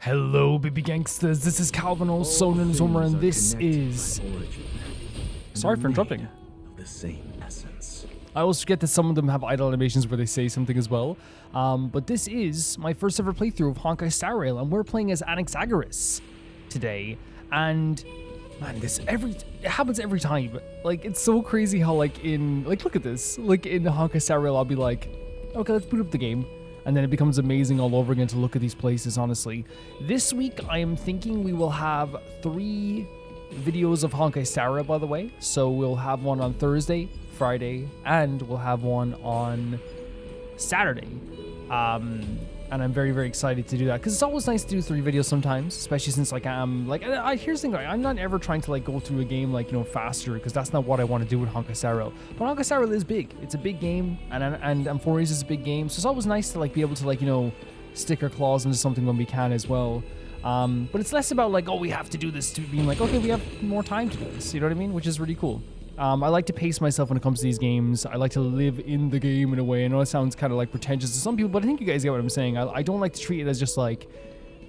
Hello, baby gangsters. This is Calvin, also known as Homer, and this is. Sorry for interrupting. Of the same essence. I always forget that some of them have idle animations where they say something as well. But this is my first ever playthrough of Honkai Star Rail, and we're playing as Anaxagoras today. And man, it happens every time. Like, it's so crazy how look at this. Like in Honkai Star Rail, I'll be like, okay, let's boot up the game. And then it becomes amazing all over again to look at these places, honestly. This week, I am thinking we will have 3 videos of Honkai Star Rail, by the way. So we'll have one on Thursday, Friday, and we'll have one on Saturday. And I'm very, very excited to do that, because it's always nice to do 3 videos sometimes, especially since here's the thing, I'm not ever trying to go through a game faster, because that's not what I want to do with Honkai Star Rail. But Honkai Star Rail is big. It's a big game, and Amphoreus is a big game, so it's always nice to be able to stick our claws into something when we can as well. But it's less about oh, we have to do this, to being okay, we have more time to do this, you know what I mean? Which is really cool. I like to pace myself when it comes to these games. I like to live in the game in a way. I know it sounds kind of pretentious to some people, but I think you guys get what I'm saying. I don't like to treat it as just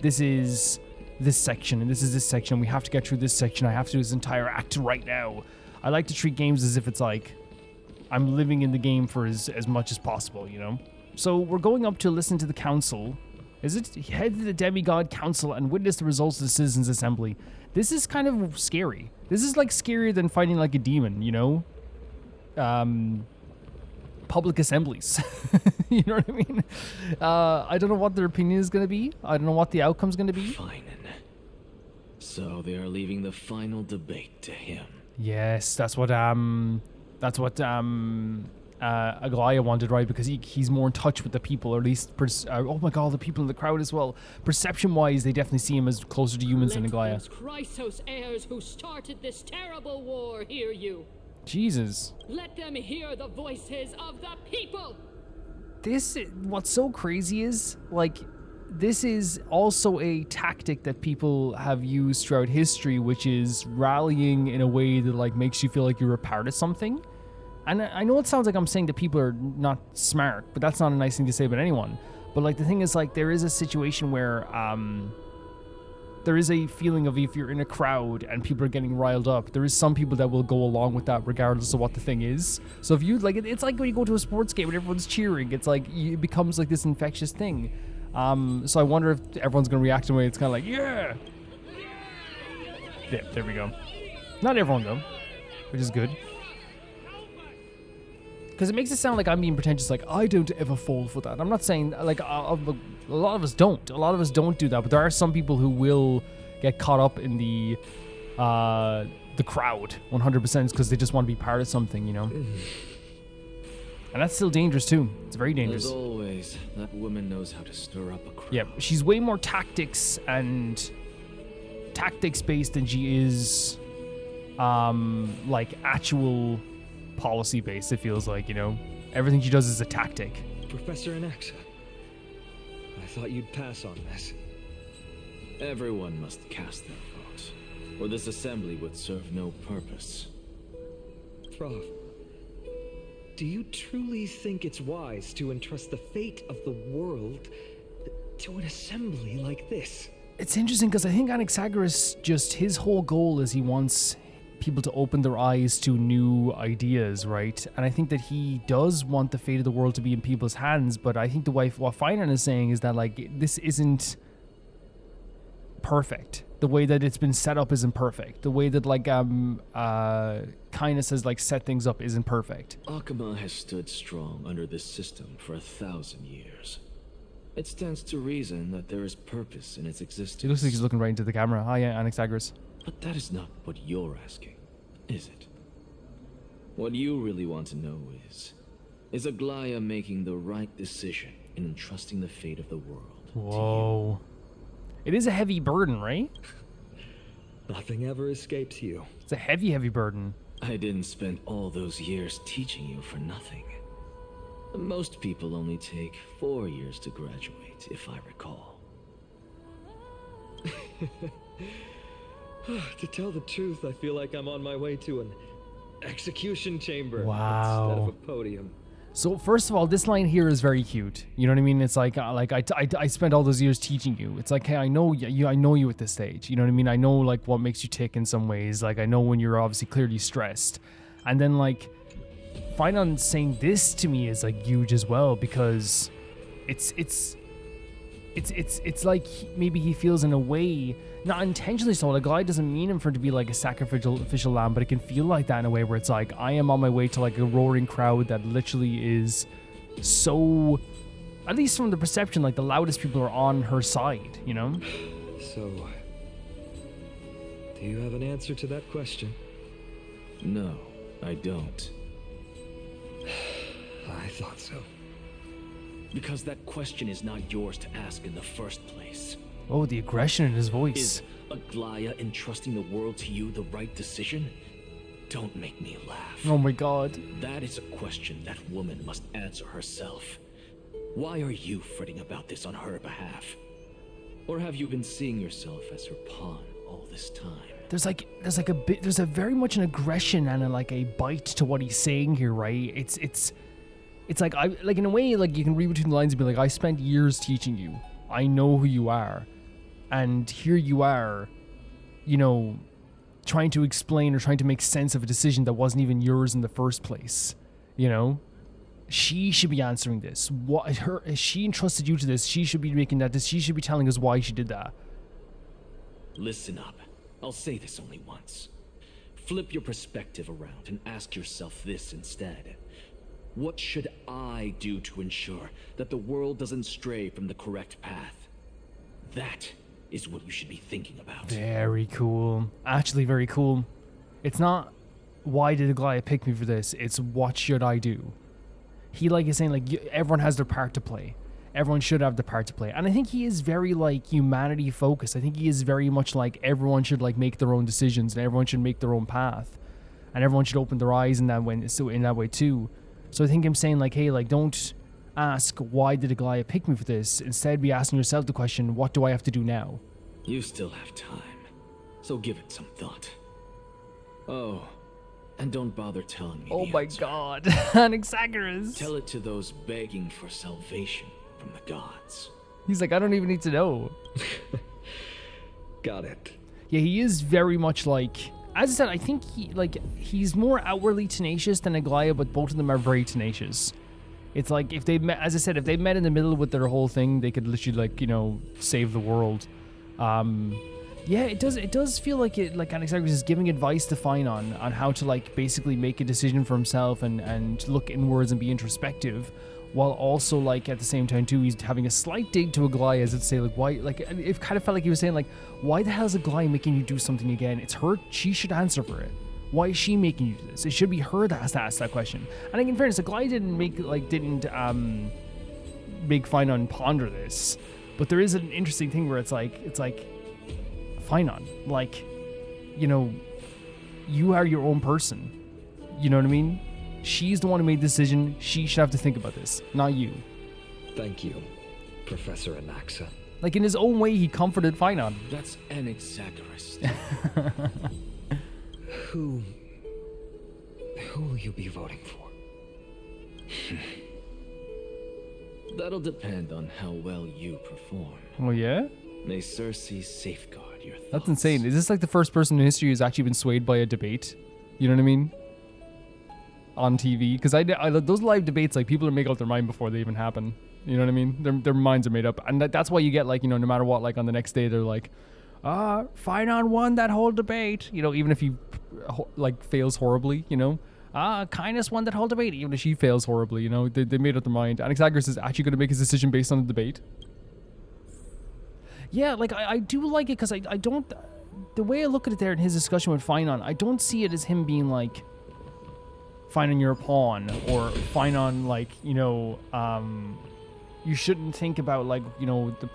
this is this section and this is this section. We have to get through this section. I have to do this entire act right now. I like to treat games as if it's I'm living in the game for as much as possible, you know? So we're going up to listen to the council. Is it head to the Demigod Council and witness the results of the Citizens' Assembly? This is kind of scary. This is scarier than fighting a demon, you know? Public assemblies. You know what I mean? I don't know what their opinion is going to be. I don't know what the outcome's going to be. Phainon. So they are leaving the final debate to him. Yes, that's what Aglaea wanted, right? Because he's more in touch with the people, or at least, oh my god, the people in the crowd as well. Perception-wise, they definitely see him as closer to humans than Aglaea. Let those Chrysos heirs who started this terrible war hear you. Jesus. Let them hear the voices of the people. What's so crazy is, this is also a tactic that people have used throughout history, which is rallying in a way that, makes you feel like you're a part of something. And I know it sounds like I'm saying that people are not smart, but that's not a nice thing to say about anyone. But the thing is, there is a situation where there is a feeling of, if you're in a crowd and people are getting riled up, there is some people that will go along with that regardless of what the thing is. So if you it's like when you go to a sports game and everyone's cheering, it's it becomes this infectious thing. So I wonder if everyone's gonna react in a way it's kind of yeah. Yeah, there we go. Not everyone though, which is good. Because it makes it sound like I'm being pretentious, I don't ever fall for that. I'm not saying, a lot of us don't. A lot of us don't do that, but there are some people who will get caught up in the crowd 100% because they just want to be part of something, you know? And that's still dangerous, too. It's very dangerous. As always, that woman knows how to stir up a crowd. Yeah, she's way more tactics based than she is, actual policy based, it feels you know? Everything she does is a tactic. Professor Anaxa, I thought you'd pass on this. Everyone must cast their vote, or this assembly would serve no purpose. Prof, do you truly think it's wise to entrust the fate of the world to an assembly like this? It's interesting because I think Anaxagoras, his whole goal is he wants people to open their eyes to new ideas, right? And I think that he does want the fate of the world to be in people's hands, but I think what Phainon is saying is that this isn't perfect. The way that it's been set up isn't perfect. The way that kindness has set things up isn't perfect. Akama has stood strong under this system for 1,000 years. It stands to reason that there is purpose in its existence. He looks like he's looking right into the camera. Hi, Anaxagoras. But that is not what you're asking, is it? What you really want to know is Aglaea making the right decision in entrusting the fate of the world to you? It is a heavy burden, right? Nothing ever escapes you. It's a heavy, heavy burden. I didn't spend all those years teaching you for nothing. Most people only take 4 years to graduate, if I recall. To tell the truth, I feel like I'm on my way to an execution chamber Wow. instead of a podium. So first of all, this line here is very cute. You know what I mean? It's like I spent all those years teaching you. It's like, hey, I know you at this stage. You know what I mean? I know like what makes you tick in some ways. Like I know when you're obviously clearly stressed. And then like Phainon saying this to me is like huge as well, because it's like maybe he feels in a way, not intentionally so, like Aglaea doesn't mean him for it to be like a sacrificial lamb, but it can feel like that in a way where it's like, I am on my way to like a roaring crowd that literally is so, at least from the perception, like the loudest people are on her side, you know? So, do you have an answer to that question? No, I don't. I thought so. Because that question is not yours to ask in the first place. Oh, the aggression in his voice. Is Aglaea entrusting the world to you the right decision? Don't make me laugh. Oh my god. That is a question that woman must answer herself. Why are you fretting about this on her behalf? Or have you been seeing yourself as her pawn all this time? There's a very much an aggression and a bite to what he's saying here, right? It's like, I like, in a way, like you can read between the lines and be like, I spent years teaching you. I know who you are. And here you are, you know, trying to explain or trying to make sense of a decision that wasn't even yours in the first place. You know? She should be answering this. She entrusted you to this. She should be making that. She should be telling us why she did that. Listen up. I'll say this only once. Flip your perspective around and ask yourself this instead. What should I do to ensure that the world doesn't stray from the correct path? That is what you should be thinking about. Very cool. Actually, very cool. It's not, why did Aglaea pick me for this? It's, what should I do? He is saying like, everyone has their part to play. Everyone should have the part to play. And I think he is very like humanity focused. I think he is very much like, everyone should like make their own decisions and everyone should make their own path. And everyone should open their eyes in that way too. So I think I'm saying like, hey, like don't ask why did Aglaea pick me for this. Instead be asking yourself the question, what do I have to do now? You still have time, so give it some thought. Oh, and don't bother telling me Oh the my answer. god, Anaxagoras. Tell it to those begging for salvation from the gods. He's like, I don't even need to know. Got it. Yeah, he is very much like, as I said, I think he's more outwardly tenacious than Aglaea, but both of them are very tenacious. It's like if they met, as I said, if they met in the middle with their whole thing, they could literally like, you know, save the world. Yeah, it does feel like Anaxagoras is giving advice to Phainon on how to like basically make a decision for himself and look inwards and be introspective, while also like at the same time too he's having a slight dig to Aglaea as if to say like, why, like it kind of felt like he was saying like, why the hell is Aglaea making you do something again? It's her, she should answer for it. Why is she making you do this? It should be her that has to ask that question. And like, in fairness, Aglaea didn't make Phainon ponder this. But there is an interesting thing where it's like Phainon, like, you know, you are your own person. You know what I mean? She's the one who made the decision. She should have to think about this, not you. Thank you, Professor Anaxa. Like, in his own way, he comforted Phainon. That's Anaxagoras. Who will you be voting for? That'll depend on how well you perform. Oh, yeah? May Circe safeguard your thoughts. That's insane. Is this like the first person in history who's actually been swayed by a debate? You know what I mean? On TV? Because I those live debates, like, people make up their mind before they even happen. You know what I mean? Their minds are made up. And that's why you get, like, you know, no matter what, like, on the next day, they're like, Phainon won that whole debate. You know, even if he, like, fails horribly, you know? Kindness won that whole debate, even if she fails horribly, you know? They made up their mind. Anaxagoras is actually going to make his decision based on the debate. Yeah, like, I do like it, because I don't... The way I look at it there in his discussion with Phainon, I don't see it as him being like, Phainon, you're a pawn, or Phainon, like, you know, you shouldn't think about, like, you know, the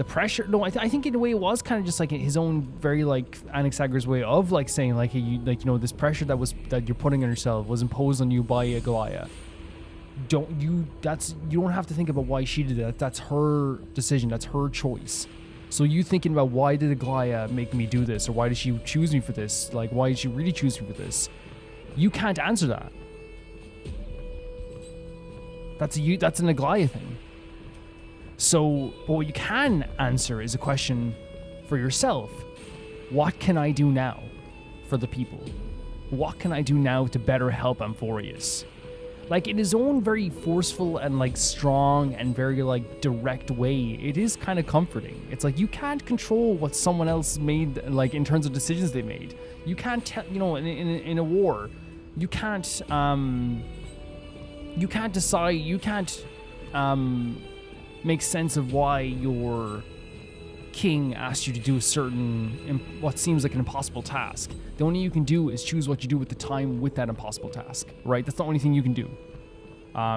pressure. No, I think in a way it was kind of just like his own very like Anaxagoras way of like saying like, hey, you this pressure that you're putting on yourself was imposed on you by Aglaea. You don't have to think about why she did that. That's her decision. That's her choice. So you thinking about why did Aglaea make me do this, or why did she choose me for this? Like, why did she really choose me for this? You can't answer that. That's an Aglaea thing. So, but what you can answer is a question for yourself. What can I do now for the people? What can I do now to better help Amphoreus? Like, in his own very forceful and, like, strong and very, like, direct way, it is kind of comforting. It's like, you can't control what someone else made, like, in terms of decisions they made. You can't tell, you know, in a war, you can't decide, you can't, make sense of why your king asked you to do a certain, what seems like an impossible task. The only you can do is choose what you do with the time with that impossible task, right? That's the only thing you can do.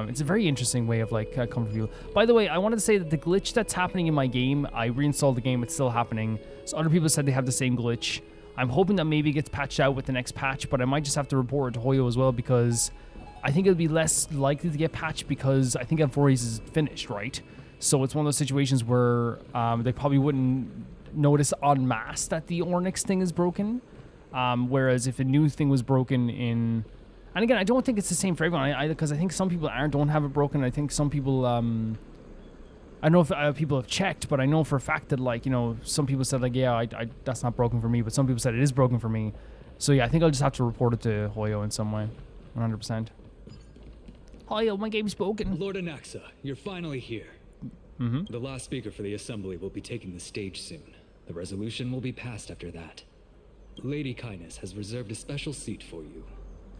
It's a very interesting way of, like, coming from people. By the way, I wanted to say that the glitch that's happening in my game, I reinstalled the game, it's still happening. So other people said they have the same glitch. I'm hoping that maybe it gets patched out with the next patch, but I might just have to report it to Hoyo as well, because I think it'll be less likely to get patched because I think Amphoreus is finished, right? So it's one of those situations where they probably wouldn't notice en masse that the Ornyx thing is broken. Whereas if a new thing was broken in... And again, I don't think it's the same for everyone, because I think some people don't have it broken. I think some people... I don't know if people have checked, but I know for a fact that, like, you know, some people said, like, yeah, that's not broken for me, but some people said it is broken for me. So yeah, I think I'll just have to report it to Hoyo in some way. 100%. Hoyo, my game's broken. Lord Anaxa, you're finally here. Mm-hmm. The last speaker for the assembly will be taking the stage soon. The resolution will be passed after that. Lady Kindness has reserved a special seat for you.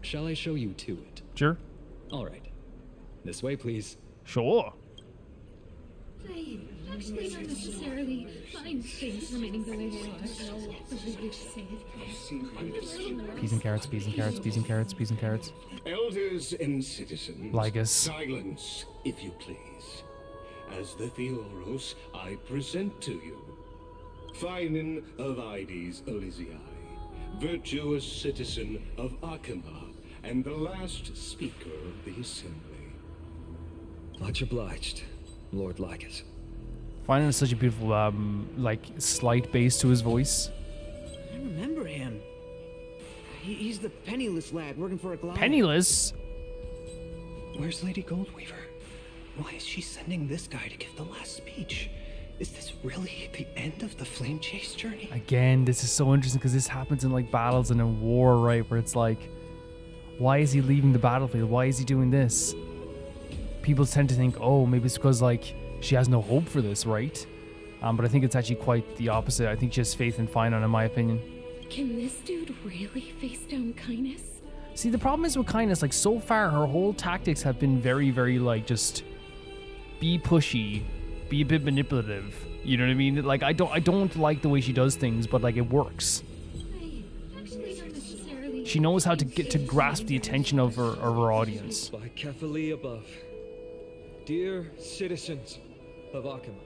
Shall I show you to it? Sure. All right. This way, please. Sure. They actually not necessarily find things remaining the way they are. Peas and carrots, peas and carrots, peas and carrots, peas and carrots. Elders and citizens, Lygus. silence, if you please. As the Theoros, I present to you Phainon of Ides Elysiae, virtuous citizen of Akima, and the last speaker of the assembly. Much obliged, Lord Lygus. Phainon is such a beautiful, like, slight bass to his voice. I remember him. He's the penniless lad working for Aglaea. Penniless? Where's Lady Goldweaver? Why is she sending this guy to give the last speech? Is this really the end of the Flame Chase journey? Again, this is so interesting because this happens in, like, battles and in war, right? Where it's like, why is he leaving the battlefield? Why is he doing this? People tend to think, oh, maybe it's because, like, she has no hope for this, right? But I think it's actually quite the opposite. I think she has faith in Phainon, in my opinion. Can this dude really face down Kindness? See, the problem is with Kindness, like, so far, her whole tactics have been very, very, like, just be pushy, be a bit manipulative. You know what I mean? Like, I don't like the way she does things, but, like, it works. Actually not necessarily. She knows how to get to grasp the attention of her audience. By Kefali above, dear citizens of Akima,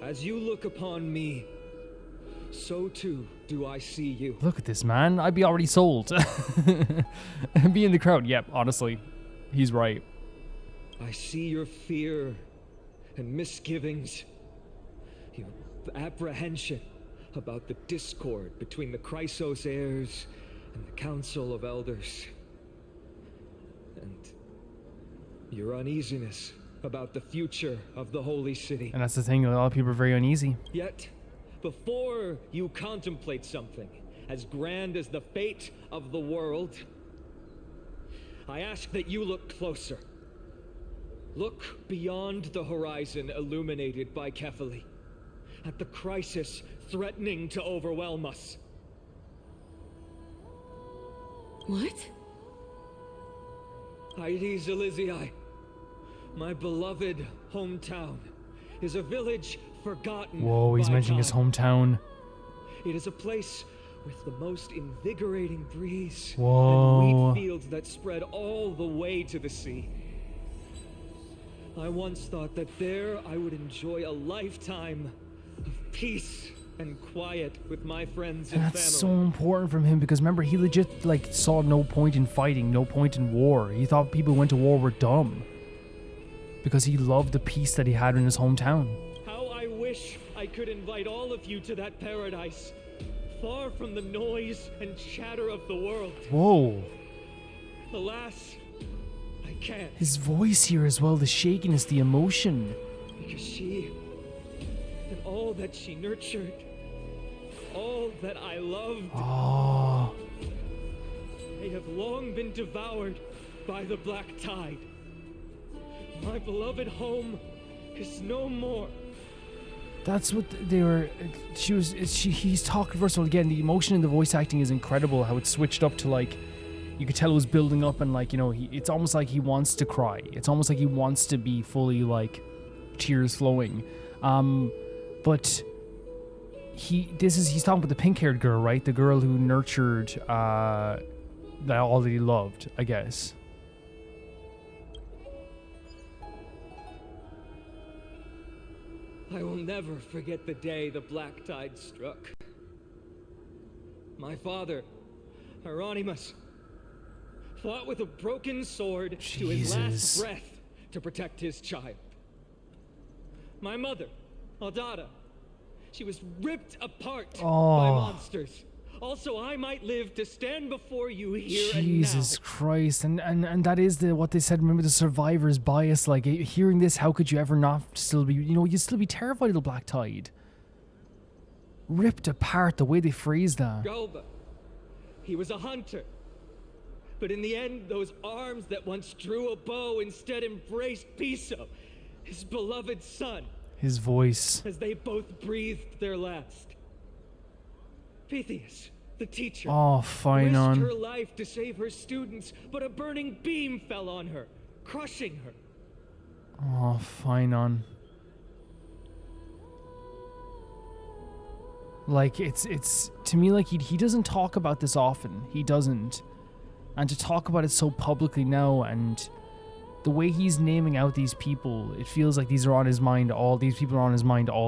as you look upon me, so too do I see you. Look at this, man. I'd be already sold. Be in the crowd. Yep, honestly. He's right. I see your fear and misgivings, your apprehension about the discord between the Chrysos heirs and the Council of Elders, and your uneasiness about the future of the Holy City. And that's the thing, a lot of people are very uneasy. Yet, before you contemplate something as grand as the fate of the world, I ask that you look closer. Look beyond the horizon illuminated by Kefali, at the crisis threatening to overwhelm us. What? Ides Elysiae, my beloved hometown, is a village forgotten. Whoa, he's by mentioning his time. hometown. It is a place with the most invigorating breeze Whoa. and wheat fields that spread all the way to the sea. I once thought that there I would enjoy a lifetime of peace and quiet with my friends and And that's family. so important from him because remember, he legit, like, saw no point in fighting, no point in war. He thought people who went to war were dumb because he loved the peace that he had in his hometown. How I wish I could invite all of you to that paradise, far from the noise and chatter of the world. Whoa. Alas, I can't. His voice here as well, the shakiness, the emotion. Because she and all that she nurtured, all that I loved, Oh, they have long been devoured by the black tide. My beloved home is no more. that's what they were. He's talking first of all. Again, the emotion in the voice acting is incredible. How it switched up to like, you could tell it was building up, and like, you know, it's almost like he wants to cry. It's almost like he wants to be fully like tears flowing. But he's talking about the pink-haired girl, right? The girl who nurtured all that he loved, I guess. I will never forget the day the black tide struck. My father, Hieronymus, fought with a broken sword to his last breath to protect his child. My mother, Aldada, she was ripped apart by monsters. Also, I might live to stand before you here and now. Jesus Christ. And that is what they said. Remember the survivor's bias. Like, hearing this, how could you ever not still be, you know, you'd still be terrified of the black tide. Ripped apart, the way they phrased that. Galba, he was a hunter. But in the end, those arms that once drew a bow instead embraced Piso, his beloved son. His voice. As they both breathed their last. Pythias, the teacher, Oh, Phainon. risked her life to save her students, but a burning beam fell on her, crushing her. Oh, Phainon. Like, it's to me like he doesn't talk about this often. He doesn't. And to talk about it so publicly now, and the way he's naming out these people, it feels like these people are on his mind all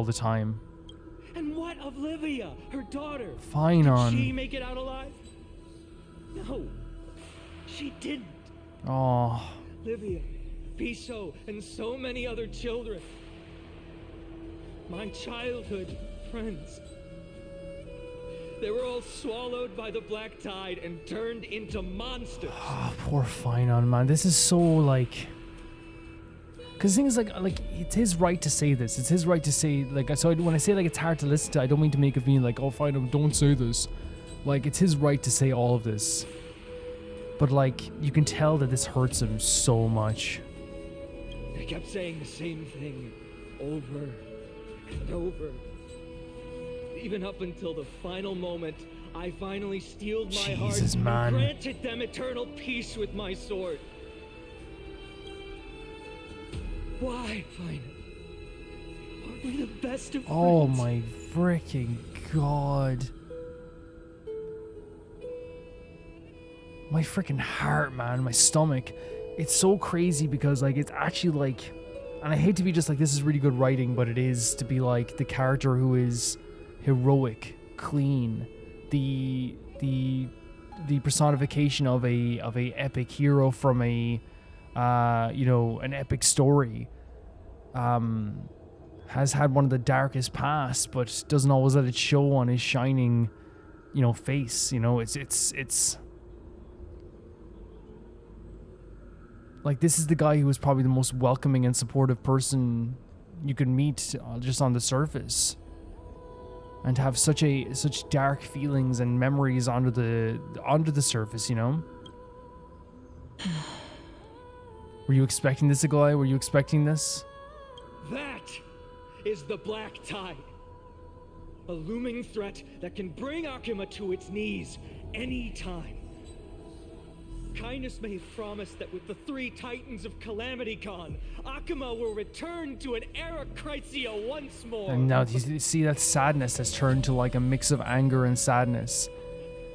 the time. And what of Livia, her daughter? Phainon. Did she make it out alive? No, she didn't. Oh. Livia, Piso, and so many other children. My childhood friends. They were all swallowed by the black tide and turned into monsters. Oh, poor Phainon, man. This is so, like... Because the thing is, like, it's his right to say this. It's his right to say, like, so when I say, like, it's hard to listen to, I don't mean to make it mean, like, oh, Phainon, don't say this. Like, it's his right to say all of this. But, like, you can tell that this hurts him so much. They kept saying the same thing over and over. Even up until the final moment, I finally steeled my heart and granted them eternal peace with my sword. Why, Phainon? Aren't we the best of friends? Oh my freaking god. My freaking heart, man, my stomach. It's so crazy because, like, it's actually like, and I hate to be just like, this is really good writing, but it is to be like the character who is heroic, clean, the personification of a epic hero from a you know, an epic story, has had one of the darkest pasts, but doesn't always let it show on his shining, you know, face. You know, it's like, this is the guy who was probably the most welcoming and supportive person you could meet just on the surface. And have such dark feelings and memories under the surface, you know? Were you expecting this, Aglaea? Were you expecting this? That is the black tide. A looming threat that can bring Akuma to its knees any time. Kindness may have promised that with the 3 titans of Calamity Con, Akuma will return to an era Chrysia once more. And now you see that sadness has turned to like a mix of anger and sadness.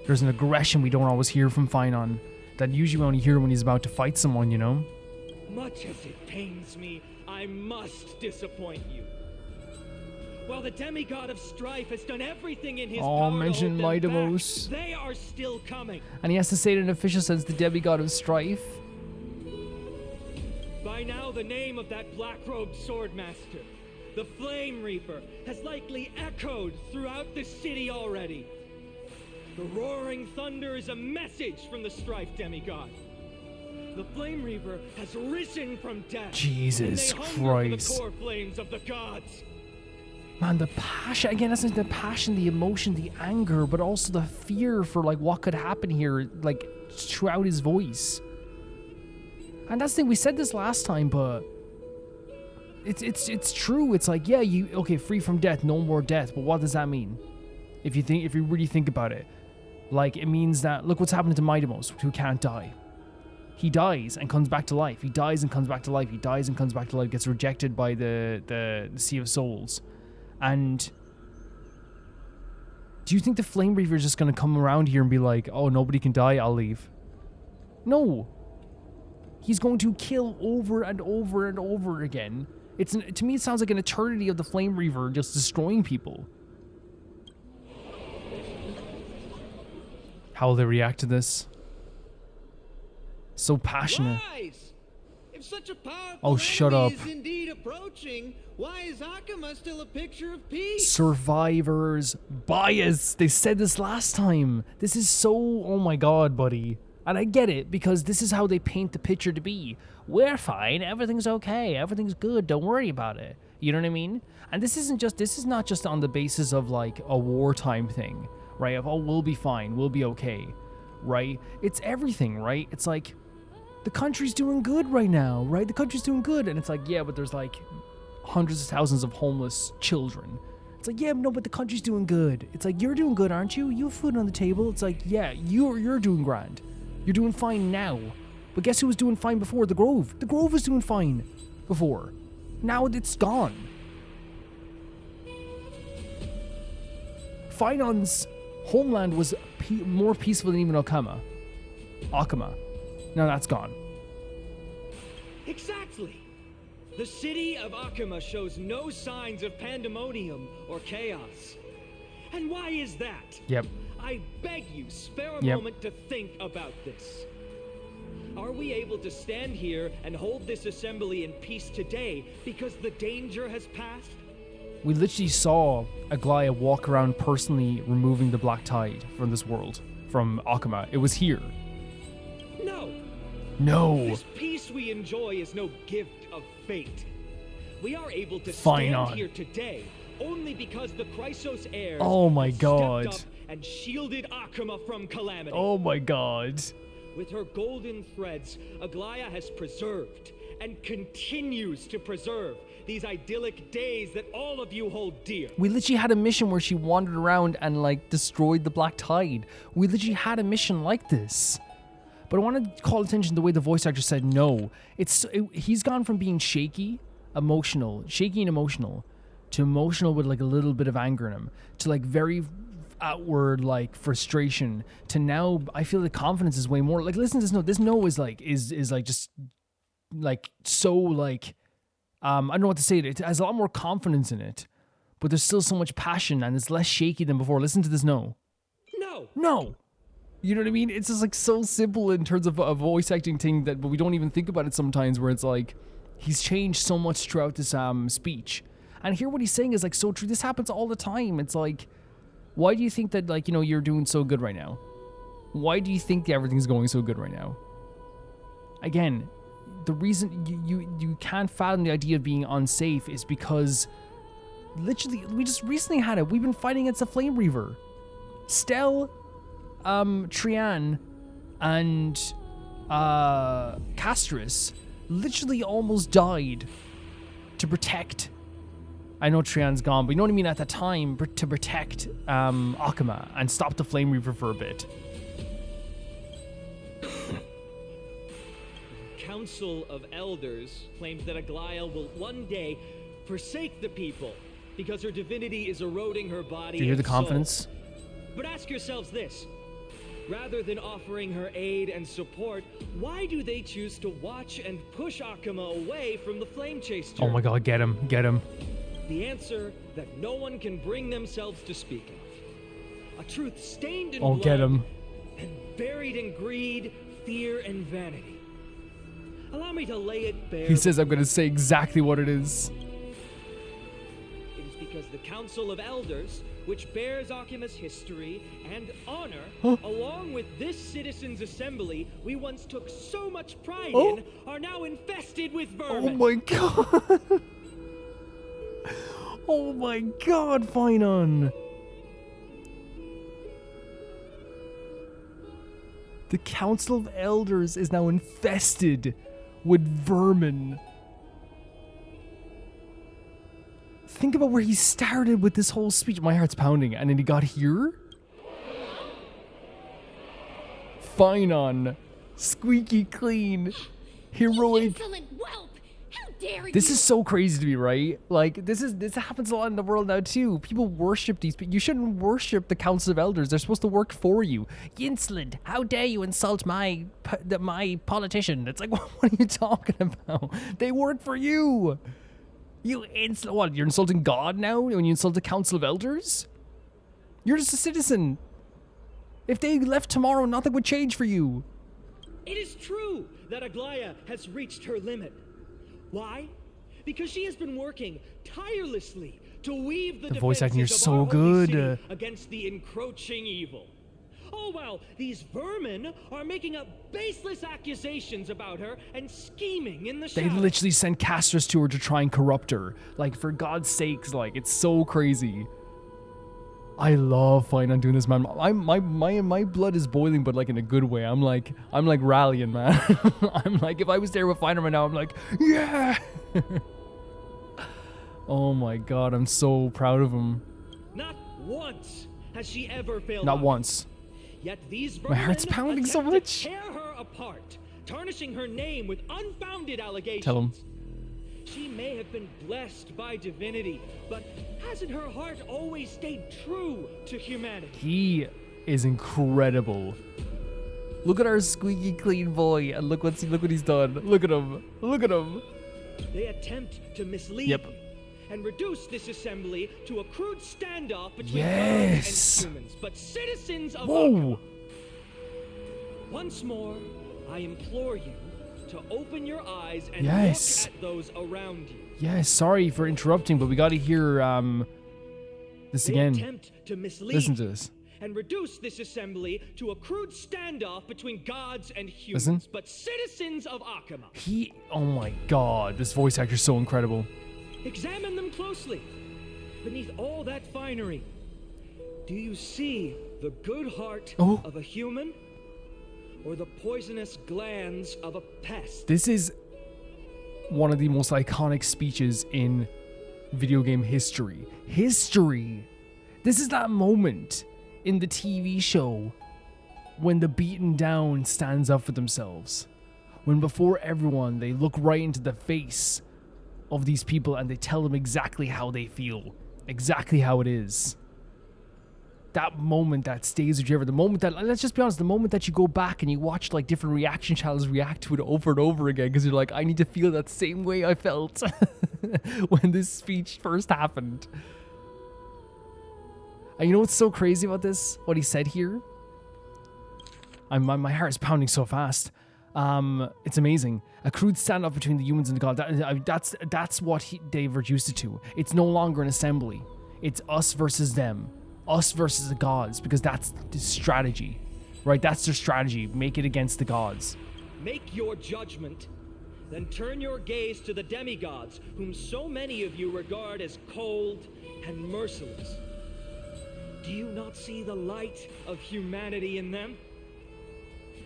There's an aggression we don't always hear from Phainon, that usually we only hear when he's about to fight someone, you know? Much as it pains me, I must disappoint you. While the Demigod of Strife has done everything in his power mention to hold them Maidamos. back, they are still coming. And he has to say it in official sense, the Demigod of Strife. By now, the name of that black-robed swordmaster, the Flame Reaper, has likely echoed throughout the city already. The roaring thunder is a message from the Strife Demigod. The Flame Reaver has risen from death. Jesus and they hunger Christ. for the core flames of the gods. Man, the passion, again, that's like the passion, the emotion, the anger, but also the fear for like what could happen here, like throughout his voice. And that's the thing, we said this last time, but it's true. It's like, yeah, okay, free from death, no more death, but what does that mean? If you really think about it. Like, it means that, look what's happening to Maidamos, who can't die. He dies and comes back to life. He dies and comes back to life. He dies and comes back to life, gets rejected by the Sea of Souls. And do you think the Flame Reaver is just going to come around here and be like, oh, nobody can die, I'll leave? No. He's going to kill over and over and over again. To me, it sounds like an eternity of the Flame Reaver just destroying people. How will they react to this? So passionate. Rise! If such a powerful Oh, shut enemy up. is indeed approaching, why is Akuma still a picture of peace? Survivor's bias. They said this last time. This is so, oh my god, buddy. And I get it, because this is how they paint the picture to be. We're fine, everything's okay, everything's good, don't worry about it. You know what I mean? And this is not just on the basis of like a wartime thing, right? Of, oh, we'll be fine, we'll be okay, right? It's everything, right? It's like, the country's doing good right now, right? The country's doing good. And it's like, yeah, but there's like hundreds of thousands of homeless children. It's like, yeah, no, but the country's doing good. It's like, you're doing good, aren't you? You have food on the table. It's like, yeah, you're doing grand. You're doing fine now. But guess who was doing fine before? The Grove. The Grove was doing fine before. Now it's gone. Phainon's homeland was more peaceful than even Akuma. Now that's gone. Exactly. The city of Akuma shows no signs of pandemonium or chaos. And why is that? Yep. I beg you, spare a moment to think about this. Are we able to stand here and hold this assembly in peace today because the danger has passed? We literally saw Aglaea walk around personally removing the Black Tide from this world, from Akuma. It was here. No. This peace we enjoy is no gift of fate. We are able to Phainon. stand here today only because the Chrysos heirs Oh my have god. stepped up and shielded Akuma from calamity. Oh my god. With her golden threads, Aglaea has preserved and continues to preserve these idyllic days that all of you hold dear. We literally had a mission where she wandered around and like destroyed the Black Tide. We literally had a mission like this. But I want to call attention to the way the voice actor said no. He's gone from being shaky and emotional, to emotional with like a little bit of anger in him, to like very outward like frustration, to now I feel the confidence is way more. Like, listen to this note. This no is like just like so like I don't know what to say. It has a lot more confidence in it, but there's still so much passion and it's less shaky than before. Listen to this no. No. You know what I mean? It's just like so simple in terms of a voice acting thing but we don't even think about it sometimes, where it's like he's changed so much throughout this speech. And here what he's saying is like so true. This happens all the time. It's like, why do you think that like, you know, you're doing so good right now? Why do you think everything's going so good right now? Again, the reason you can't fathom the idea of being unsafe is because literally we just recently had it. We've been fighting against the Flame Reaver. Stell, Trian, and Castrus literally almost died to protect. I know Trian's gone, but you know what I mean, at the time, to protect Akuma and stop the Flame Reaver for a bit. Council of Elders claims that Aglaea will one day forsake the people because her divinity is eroding her body. Do you hear the and soul. confidence? But ask yourselves this. Rather than offering her aid and support, why do they choose to watch and push Akuma away from the Flame Chase journey? Oh my god, get him. The answer that no one can bring themselves to speak of. A truth stained in blood get him. and buried in greed, fear, and vanity. Allow me to lay it bare. He says I'm gonna say exactly what it is. It is because the Council of Elders, which bears Akima's history and honor, along with this citizens' assembly we once took so much pride in, are now infested with vermin. Oh my god! Oh my god, Phainon! The Council of Elders is now infested with vermin. Think about where he started with this whole speech. My heart's pounding, and then he got here? Phainon. Squeaky clean. Heroic. Insolent whelp! How dare you! This is so crazy to me, right? Like, this happens a lot in the world now, too. People worship these people. You shouldn't worship the Council of Elders. They're supposed to work for you. Insolent! How dare you insult my politician? It's like, what are you talking about? They work for you! You insult... What, you're insulting God now when you insult the Council of Elders? You're just a citizen. If they left tomorrow, nothing would change for you. It is true that Aglaea has reached her limit. Why? Because she has been working tirelessly to weave the voice acting here is defenses of our so holy good. city against the encroaching evil. Oh wow, these vermin are making up baseless accusations about her and scheming in the They shadows. literally sent Castrus to her to try and corrupt her. Like, for God's sakes, like, it's so crazy. I love Phainon doing this, man. My blood is boiling, but like in a good way. I'm like rallying, man. I'm like, if I was there with Phainon right now, I'm like, yeah. Oh my god, I'm so proud of him. Not once has she ever failed. Not us. once. Yet these My heart's vermin pounding so attempt much. to tear her apart, tarnishing her name with unfounded allegations. Tell him. She may have been blessed by divinity, but hasn't her heart always stayed true to humanity? He is incredible. Look at our squeaky clean boy, and look what he's done. Look at him. Look at him. They attempt to mislead Yep. you and reduce this assembly to a crude standoff between Yes. gods and humans, but citizens of Whoa. Arkham. Once more, I implore you to open your eyes and Yes. look at those around you. Yeah, sorry for interrupting, but we got to hear this They again. attempt to mislead Listen to this. and reduce this assembly to a crude standoff between gods and humans, Listen. but citizens of Akama. Oh my god, this voice actor's so incredible. Examine them closely. Beneath all that finery, do you see the good heart of a human or the poisonous glands of a pest? This is one of the most iconic speeches in video game history. This is that moment in the TV show when the beaten down stands up for themselves. When before everyone, they look right into the face of these people and they tell them exactly how they feel. Exactly how it is. That moment that stays with you ever. The moment that, let's just be honest, the moment that you go back and you watch like different reaction channels react to it over and over again because you're like, I need to feel that same way I felt when this speech first happened. And you know what's so crazy about this? What he said here? My heart is pounding so fast. It's amazing. A crude standoff between the humans and the gods. That's what they've reduced it to. It's no longer an assembly. It's us versus them. Us versus the gods, because that's the strategy, right? That's their strategy. Make it against the gods. Make your judgment, then turn your gaze to the demigods, whom so many of you regard as cold and merciless. Do you not see the light of humanity in them?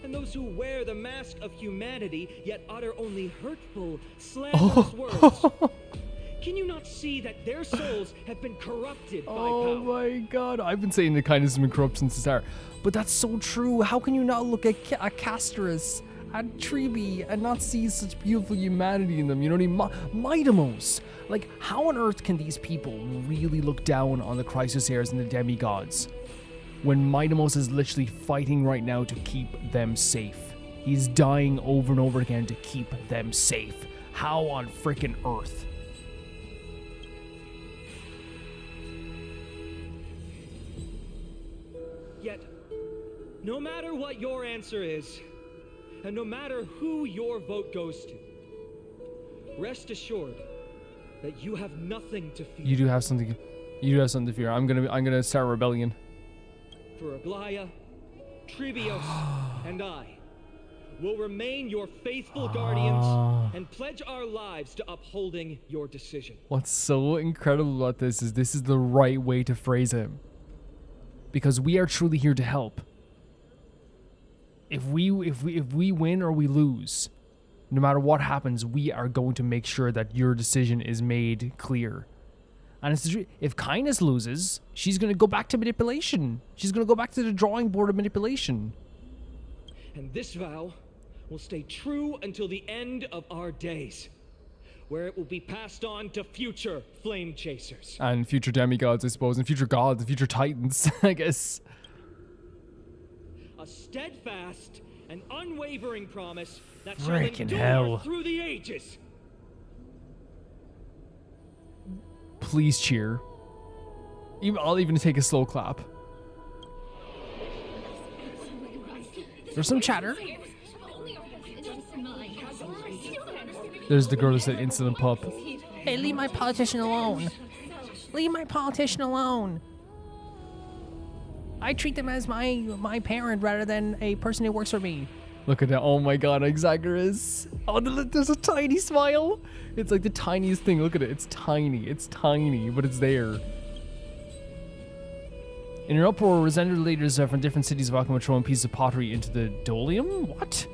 And those who wear the mask of humanity yet utter only hurtful, slanderous words. Can you not see that their souls have been corrupted by power? Oh my god. I've been saying the kindness has been corrupt since the start. But that's so true. How can you not look at Castrus, at Treeby, and not see such beautiful humanity in them? You know what I mean? Maidamos. Like, how on earth can these people really look down on the Chrysosaurs and the demigods when Maidamos is literally fighting right now to keep them safe? He's dying over and over again to keep them safe. How on frickin' earth? Yet, no matter what your answer is, and no matter who your vote goes to, rest assured that you have nothing to fear. You do have something. You have something to fear. I'm gonna start a rebellion. For Aglaea, Trebios, and I will remain your faithful guardians and pledge our lives to upholding your decision. What's so incredible about this is the right way to phrase it. Because we are truly here to help. If we win or we lose, no matter what happens, we are going to make sure that your decision is made clear. And if kindness loses, she's going to go back to manipulation. She's going to go back to the drawing board of manipulation. And this vow will stay true until the end of our days, where it will be passed on to future flame chasers. And future demigods, I suppose, and future gods, and future titans, I guess. A steadfast and unwavering promise that shall Frickin' endure hell. through the ages. Please cheer. I'll even take a slow clap. There's some chatter. There's the girl who said insolent pup. Hey, leave my politician alone. Leave my politician alone. I treat them as my parent rather than a person who works for me. Look at that. Oh my god, Anaxagoras. Oh, there's a tiny smile. It's like the tiniest thing. Look at it. It's tiny, but it's there. In an uproar, resentment leaders from different cities of Akama throwing pieces of pottery into the Dolium? What?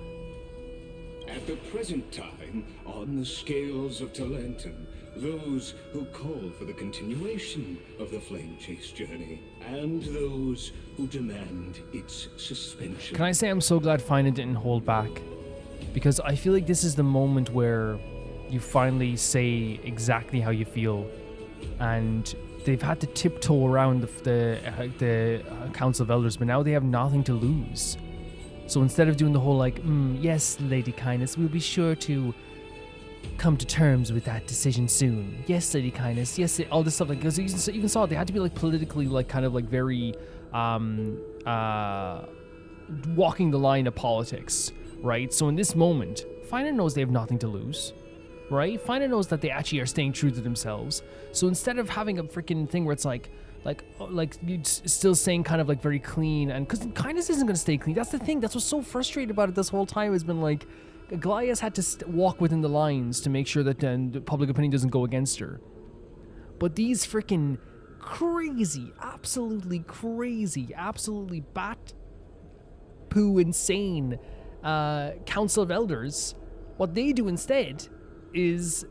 At the present time, on the scales of Talentum, those who call for the continuation of the Flame Chase journey, and those who demand its suspension. Can I say I'm so glad Phainon didn't hold back? Because I feel like this is the moment where you finally say exactly how you feel. And they've had to tiptoe around the Council of Elders, but now they have nothing to lose. So instead of doing the whole like, yes, Lady Kindness, we'll be sure to come to terms with that decision soon. Yes, Lady Kindness. Yes, all this stuff. Like, because you even saw it, they had to be like politically, like kind of like very walking the line of politics, right? So in this moment, Phainon knows they have nothing to lose, right? Phainon knows that they actually are staying true to themselves. So instead of having a freaking thing where it's like still saying kind of like very clean, and because kindness isn't going to stay clean. That's the thing. That's what's so frustrating about it this whole time has been like, Aglaea's had to walk within the lines to make sure that the public opinion doesn't go against her. But these freaking crazy, absolutely bat poo insane Council of Elders, what they do instead is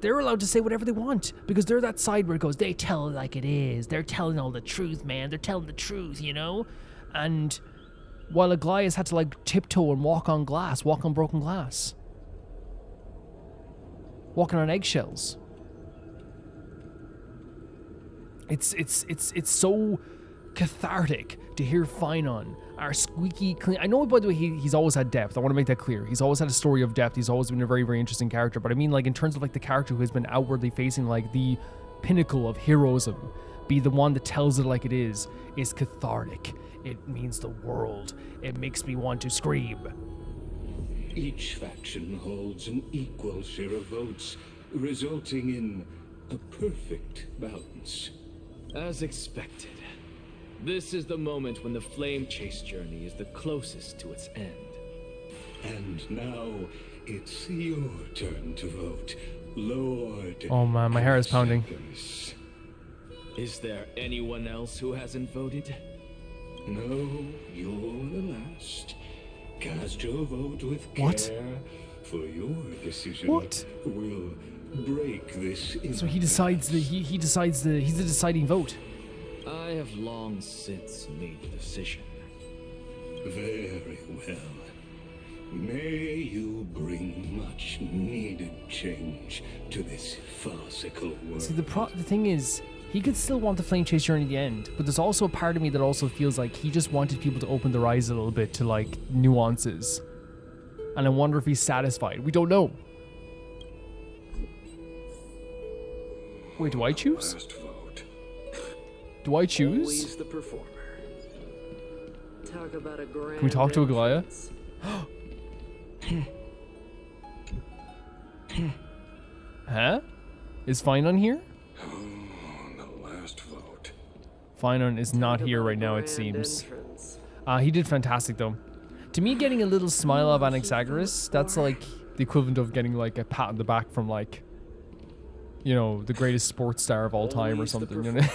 they're allowed to say whatever they want because they're that side where it goes, they tell it like it is. They're telling all the truth, man. They're telling the truth, you know? And while Aglaea's had to like tiptoe and walk on broken glass. Walking on eggshells. It's so cathartic to hear Phainon, our squeaky clean. I know, by the way, he's always had depth. I want to make that clear. He's always had a story of depth. He's always been a very, very interesting character. But I mean, like, in terms of like the character who has been outwardly facing like the pinnacle of heroism, be the one that tells it like it is cathartic. It means the world. It makes me want to scream. Each faction holds an equal share of votes, resulting in a perfect balance. As expected, this is the moment when the Flame Chase journey is the closest to its end. And now, it's your turn to vote, Lord. Oh man, my hair is pounding. Is there anyone else who hasn't voted? No, you're the last. Cast your vote with What? care, for your decision What? will break this. So he decides he's the deciding vote. I have long since made the decision. Very well. May you bring much needed change to this farcical world. See, the thing is, he could still want the Flame Chase journey at the end, but there's also a part of me that also feels like he just wanted people to open their eyes a little bit to like nuances. And I wonder if he's satisfied. We don't know. Wait, do I choose? Last vote. Do I choose? Always the performer. Talk about a grand Can we talk to Aglaea? entrance. Huh? Is Phainon here? Oh, the last vote. Phainon is not here right now, it seems. He did fantastic, though. To me, getting a little smile of Anaxagoras, that's like the equivalent of getting like a pat on the back from like, you know, the greatest sports star of all time or something. You know?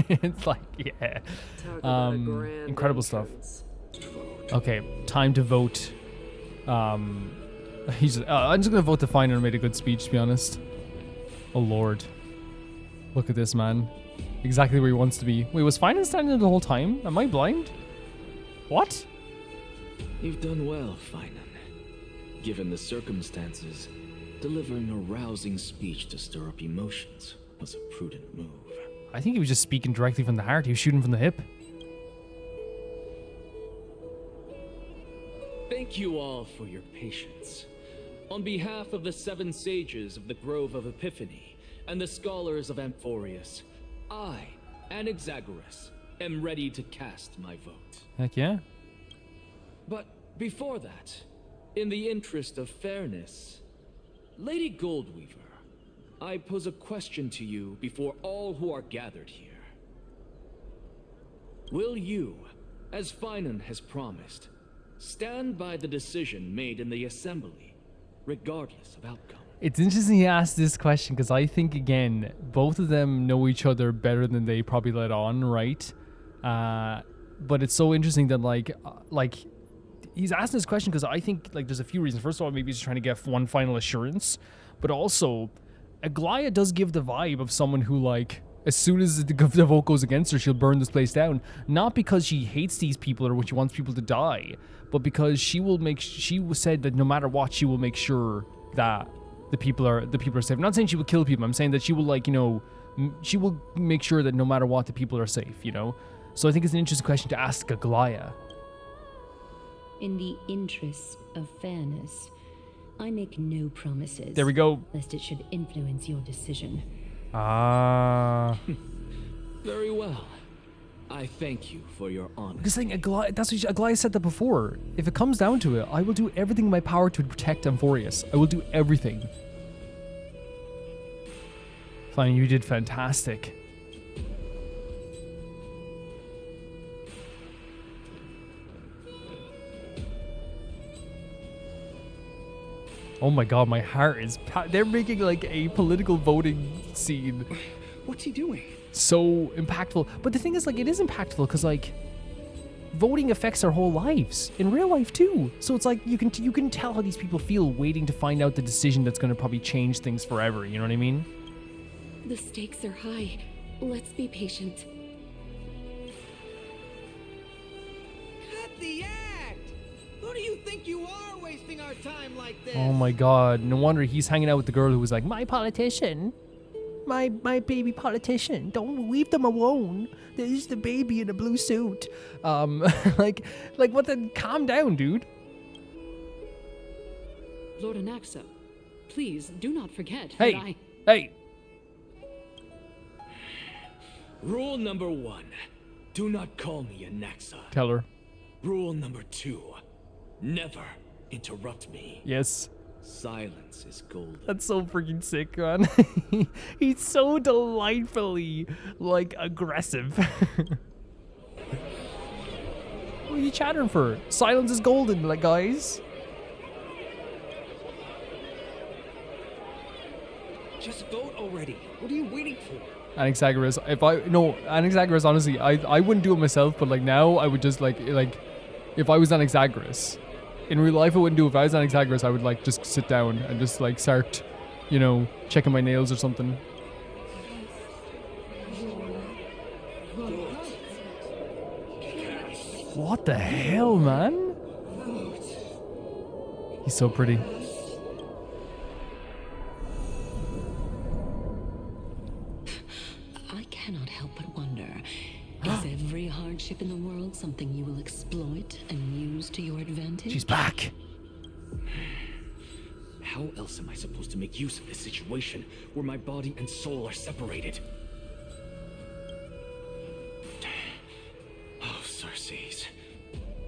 It's like, yeah. Incredible stuff. Okay, time to vote. I'm just gonna vote the Phainon made a good speech, to be honest. Oh lord. Look at this man. Exactly where he wants to be. Wait, was Phainon standing there the whole time? Am I blind? What? You've done well, Phainon. Given the circumstances, delivering a rousing speech to stir up emotions was a prudent move. I think he was just speaking directly from the heart. He was shooting from the hip. Thank you all for your patience. On behalf of the 7 sages of the Grove of Epiphany and the scholars of Amphoreus, I, Anaxagoras, am ready to cast my vote. Heck yeah. But before that, in the interest of fairness, Lady Goldweaver, I pose a question to you before all who are gathered here. Will you, as Phainon has promised, stand by the decision made in the assembly, regardless of outcome? It's interesting he asked this question because I think, again, both of them know each other better than they probably let on, right? But it's so interesting that, like he's asking this question because I think, like, there's a few reasons. First of all, maybe he's trying to get one final assurance, but also, Aglaea does give the vibe of someone who, like, as soon as the vote goes against her, she'll burn this place down. Not because she hates these people or she wants people to die, but because she said that no matter what, she will make sure that the people are safe. I'm not saying she will kill people. I'm saying that she will, like, you know, she will make sure that no matter what, the people are safe, you know? So I think it's an interesting question to ask Aglaea. In the interest of fairness, I make no promises. There we go. Lest it should influence your decision. Ah. Very well. I thank you for your honor. This thing, Aglaea, that's what Aglaea said that before. If it comes down to it, I will do everything in my power to protect Amphoreus. I will do everything. Fine, you did fantastic. Oh my god, my heart is... They're making like a political voting scene. What's he doing? So impactful. But the thing is, like, it is impactful because, like, voting affects our whole lives. In real life, too. So it's like, you can tell how these people feel waiting to find out the decision that's going to probably change things forever. You know what I mean? The stakes are high. Let's be patient. Cut the act! Who do you think you are wasting our time like this? Oh my god. No wonder he's hanging out with the girl who was like, my politician. My baby politician. Don't leave them alone. There's the baby in a blue suit. Like what the... Calm down, dude. Lord Anaxa, please do not forget Hey, that I... hey. Rule number 1. Do not call me Anaxa. Tell her. Rule number 2. Never interrupt me. Yes. Silence is golden. That's so freaking sick, man. He's so delightfully, like, aggressive. What are you chattering for? Silence is golden, like, guys. Just vote already. What are you waiting for? Anaxagoras, Anaxagoras, honestly, I wouldn't do it myself, but, like, now I would just, like, if I was Anaxagoras, in real life I wouldn't do it. If I was Anaxagoras, I would, like, just sit down and just, like, start, you know, checking my nails or something. What the hell, man? He's so pretty. I cannot help but wonder, is every hardship in the world something you will exploit and use to your advantage? She's back. How else am I supposed to make use of this situation where my body and soul are separated? Oh, Circes.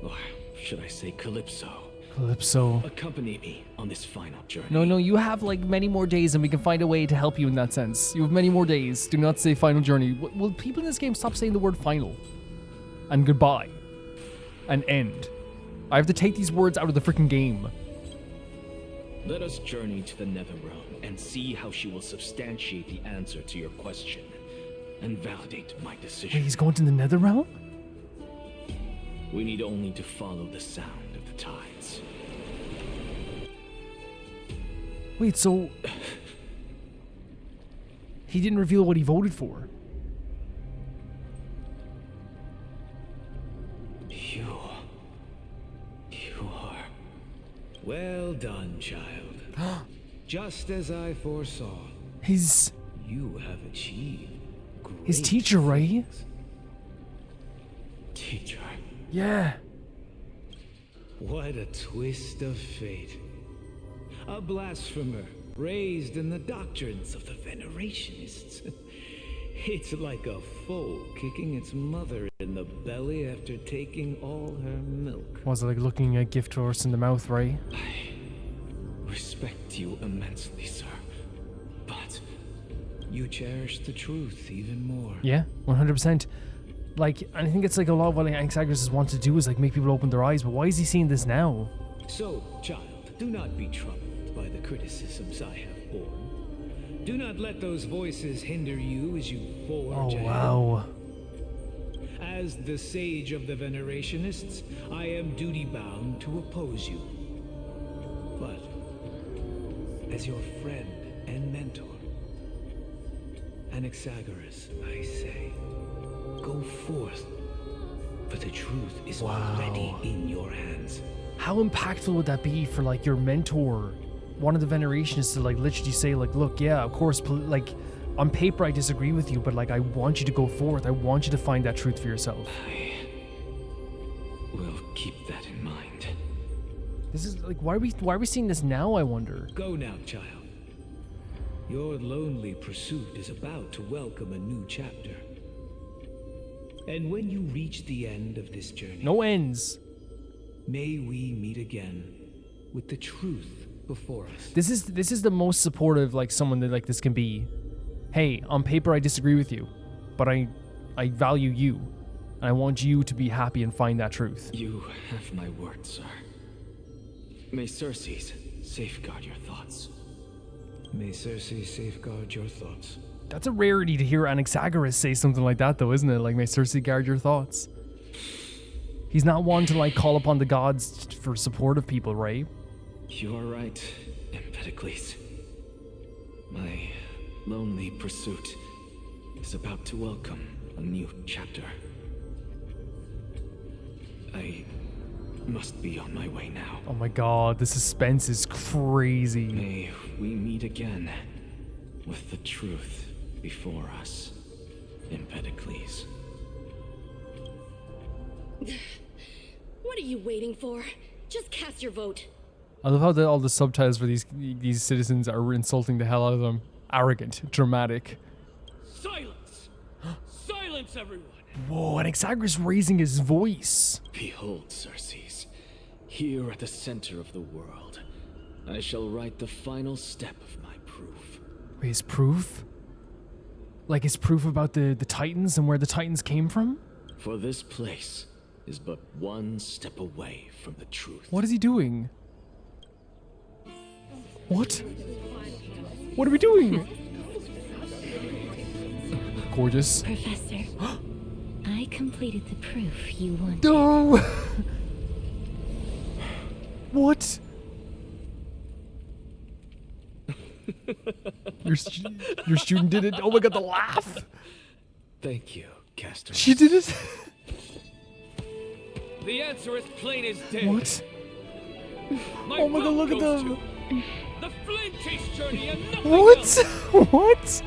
Or should I say Calypso? Calypso. Accompany me on this final journey. No, you have like many more days and we can find a way to help you in that sense. You have many more days. Do not say final journey. Will people in this game stop saying the word final? And goodbye. And end. I have to take these words out of the freaking game. Let us journey to the nether realm and see how she will substantiate the answer to your question and validate my decision. Wait, he's going to the nether realm? We need only to follow the sound of the tides. Wait, so... he didn't reveal what he voted for. You are... Well done, child. Just as I foresaw. His... You have achieved great his teacher, right? things. Teacher. Yeah. What a twist of fate. A blasphemer raised in the doctrines of the Venerationists. It's like a foal kicking its mother in the belly after taking all her milk. Was it like looking a gift horse in the mouth, right? I respect you immensely, sir. But You cherish the truth even more. Yeah, 100%. Like, I think it's like a lot of what Anaxagoras wants to do is like make people open their eyes, but why is he seeing this now? So, child, do not be troubled by the criticisms I have borne. Do not let those voices hinder you as you forge ahead. Wow. As the sage of the Venerationists, I am duty-bound to oppose you. But, as your friend and mentor, Anaxagoras, I say, go forth, for the truth is already in your hands. How impactful would that be for like your mentor, one of the Venerationists, to like literally say like, look, yeah, of course, like on paper I disagree with you, but like I want you to go forth. I want you to find that truth for yourself. I will keep that in mind. This is like, why are we seeing this now, I wonder? Go now, child. Your lonely pursuit is about to welcome a new chapter. And when you reach the end of this journey, No ends. may we meet again with the truth before us. This is the most supportive like someone that like this can be. Hey, on paper I disagree with you, but I value you, and I want you to be happy and find that truth. You have my word, sir. May Circes safeguard your thoughts. May Circe safeguard your thoughts. That's a rarity to hear Anaxagoras say something like that, though, isn't it? Like, may Circe guard your thoughts. He's not one to like call upon the gods for support of people, right? You are right, Empedocles. My lonely pursuit is about to welcome a new chapter. I must be on my way now. Oh my god, the suspense is crazy. May we meet again with the truth before us, Empedocles. What are you waiting for? Just cast your vote. I love how all the subtitles for these citizens are insulting the hell out of them. Arrogant, dramatic. Silence! Silence, everyone! Whoa, Anaxagoras raising his voice. Behold, Circes, here at the center of the world, I shall write the final step of my proof. Wait, his proof? Like his proof about the Titans and where the Titans came from? For this place is but one step away from the truth. What is he doing? What? What are we doing? Gorgeous. Professor, I completed the proof you wanted. No! What? Your student did it. Oh my god, the laugh! Thank you, Castrus. She did it? The answer is plain as day. What? My Oh my god, vote look at goes them. to the flame chase journey and nothing What? else. What?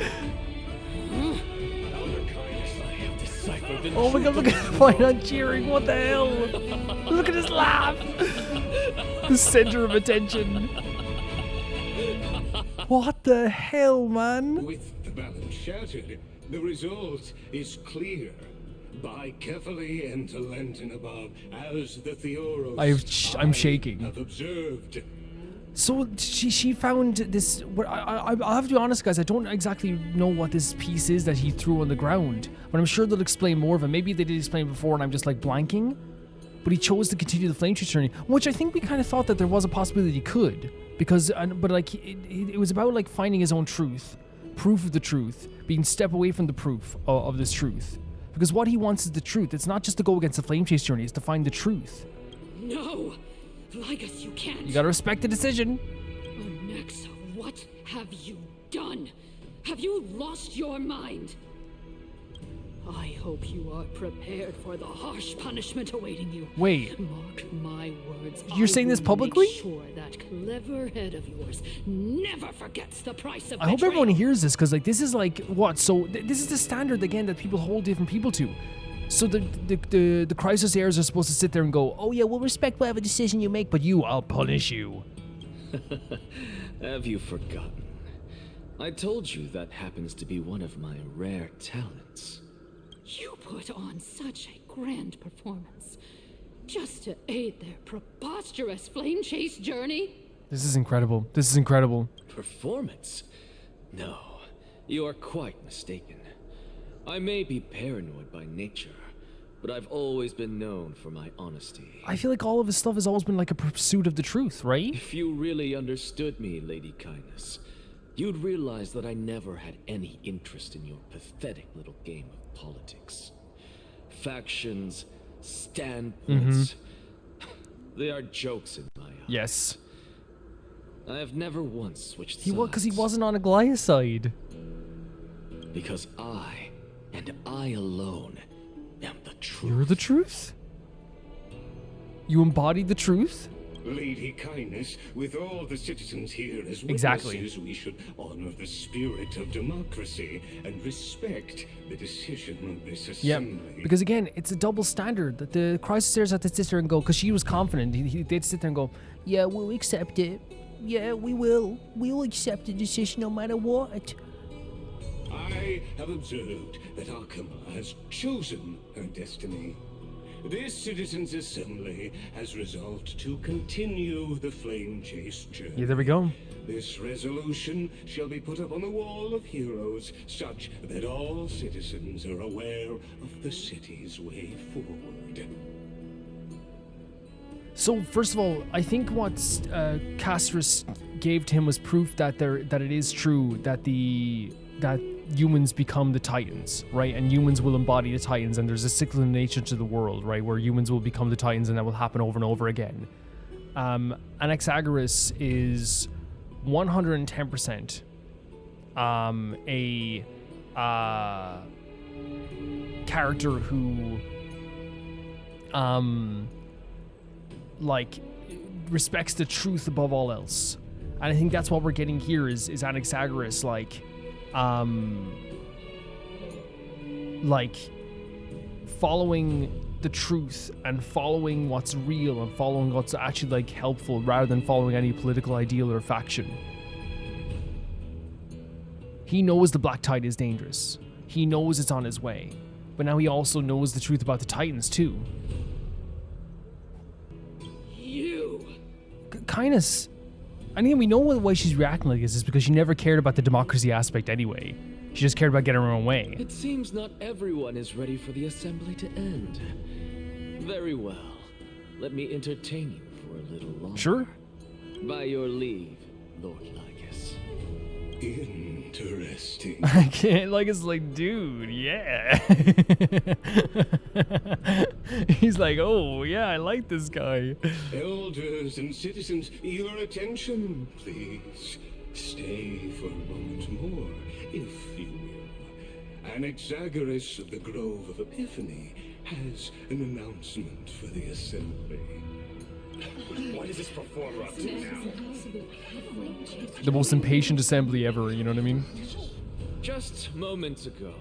Oh my god, look at Phainon cheering. What the hell? Look at his laugh. The center of attention. What the hell, man? With the balance shattered, the result is clear. Buy carefully and to lengthen above, as the Theoros I'm shaking. have observed. So she found this. I'll have to be honest, guys. I don't exactly know what this piece is that he threw on the ground, but I'm sure they'll explain more of it. Maybe they did explain before, and I'm just like blanking. But he chose to continue the flame chase journey, which I think we kind of thought that there was a possibility he could, because but like it was about like finding his own truth, proof of the truth, being step away from the proof of this truth. Because what he wants is the truth. It's not just to go against the flame chase journey; it's to find the truth. No! Lygus, you can't! You gotta respect the decision. Anaxa, what have you done? Have you lost your mind? I hope you are prepared for the harsh punishment awaiting you. Wait. Mark my words. You're saying this publicly? Make sure that clever head of yours never forgets the price of I hope betrayal. everyone hears this, because like this is like what? So this is the standard again that people hold different people to. So the crisis heirs are supposed to sit there and go, oh yeah, we'll respect whatever decision you make, but I'll punish you. Have you forgotten? I told you that happens to be one of my rare talents. You put on such a grand performance just to aid their preposterous flame chase journey. This is incredible. This is incredible. Performance? No, you are quite mistaken. I may be paranoid by nature, but I've always been known for my honesty. I feel like all of his stuff has always been like a pursuit of the truth, right? If you really understood me, Lady Kindness, you'd realize that I never had any interest in your pathetic little game of politics. Factions, standpoints, they are jokes in my eyes. Yes. I have never once switched sides. Because he wasn't on Aglaea's side. Because I, and I alone, am the truth. You're the truth? You embody the truth? Lady Kindness, with all the citizens here as witnesses, Exactly. we should honor the spirit of democracy and respect the decision of this assembly. Yeah, because again, it's a double standard that the crisis heirs have to sit there and go, because she was confident, they'd sit there and go, yeah, we'll accept it. Yeah, we will. We'll accept the decision no matter what. I have observed that Arkema has chosen her destiny. This citizens' assembly has resolved to continue the flame chase journey. Yeah, there we go. This resolution shall be put up on the wall of heroes, such that all citizens are aware of the city's way forward. So first of all, I think what Castrus gave to him was proof that it is true that that humans become the Titans, right? And humans will embody the Titans, and there's a cyclical nature to the world, right? Where humans will become the Titans, and that will happen over and over again. Anaxagoras is 110% a character who like respects the truth above all else. And I think that's what we're getting here is Anaxagoras like following the truth and following what's real and following what's actually like helpful rather than following any political ideal or faction. He knows the Black Tide is dangerous. He knows it's on his way. But now he also knows the truth about the Titans too. Kindness. I think we know why she's reacting like this is because she never cared about the democracy aspect anyway. She just cared about getting her own way. It seems not everyone is ready for the assembly to end. Very well. Let me entertain you for a little longer. Sure. By your leave, Lord Lygus. Interesting. I can't, it's like, dude, yeah. He's like, oh, yeah, I like this guy. Elders and citizens, your attention, please. Stay for a moment more, if you will. Anaxagoras of the Grove of Epiphany has an announcement for the assembly. What is this performer up to now? The most impatient assembly ever, you know what I mean? Just moments ago,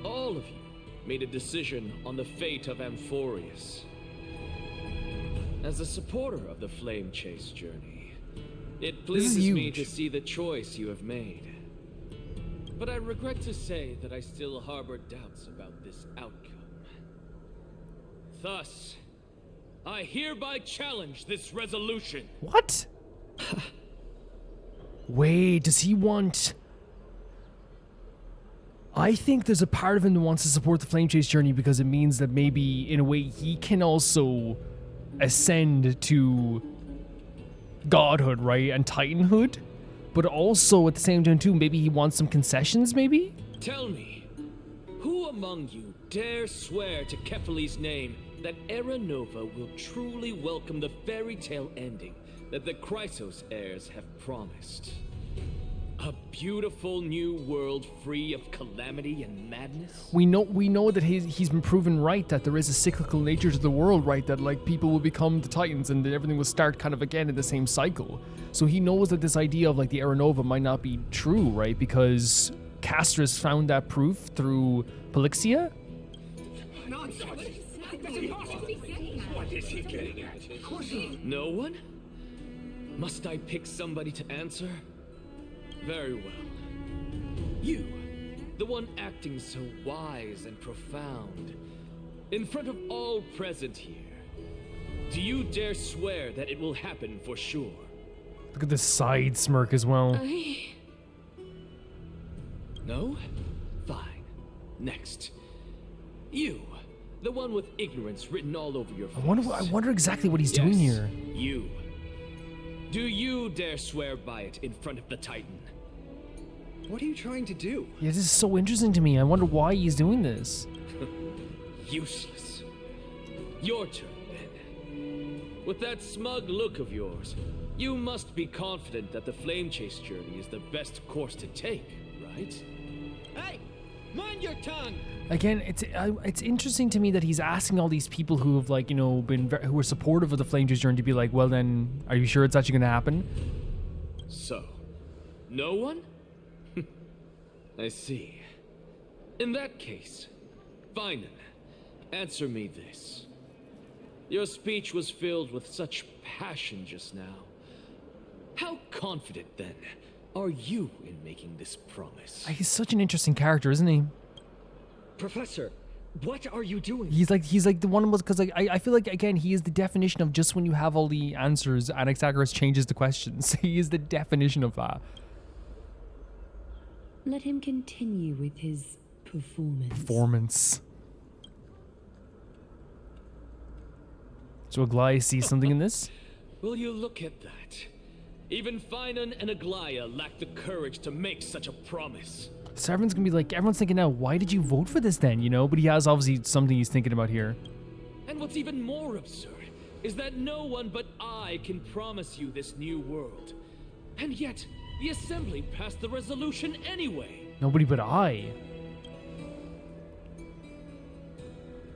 all of you made a decision on the fate of Amphoreus. As a supporter of the Flame Chase journey, it pleases me to see the choice you have made. but I regret to say that I still harbor doubts about this outcome. Thus, I hereby challenge this resolution. What? Wait, does he want... I think there's a part of him that wants to support the Flame Chase journey because it means that maybe, in a way, he can also ascend to godhood, right? And titanhood? But also, at the same time, too, maybe he wants some concessions, maybe? Tell me, who among you dare swear to Kefali's name that Era Nova will truly welcome the fairy tale ending that the Chrysos heirs have promised? A beautiful new world free of calamity and madness? We know that he's been proven right, that there is a cyclical nature to the world, right? That like people will become the Titans and that everything will start kind of again in the same cycle. So he knows that this idea of like the Era Nova might not be true, right? Because Castrus found that proof through Polixia? What is he getting at? No one? Must I pick somebody to answer? Very well. You, the one acting so wise and profound, in front of all present here, do you dare swear that it will happen for sure? Look at the side smirk as well. No? Fine. Next. You, the one with ignorance written all over your face. I wonder exactly what he's doing here. You. Do you dare swear by it in front of the Titan? What are you trying to do? Yeah, this is so interesting to me. I wonder why he's doing this. Useless. Your turn, then. With that smug look of yours, you must be confident that the Flame Chase journey is the best course to take, right? Hey! Mind your tongue! Again, it's interesting to me that he's asking all these people who have like, you know, who are supportive of the Flame Chase journey to be like, well then, are you sure it's actually going to happen? So, no one? I see. In that case, Phainon, answer me this. Your speech was filled with such passion just now. How confident, then, are you in making this promise? He's such an interesting character, isn't he? Professor, what are you doing? He's like the one because like I feel like again he is the definition of just when you have all the answers, Anaxagoras changes the questions. He is the definition of that. Let him continue with his Performance. So Aglaea sees something in this? Will you look at that? Even Phainon and Aglaea lack the courage to make such a promise. So everyone's gonna be like, everyone's thinking now, why did you vote for this then, you know? But he has obviously something he's thinking about here. And what's even more absurd is that no one but I can promise you this new world. And yet, the Assembly passed the resolution anyway. Nobody but I.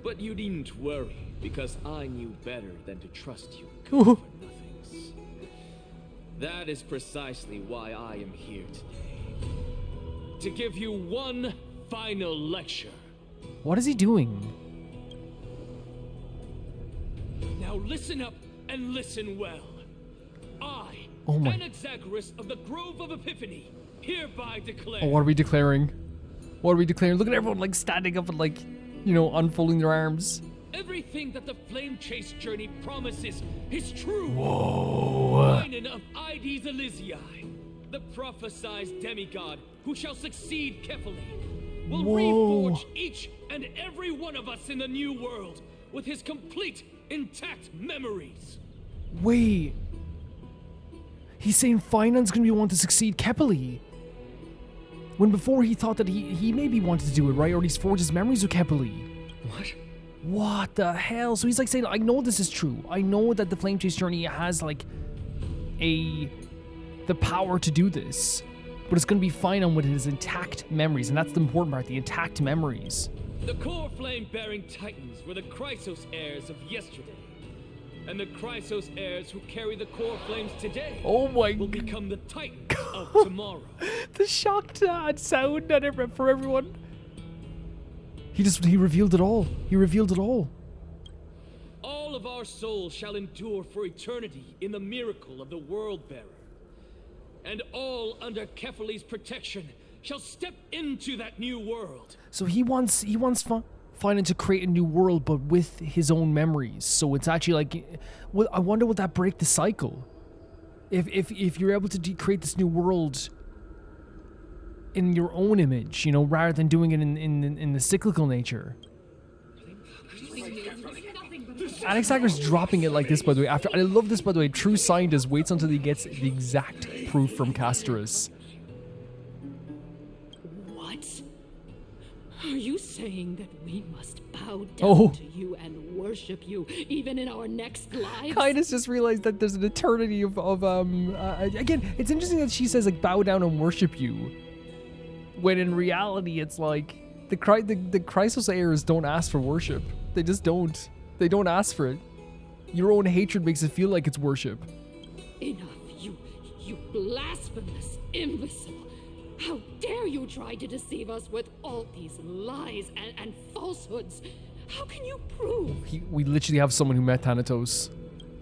But you needn't worry, because I knew better than to trust you for nothings. That is precisely why I am here today. To give you one final lecture. What is he doing? Now listen up and listen well. I, Oh my. Anaxagoras of the Grove of Epiphany, hereby declare... Oh, what are we declaring? What are we declaring? Look at everyone like standing up and like, you know, unfolding their arms. Everything that the Flame Chase journey promises is true. Whoa. Phainon of Ides Elysiae, the prophesized demigod who shall succeed Kefali, will reforge each and every one of us in the new world with his complete, intact memories. Wait. He's saying Phainon's gonna be the one to succeed Kefali. When before he thought that he maybe wanted to do it, right? Or at least forge his memories with Kefali. What? What the hell? So he's like saying, I know this is true. I know that the Flame Chase journey has like the power to do this. But it's gonna be Phainon with his intact memories, and that's the important part, the intact memories. The core flame-bearing titans were the Chrysos heirs of yesterday. And the Chrysos heirs who carry the core flames today will become the titans of tomorrow. The shocked sound for everyone. He revealed it all. He revealed it all. All of our souls shall endure for eternity in the miracle of the World Bearer. And all under Kefali's protection shall step into that new world. So he wants Phainon to create a new world, but with his own memories. So it's actually like, well, I wonder would that break the cycle? If you're able to create this new world in your own image, you know, rather than doing it in the cyclical nature. Anaxagoras dropping it like this, by the way. I love this, by the way. True scientist waits until he gets the exact proof from Castrus. What? Are you saying that we must bow down to you and worship you, even in our next lives? Cainus just realized that there's an eternity of again, it's interesting that she says, like, bow down and worship you, when in reality it's like the Chrysos heirs don't ask for worship. They just don't. They don't ask for it. Your own hatred makes it feel like it's worship. Enough, you blasphemous imbecile. How dare you try to deceive us with all these lies and falsehoods? How can you prove? We literally have someone who met Thanatos.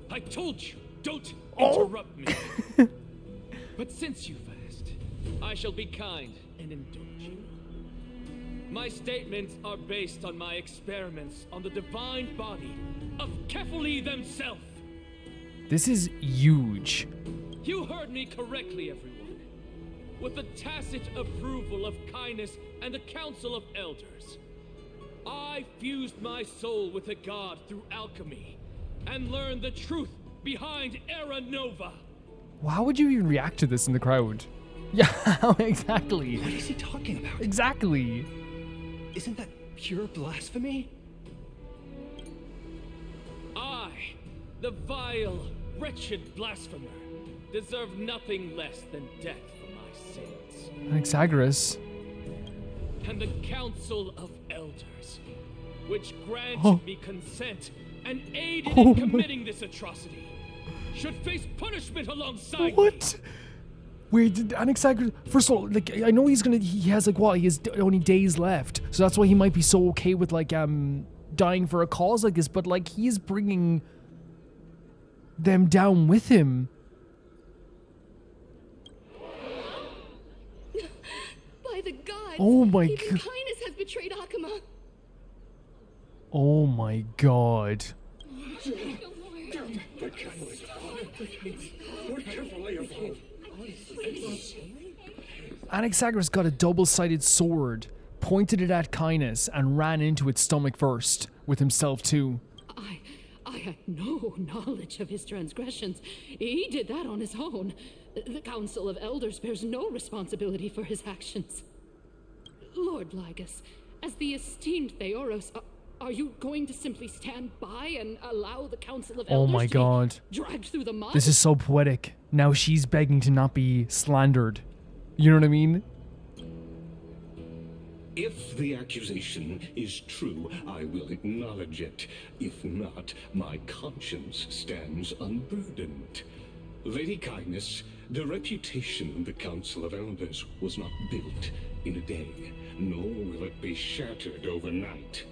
I told you, don't interrupt me. But since you've asked, I shall be kind and indulge you. My statements are based on my experiments on the divine body of Kephali themselves. This is huge. You heard me correctly, everyone. With the tacit approval of Cainus and the Council of Elders, I fused my soul with a god through alchemy and learned the truth behind Era Nova. Well, how would you even react to this in the crowd? Yeah, exactly. What is he talking about? Exactly. Isn't that pure blasphemy? I, the vile, wretched blasphemer, deserve nothing less than death for my sins. Anaxagoras. And the Council of Elders, which granted me consent and aided in committing this atrocity, should face punishment alongside What? me. Wait, did Anaxagoras... First of all, like, I know he has, like, what? He has only days left. So that's why he might be so okay with, like, dying for a cause like this. But, like, he's bringing them down with him. By the gods! Oh my Even god. Cainus has betrayed Akama. Oh my god. Anaxagoras got a double-sided sword, pointed it at Cainus, and ran into its stomach first, with himself too. I had no knowledge of his transgressions. He did that on his own. The Council of Elders bears no responsibility for his actions. Lord Lygus, as the esteemed Theoros, are you going to simply stand by and allow the Council of Elders Oh my god. to be dragged through the mud? This is so poetic. Now she's begging to not be slandered. You know what I mean? If the accusation is true, I will acknowledge it. If not, my conscience stands unburdened. Lady Cainus, the reputation of the Council of Elders was not built in a day, nor will it be shattered overnight.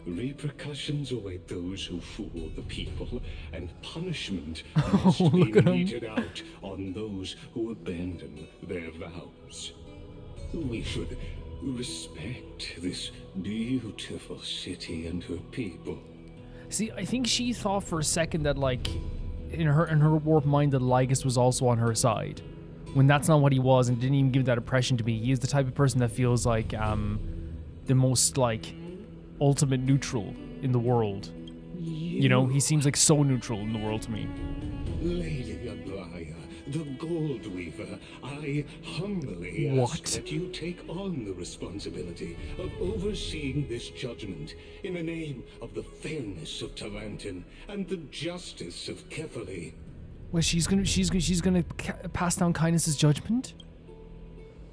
Repercussions await those who fool the people, and punishment must be meted out on those who abandon their vows. We should respect this beautiful city and her people. See, I think she thought for a second that, like, in her warped mind that Lygus was also on her side, when that's not what he was, and didn't even give that impression to me. He is the type of person that feels like the most, like, ultimate neutral in the world. You know, he seems like so neutral in the world to me. Lady Aglaea, the Gold Weaver, I humbly ask that you take on the responsibility of overseeing this judgment in the name of the fairness of Tarantin and the justice of Kephali. Well, she's gonna pass down Cainus' judgment?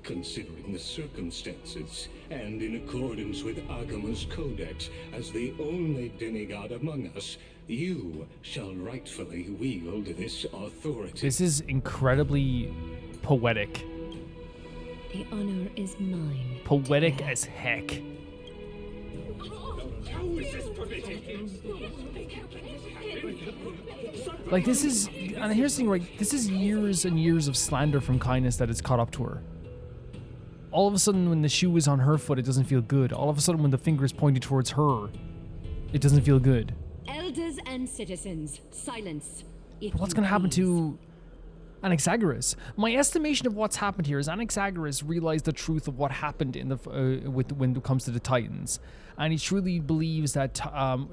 Considering the circumstances, and in accordance with Agama's codex, as the only demigod among us, you shall rightfully wield this authority. This is incredibly poetic. The honor is mine. Poetic as heck. How is this permitted? Like, this is, and here's the thing, right? This is years and years of slander from Cainus that has caught up to her. All of a sudden, when the shoe is on her foot, it doesn't feel good. All of a sudden, when the finger is pointed towards her, it doesn't feel good. Elders and citizens, silence. What's going to happen to Anaxagoras? My estimation of what's happened here is Anaxagoras realized the truth of what happened in the when it comes to the Titans, and he truly believes that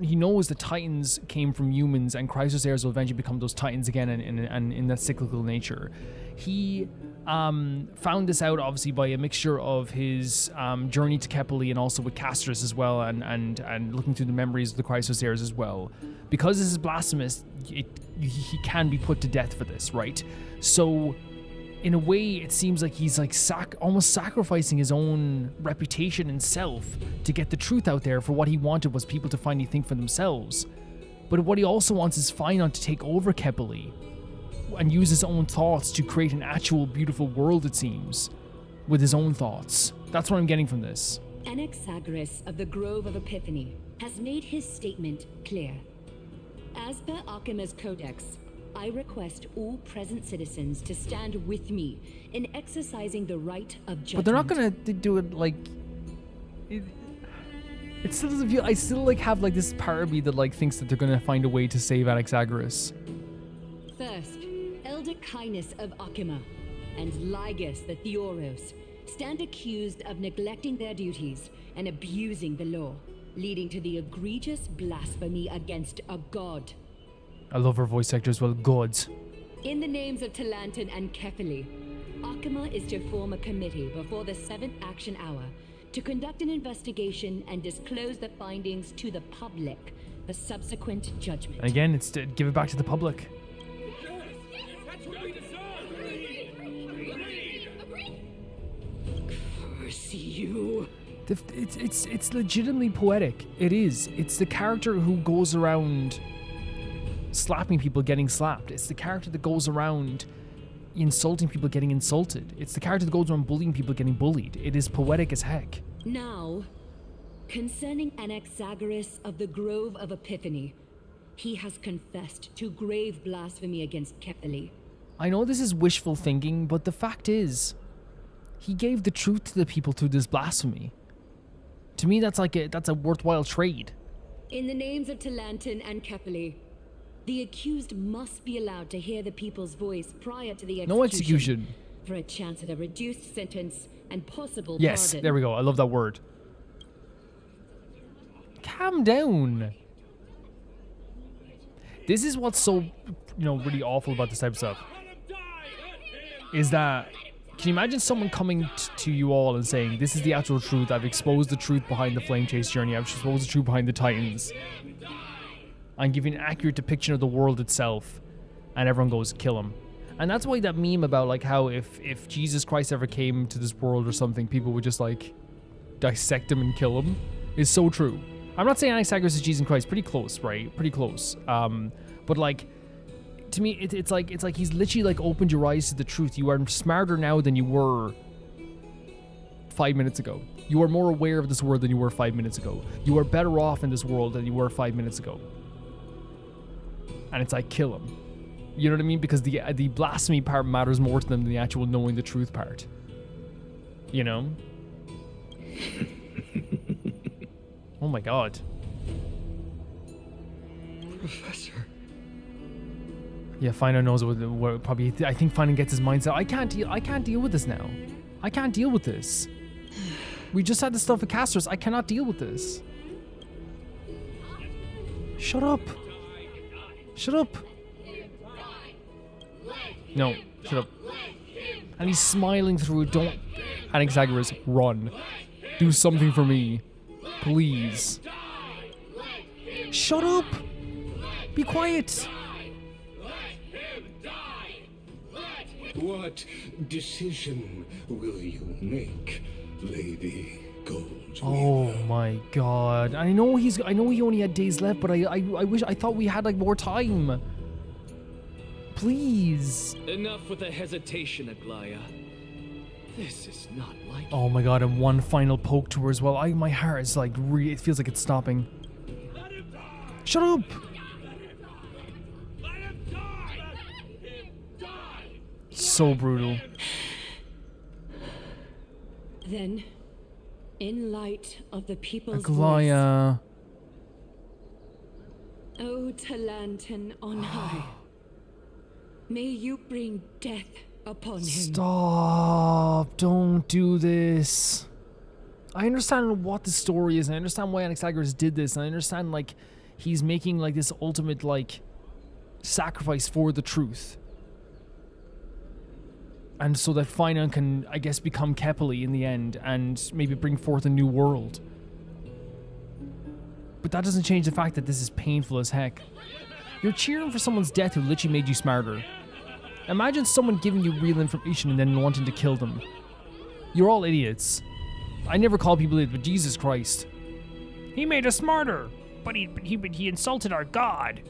he knows the Titans came from humans, and Chrysos heirs will eventually become those Titans again, and in that cyclical nature. He found this out obviously by a mixture of his journey to Kepeli and also with Castrus as well, and looking through the memories of the Chrysos heirs as well. Because this is blasphemous, he can be put to death for this, right? So, in a way, it seems like he's like almost sacrificing his own reputation and self to get the truth out there. For what he wanted was people to finally think for themselves. But what he also wants is Phainon to take over Kepeli and use his own thoughts to create an actual beautiful world, it seems, with his own thoughts. That's what I'm getting from this. Anaxagoras of the Grove of Epiphany has made his statement clear. As per Akima's codex, I request all present citizens to stand with me in exercising the right of judgment. But they're not gonna do it like... It still doesn't feel... I still like have like this part of me that like thinks that they're gonna find a way to save Anaxagoras. First, Elder Cainus of Akima and Lygus the Theoros stand accused of neglecting their duties and abusing the law, leading to the egregious blasphemy against a god. I love her voice actor as well, gods. In the names of Talantan and Kepeli, Akima is to form a committee before the 7th action hour to conduct an investigation and disclose the findings to the public for subsequent judgment. And again, it's to give it back to the public. Curse you. It's legitimately poetic. It is. It's the character who goes around slapping people, getting slapped. It's the character that goes around insulting people, getting insulted. It's the character that goes around bullying people, getting bullied. It is poetic as heck. Now, concerning Anaxagoras of the Grove of Epiphany, he has confessed to grave blasphemy against Kepeli. I know this is wishful thinking, but the fact is, he gave the truth to the people through this blasphemy. To me, that's a worthwhile trade. In the names of Talantan and Kepeli, the accused must be allowed to hear the people's voice prior to the execution. No execution. For a chance at a reduced sentence and possible Yes, pardon. there we go. I love that word. Calm down. This is what's so, really awful about this type of stuff. Is that, can you imagine someone coming to you all and saying, this is the actual truth, I've exposed the truth behind the Flame Chase journey, I've exposed the truth behind the Titans. I'm giving an accurate depiction of the world itself, and everyone goes, kill him. And that's why that meme about like how if Jesus Christ ever came to this world or something, people would just like dissect him and kill him, is so true. I'm not saying Anaxagoras is Jesus Christ, pretty close, right? Pretty close. But like, to me, it's like he's literally like opened your eyes to the truth. You are smarter now than you were 5 minutes ago. You are more aware of this world than you were 5 minutes ago. You are better off in this world than you were 5 minutes ago. And it's like, kill him. You know what I mean? Because the blasphemy part matters more to them than the actual knowing the truth part. You know? Oh my god. Professor. Yeah, Phainon knows what probably. I think Phainon gets his mindset. I can't deal with this now. I can't deal with this. We just had the stuff with Castrus. I cannot deal with this. Shut up. Shut up. No, shut up. And he's smiling through it. Don't. Anaxagoras, run. Do something for me. Please. Shut up. Be quiet. What decision will you make, Lady Gold? Oh my god. I know he only had days left, but I thought we had like more time. Please. Enough with the hesitation, Aglaea. This is not like. Oh my god, and one final poke to her as well. My heart is like it feels like it's stopping. Shut up. Let him die. So brutal. Then, in light of the people's Aglaea. voice, O Talantan on high, may you bring death upon him. Stop. Don't do this. I understand what the story is, and I understand why Anaxagoras did this, and I understand, like, he's making, like, this ultimate, like, sacrifice for the truth. And so that Phainon can, I guess, become Kepeli in the end, and maybe bring forth a new world. But that doesn't change the fact that this is painful as heck. You're cheering for someone's death who literally made you smarter. Imagine someone giving you real information and then wanting to kill them. You're all idiots. I never call people idiots, but Jesus Christ. He made us smarter, but he insulted our God,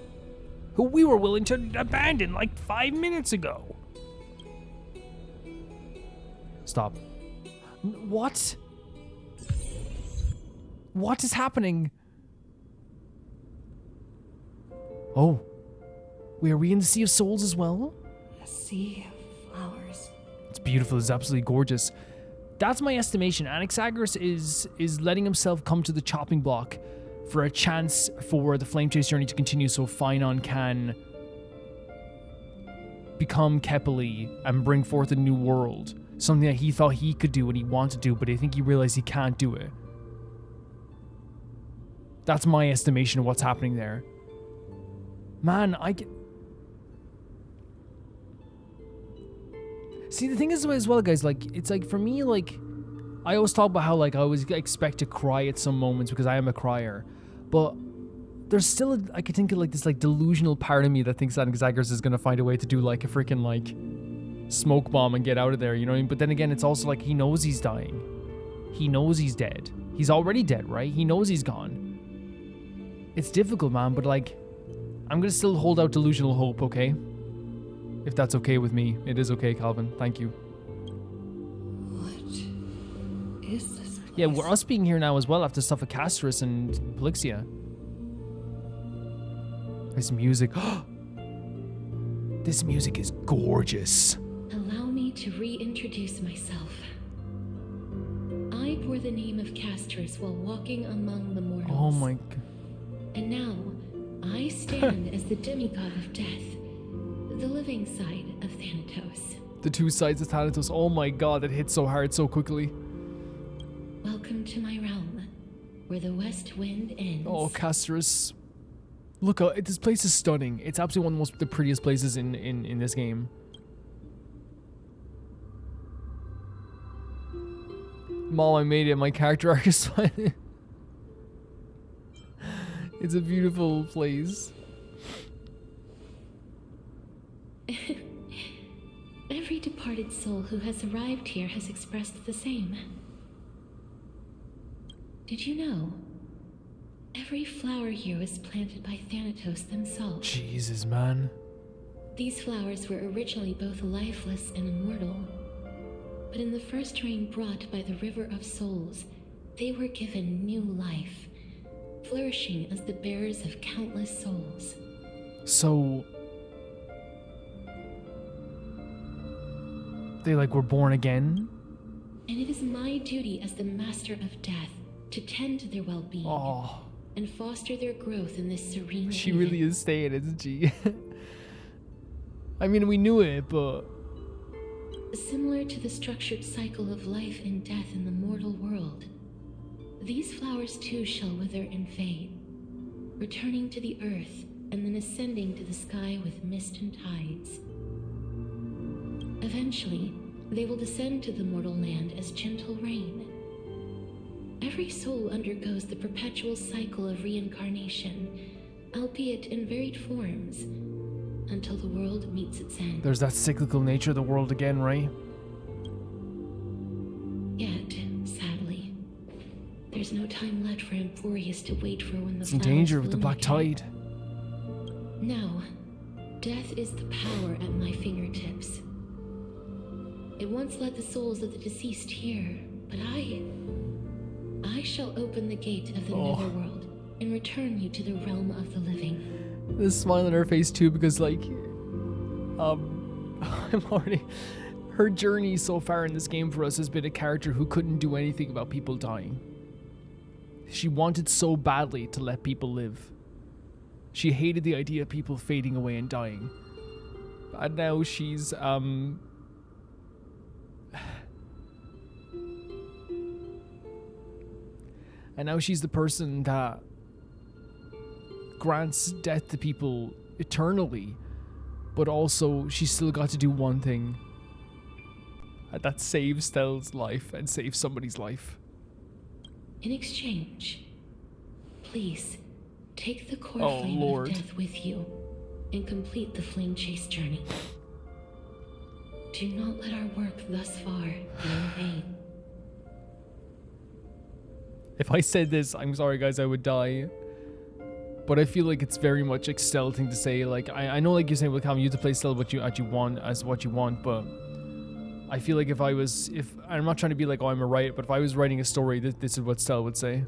who we were willing to abandon like 5 minutes ago. Stop. What? What is happening? Oh. Wait, are we in the Sea of Souls as well? A sea of flowers. It's beautiful. It's absolutely gorgeous. That's my estimation. Anaxagoras is letting himself come to the chopping block for a chance for the Flame Chase journey to continue so Phainon can become Kepeli and bring forth a new world. Something that he thought he could do and he wanted to do, but I think he realized he can't do it. That's my estimation of what's happening there. Man, I get... See, the thing is as well, guys, like, it's like, for me, like, I always talk about how, like, I always expect to cry at some moments because I am a crier. But there's still, I could think of, like, this, like, delusional part of me that thinks that Anaxagoras is going to find a way to do, like, a freaking, like, smoke bomb and get out of there, you know what I mean? But then again, it's also like, he knows he's dying. He knows he's dead. He's already dead, right? He knows he's gone. It's difficult, man, but, like, I'm going to still hold out delusional hope, okay? If that's okay with me. It is okay, Calvin. Thank you. What is this place? Yeah, we're us being here now as well after stuff with Castrus and Polixia. This music. This music is gorgeous. Allow me to reintroduce myself. I bore the name of Castrus while walking among the mortals. Oh my god. And now, I stand as the demigod of death, the living side of Thanatos. The two sides of Thanatos. Oh my god, that hit so hard so quickly. Welcome to my realm, where the west wind ends. Oh, Castrus. Look, this place is stunning. It's absolutely one of the prettiest places in this game. Mom, I made it. My character arc is fine. It's a beautiful place. Every departed soul who has arrived here has expressed the same. Did you know? Every flower here was planted by Thanatos themselves. Jesus, man. These flowers were originally both lifeless and immortal. But in the first rain brought by the River of Souls, they were given new life, flourishing as the bearers of countless souls. So... they, like, were born again? And it is my duty as the Master of Death to tend to their well-being and foster their growth in this serene She haven. really is staying, isn't she? I mean, we knew it, but... Similar to the structured cycle of life and death in the mortal world, these flowers too shall wither and fade, returning to the earth and then ascending to the sky with mist and tides. Eventually, they will descend to the mortal land as gentle rain. Every soul undergoes the perpetual cycle of reincarnation, albeit in varied forms, until the world meets its end. There's that cyclical nature of the world again, right? Yet, sadly, there's no time left for Amphoreus to wait for when the It's in flowers danger with the bloom black again. tide. Now, death is the power at my fingertips. It once led the souls of the deceased here, but I shall open the gate of the netherworld and return you to the realm of the living. This smile on her face too, because, like, I'm already... Her journey so far in this game for us has been a character who couldn't do anything about people dying. She wanted so badly to let people live. She hated the idea of people fading away and dying. And now she's, and now she's the person that grants death to people eternally, but also she's still got to do one thing. And that saves Stell's life and saves somebody's life. In exchange, please take the core Oh, flame Lord. of death with you and complete the flame chase journey. Do not let our work thus far be in vain. If I said this, I'm sorry guys, I would die. But I feel like it's very much like Stell thing to say. Like I know, like you're saying, well, Calvin, you have to play Stell what you want, but I feel like if I'm not trying to be like, oh, I'm a writer, but if I was writing a story, this is what Stell would say.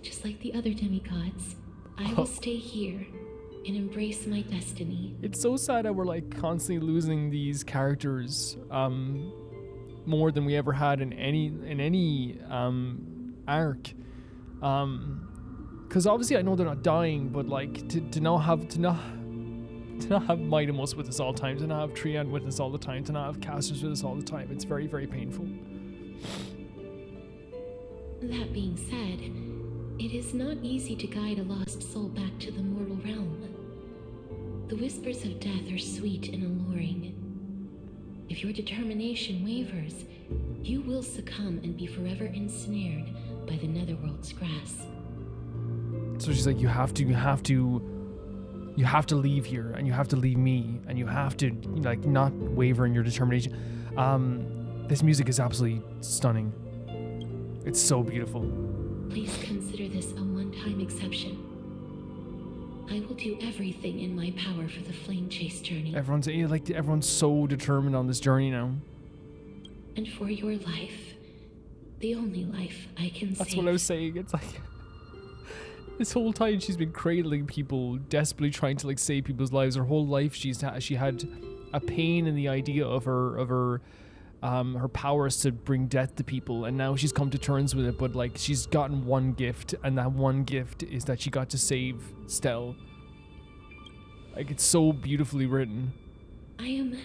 Just like the other demigods, I will stay here and embrace my destiny. It's so sad that we're like constantly losing these characters, more than we ever had in any arc. Because obviously I know they're not dying, but like to not have Maidamos with us all the time, to not have Trian with us all the time, to not have Castrus with us all the time, it's very, very painful. That being said, it is not easy to guide a lost soul back to the mortal realm. The whispers of death are sweet and alluring. If your determination wavers, you will succumb and be forever ensnared by the netherworld's grass. So she's like, you have to leave here, and you have to leave me, and you have to like not waver in your determination. This music is absolutely stunning. It's so beautiful. Please consider this a one-time exception. I will do everything in my power for the flame chase journey. Everyone's so determined on this journey now. And for your life, the only life I can save. That's what I was saying. It's like this whole time she's been cradling people, desperately trying to like save people's lives. Her whole life she had a pain in the idea of her powers to bring death to people, and now she's come to terms with it. But like she's gotten one gift, and that one gift is that she got to save Stell. Like it's so beautifully written. I am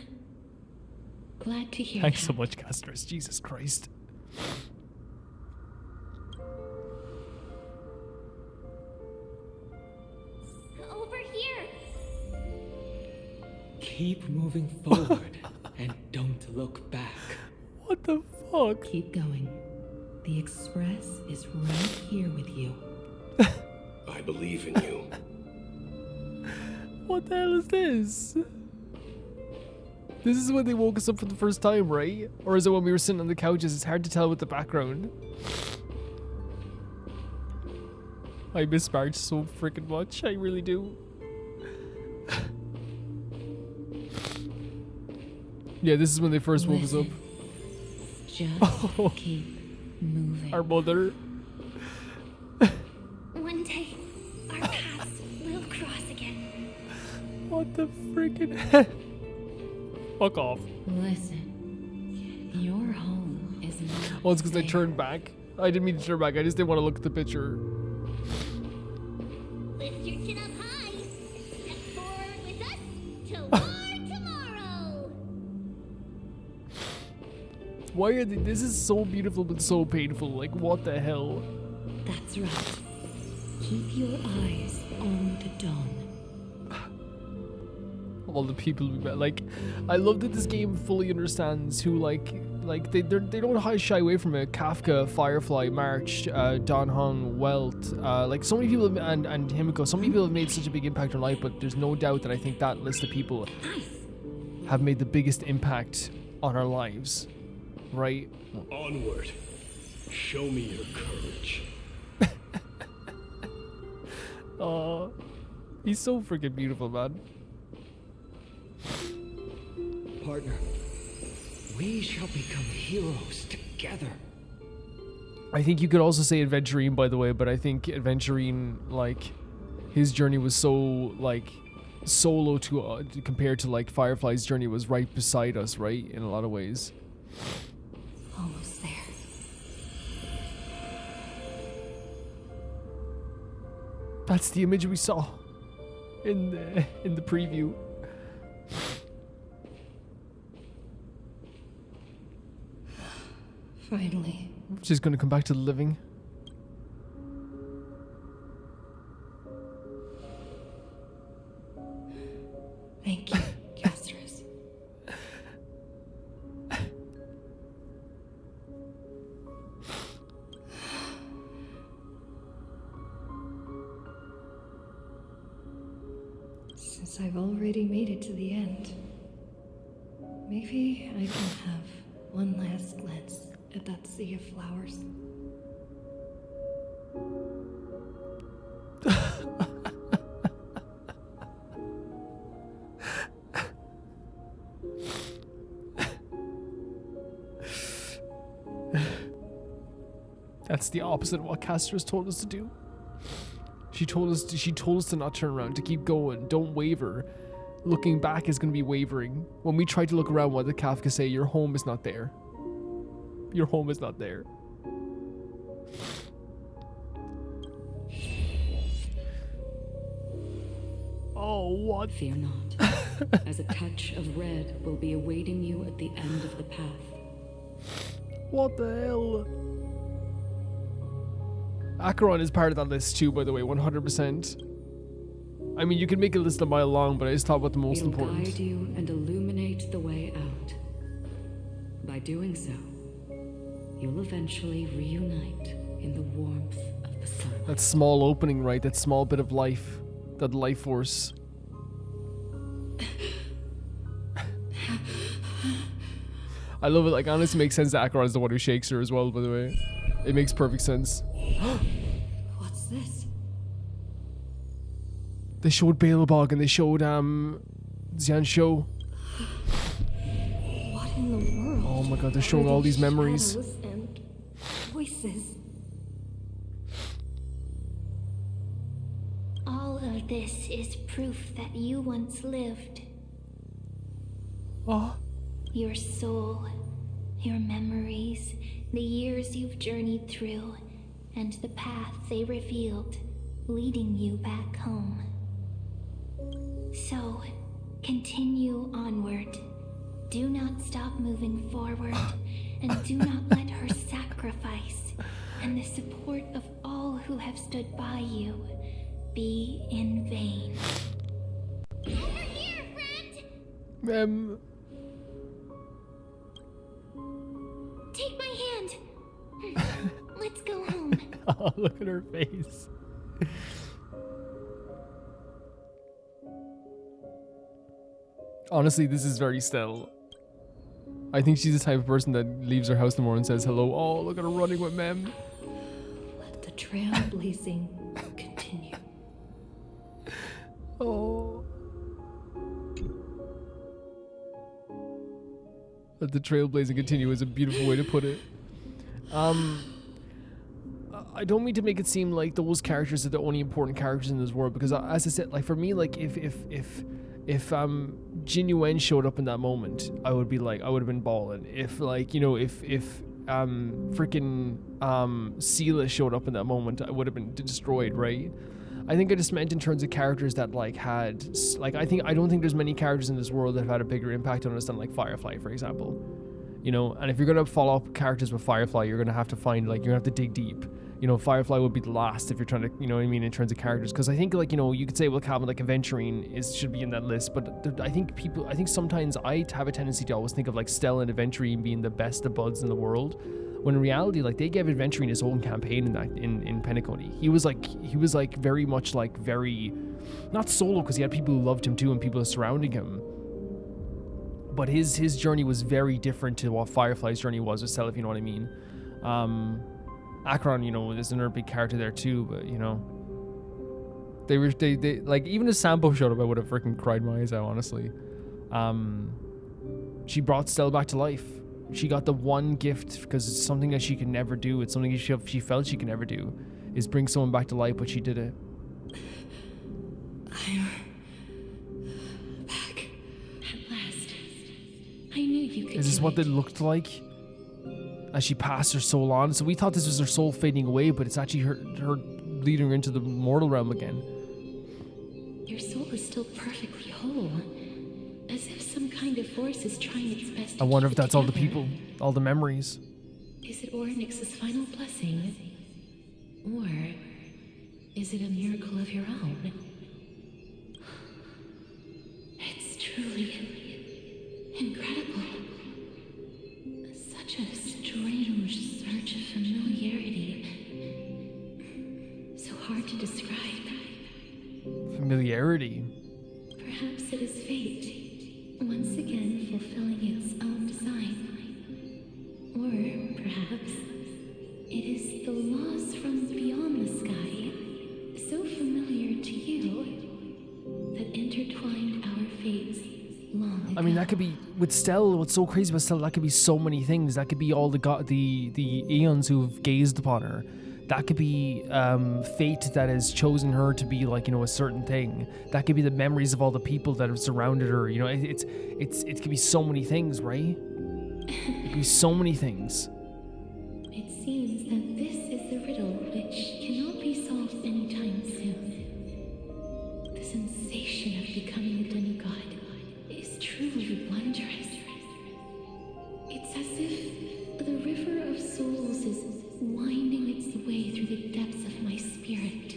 glad to hear Thanks that. so much, Castrus. Jesus Christ. Over here! Keep moving forward and don't look back. What the fuck? Keep going. The Express is right here with you. I believe in you. What the hell is this? This is when they woke us up for the first time, right? Or is it when we were sitting on the couches? It's hard to tell with the background. I miss March so freaking much. I really do. Yeah, this is when they first woke us up. Just keep moving. Our mother. One day, our paths will cross again. What the freaking fuck off. Listen, your home is not Oh, it's because I safe. turned back. I didn't mean to turn back. I just didn't want to look at the picture. Lift your chin up high. Step forward with us to war tomorrow. Why are they? This is so beautiful but so painful. Like, what the hell? That's right. Keep your eyes on the dawn. All the people we met. Like, I love that this game fully understands who they don't shy away from it. Kafka, Firefly, March, Don Hung, Welt, like so many people and Himiko. So many people have made such a big impact on life, but there's no doubt that I think that list of people have made the biggest impact on our lives. Right? Onward. Show me your courage. Oh, he's so freaking beautiful, man. Partner, we shall become heroes together. I think you could also say Adventurine, by the way, but I think Adventurine, like, his journey was so like solo to compared to like Firefly's journey was right beside us, right? In a lot of ways. Almost there. That's the image we saw in the preview. Finally. She's gonna come back to the living. Thank you, Castrus. Since I've already made it to the end, maybe I can have one last glance at that sea of flowers. That's the opposite of what Castrus told us to do. She told us to not turn around, to keep going, don't waver. Looking back is going to be wavering. When we try to look around, what did Kafka say? Your home is not there. Your home is not there. Oh, what? Fear not, as a touch of red will be awaiting you at the end of the path. What the hell? Acheron is part of that list too, by the way, 100%. I mean, you can make a list a mile long, but I just thought about the most important. Guide you and illuminate the way out. By doing so, you'll eventually reunite in the warmth of the sun. That small opening, right? That small bit of life. That life force. I love it. Like, honestly, makes sense that Acheron is the one who shakes her as well, by the way. It makes perfect sense. What's this? They showed Balebog and they showed Xian Shou. What in the world? Oh my god, they're showing all these memories. And voices. All of this is proof that you once lived. Oh. Your soul, your memories, the years you've journeyed through, and the path they revealed, leading you back home. So, continue onward. Do not stop moving forward, and do not let her sacrifice and the support of all who have stood by you be in vain. Over here, friend! Take my hand. Let's go home. Oh, look at her face. Honestly, this is very Stell. I think she's the type of person that leaves her house tomorrow and says hello. Oh, look at her running with Mem. Let the trailblazing continue. Oh. Let the trailblazing continue is a beautiful way to put it. I don't mean to make it seem like those characters are the only important characters in this world, because as I said, like for me, like if Jin Yuan showed up in that moment, I would have been balling. If like, you know, if freaking Sela showed up in that moment, I would have been destroyed, right? I think I just meant in terms of characters that like had, like I don't think there's many characters in this world that have had a bigger impact on us than like Firefly, for example. You know, and if you're gonna follow up characters with Firefly, you're gonna have to find, like, you're gonna have to dig deep. You know, Firefly would be the last if you're trying to, you know what I mean, in terms of characters. Because I think, like, you know, you could say, well, Calvin, like, Aventurine should be in that list, but I think sometimes I have a tendency to always think of, like, Stella and Aventurine being the best of buds in the world, when in reality, like, they gave Aventurine his own campaign in Penacony. He was like very much like very, not solo, because he had people who loved him too and people surrounding him. But his journey was very different to what Firefly's journey was with Stella, if you know what I mean. Acheron, you know, there's another big character there too, but you know, they like, even if Sampo showed up, I would have freaking cried my eyes out, honestly. She brought Stella back to life. She got the one gift, because it's something that she could never do. It's something she felt she could never do, is bring someone back to life, but she did it. I knew you could. Is this what it looked like as she passed her soul on? So we thought this was her soul fading away, but it's actually her leading her into the mortal realm again. Your soul is still perfectly whole, as if some kind of force is trying its best. I wonder if that's all the together. people, all the memories. Is it Ornyx's final blessing, or is it a miracle of your own? It's truly incredible. Such a strange surge of familiarity. So hard to describe. Familiarity. Perhaps it is fate, once again fulfilling its own design. Or perhaps it is the laws from beyond the sky, so familiar to you, that intertwined our fates long ago. I mean, that could be with Stell. What's so crazy about Stell? That could be so many things. That could be all the eons who've gazed upon her. That could be fate that has chosen her to be like, you know, a certain thing. That could be the memories of all the people that have surrounded her. You know, it could be so many things, right? It could be so many things. It seems that this is the riddle which cannot be solved anytime soon. The sensation of becoming a demigod is truly wondrous. It's as if the river of souls is winding its way through the depths of my spirit,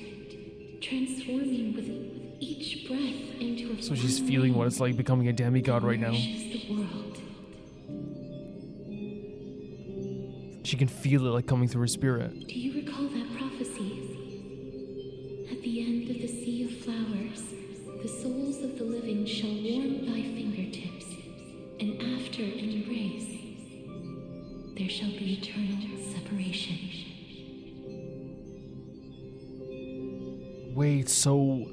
transforming with each breath into a. So she's feeling what it's like becoming a demigod right now. The world. She can feel it like coming through her spirit. Do you recall that prophecy? At the end of the sea of flowers, the souls of the living shall warm thy fingertips, and after an embrace, there shall be eternal separation. Wait, so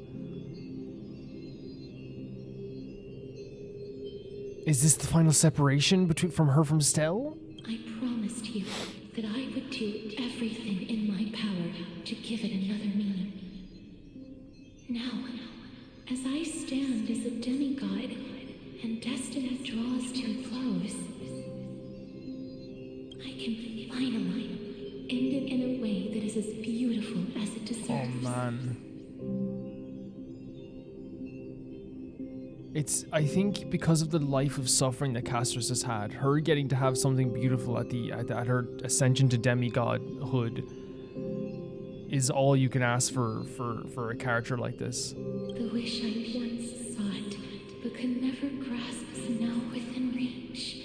is this the final separation from her from Stell? I promised you that I would do everything in my power to give it another meaning. Now, as I stand as a demigod and destiny draws to a close, I can finally end it in a way that is as beautiful as it deserves. Oh man. I think because of the life of suffering that Castrus has had, her getting to have something beautiful at her ascension to demigodhood is all you can ask for a character like this. The wish I once sought, but could never grasp, is now within reach.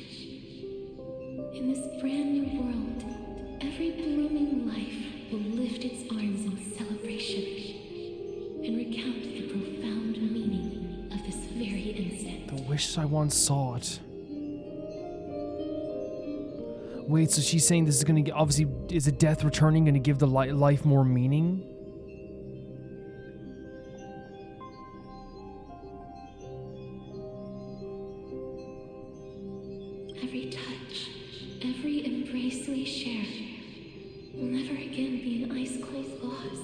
In this brand new world, every blooming life will lift its arms in celebration and recount the profound meaning of this very instant. The wish I once sought. Wait, so she's saying this is gonna obviously, is a death returning gonna give the life more meaning? Every touch, every embrace we share will never again be an ice-cold loss.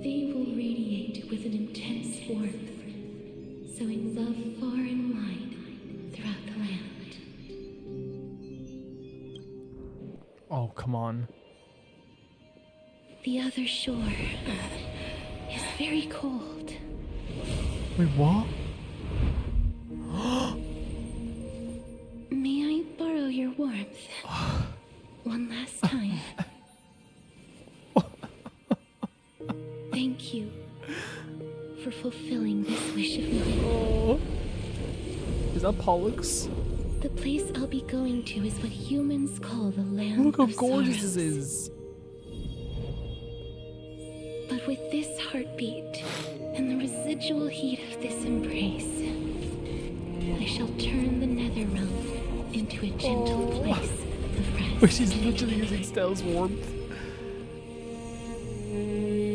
They will radiate with an intense warmth, sowing love far and wide throughout the land. Oh, come on. The other shore is very cold. Wait, what? May I borrow your warmth? One last time. Thank you for fulfilling this wish of mine. Oh. Is that Pollux? The place I'll be going to is what humans call the land Look how of gorgeous sorrows. this is. But with this heartbeat and the residual heat of this embrace, I shall turn the nether realm into a gentle place of rest. Wait, she's literally using Stell's warmth.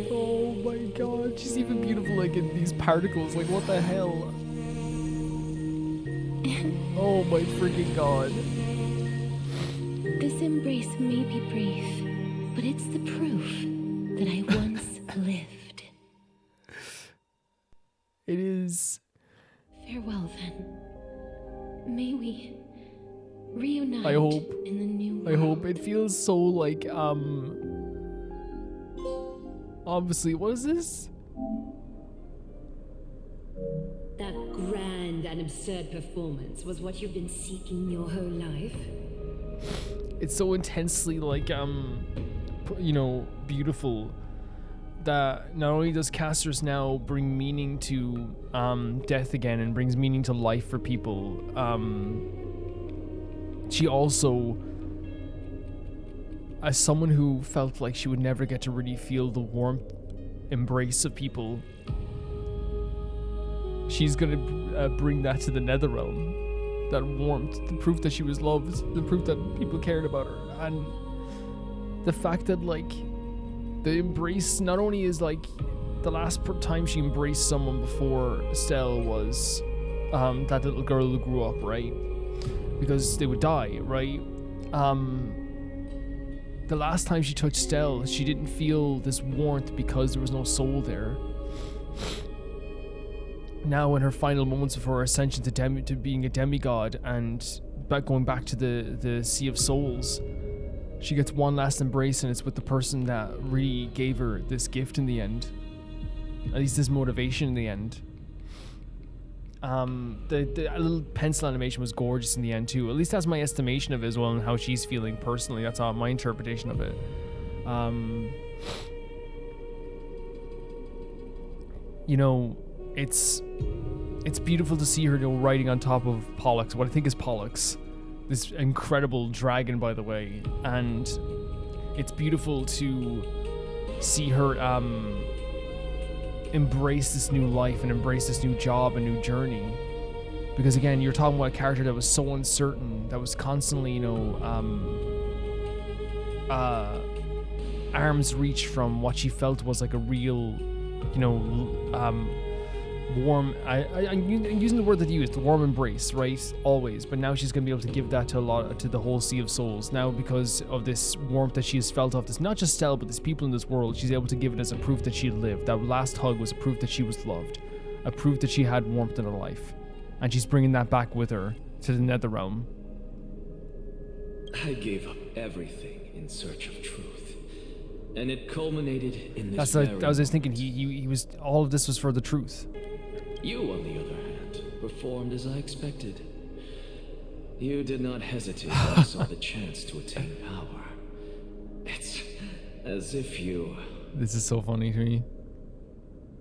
Oh my god, she's even beautiful like in these particles, like what the hell? Oh my freaking god. This embrace may be brief, but it's the proof that I once lived. It is. Farewell then. night I hope. in the new I hope. world. It feels so like, obviously, what is this? That grand and absurd performance was what you've been seeking your whole life? It's so intensely like, you know, beautiful that not only does Castrus now bring meaning to death again and brings meaning to life for people, she also, as someone who felt like she would never get to really feel the warmth embrace of people, she's gonna bring that to the nether realm. That warmth, the proof that she was loved, the proof that people cared about her, and the fact that like the embrace not only is like the last time she embraced someone before Stell was that little girl who grew up, right? Because they would die, right? The last time she touched Stell, she didn't feel this warmth because there was no soul there. Now in her final moments before her ascension to being a demigod and going back to the Sea of Souls, she gets one last embrace, and it's with the person that really gave her this gift in the end. At least this motivation in the end. The little pencil animation was gorgeous in the end too. At least that's my estimation of it as well, and how she's feeling personally. That's my interpretation of it. You know, it's beautiful to see her, you know, riding on top of Pollux, what I think is Pollux, this incredible dragon, by the way, and it's beautiful to see her embrace this new life and embrace this new job and new journey, because again, you're talking about a character that was so uncertain, that was constantly, you know, arm's reach from what she felt was like a real, you know, warm, I'm using the word that you used, the warm embrace, right? Always. But now she's going to be able to give that to the whole Sea of Souls. Now, because of this warmth that she has felt of this, not just Stella, but this people in this world, she's able to give it as a proof that she had lived. That last hug was a proof that she was loved, a proof that she had warmth in her life. And she's bringing that back with her to the nether realm. I gave up everything in search of truth, and it culminated in this. That's what I was thinking. He was, all of this was for the truth. You, on the other hand, performed as I expected. You did not hesitate when I saw the chance to attain power. It's as if you... This is so funny to me.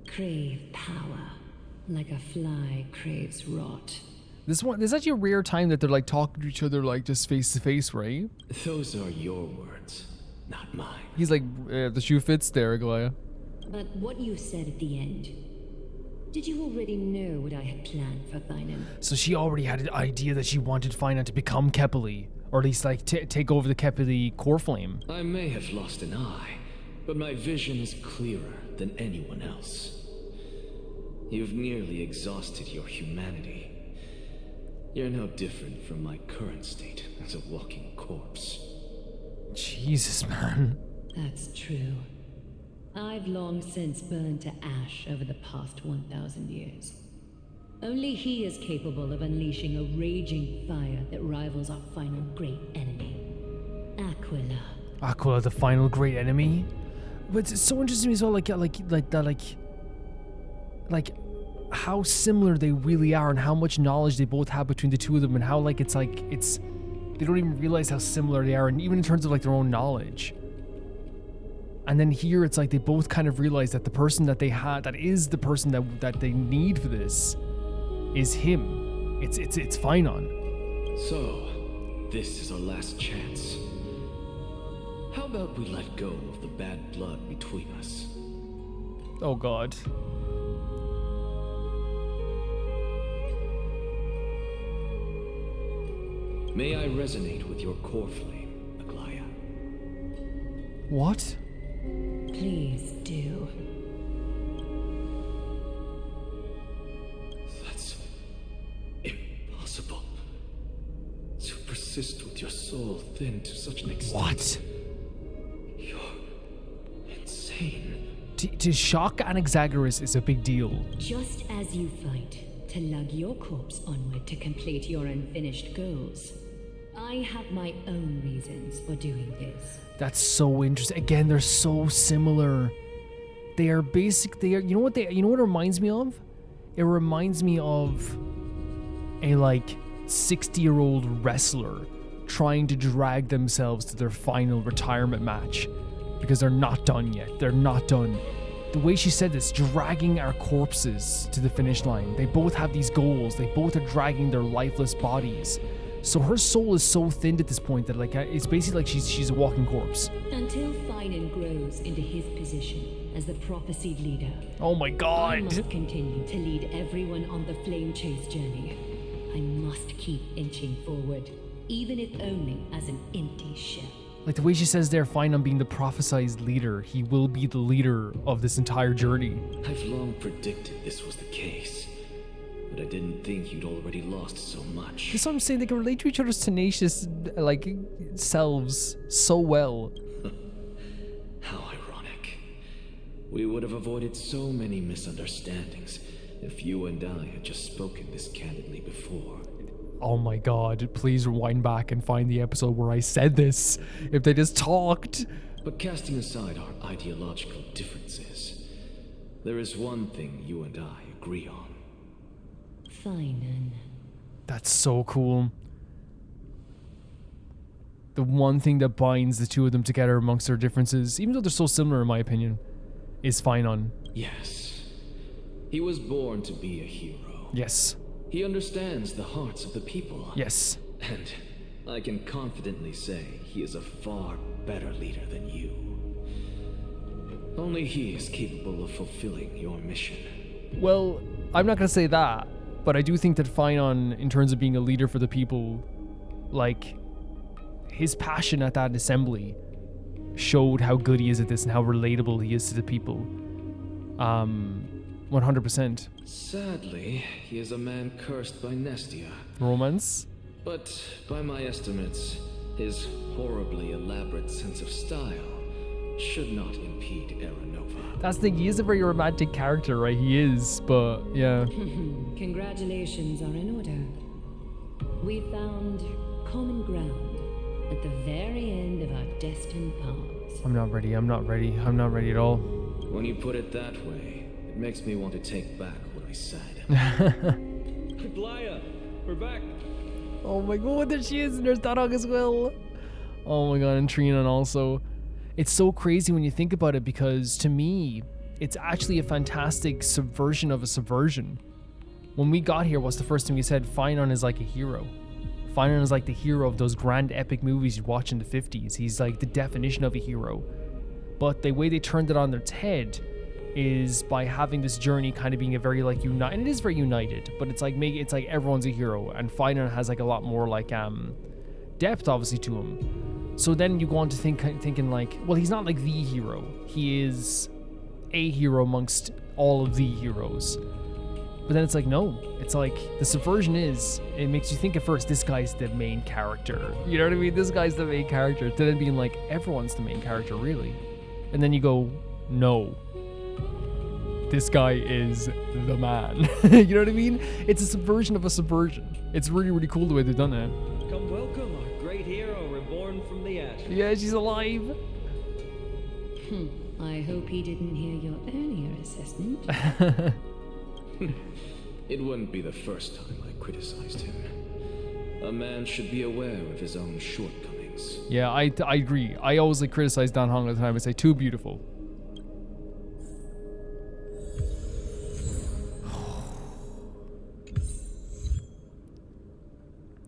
Crave power, like a fly craves rot. This is actually a rare time that they're like talking to each other like just face to face, right? Those are your words, not mine. He's like, the shoe fits there, Aglaea. But what you said at the end, did you already know what I had planned for Phainon? So she already had an idea that she wanted Phainon to become Kepeli, or at least like take over the Kepeli core flame. I may have lost an eye, but my vision is clearer than anyone else. You've nearly exhausted your humanity. You're no different from my current state as a walking corpse. Jesus, man. That's true. I've long since burned to ash over the past 1,000 years. Only he is capable of unleashing a raging fire that rivals our final great enemy, Aquila. Aquila, the final great enemy? But it's so interesting as well, like how similar they really are, and how much knowledge they both have between the two of them, and how like it's they don't even realize how similar they are, and even in terms of like their own knowledge. And then here it's like they both kind of realize that the person that they had, that is the person that they need for this, is him. It's Phainon. So, this is our last chance. How about we let go of the bad blood between us? Oh God. May I resonate with your core flame, Aglaea? What? Please do. That's impossible. To persist with your soul thinned to such an extent. What? You're insane. To shock Anaxagoras is a big deal. Just as you fight to lug your corpse onward to complete your unfinished goals, I have my own reasons for doing this. That's so interesting. Again, they're so similar. They are basic. They are. You know what they? You know what it reminds me of? It reminds me of a like 60-year-old wrestler trying to drag themselves to their final retirement match because they're not done yet. They're not done. The way she said this, dragging our corpses to the finish line. They both have these goals. They both are dragging their lifeless bodies. So her soul is so thinned at this point that like it's basically like she's a walking corpse. Until Phainon grows into his position as the prophesied leader. Oh my god. I must continue to lead everyone on the flame chase journey. I must keep inching forward, even if only as an empty shell. Like the way she says there, Phainon being the prophesized leader, he will be the leader of this entire journey. I've long predicted this was the case, but I didn't think you'd already lost so much. That's what I'm saying, they can relate to each other's tenacious, like, selves so well. How ironic. We would have avoided so many misunderstandings if you and I had just spoken this candidly before. Oh my god, please rewind back and find the episode where I said this. If they just talked. But casting aside our ideological differences, there is one thing you and I agree on. Phainon. That's so cool. The one thing that binds the two of them together amongst their differences, even though they're so similar in my opinion, is Phainon. Yes. He was born to be a hero. Yes. He understands the hearts of the people. Yes. And I can confidently say he is a far better leader than you. Only he is capable of fulfilling your mission. Well, I'm not going to say that, but I do think that Phainon, in terms of being a leader for the people, like, his passion at that assembly showed how good he is at this and how relatable he is to the people. 100%. Sadly, he is a man cursed by Nestia. Romance? But by my estimates, his horribly elaborate sense of style should not impede Aranova. That's the thing, he is a very romantic character, right? He is, but yeah. Congratulations are in order. We found common ground at the very end of our destined paths. I'm not ready at all. When you put it that way, it makes me want to take back what I said. Aglaea, we're back. Oh my god, there she is, and there's Darog as well. Oh my god, and Trinon also. It's so crazy when you think about it, because to me, it's actually a fantastic subversion of a subversion. When we got here, what's the first thing we said? Phainon is like a hero. Phainon is like the hero of those grand epic movies you'd watch in the 50s. He's like the definition of a hero. But the way they turned it on its head is by having this journey kind of being a very like united. It is very united, but it's like everyone's a hero, and Phainon has like a lot more like depth obviously to him. So then you go on to thinking like, well, he's not like the hero. He is a hero amongst all of the heroes. But then it's like, no, it's like the subversion is, it makes you think at first, this guy's the main character. You know what I mean? This guy's the main character. To then being like, everyone's the main character, really. And then you go, no, this guy is the man. You know what I mean? It's a subversion of a subversion. It's really, really cool the way they've done it. Come welcome our great hero reborn from the ashes. Yeah, she's alive. I hope he didn't hear your earlier assessment. It wouldn't be the first time I criticized him. A man should be aware of his own shortcomings. Yeah, I agree. I always like criticize Dan Hong all the time. I say, too beautiful.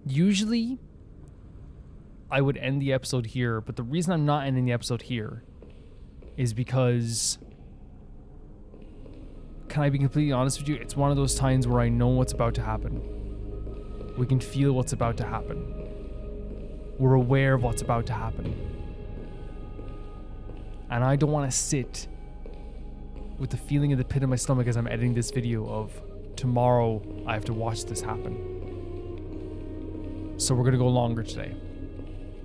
Usually, I would end the episode here, but the reason I'm not ending the episode here is because, can I be completely honest with you? It's one of those times where I know what's about to happen. We can feel what's about to happen. We're aware of what's about to happen. And I don't want to sit with the feeling in the pit of my stomach as I'm editing this video of, tomorrow I have to watch this happen. So we're going to go longer today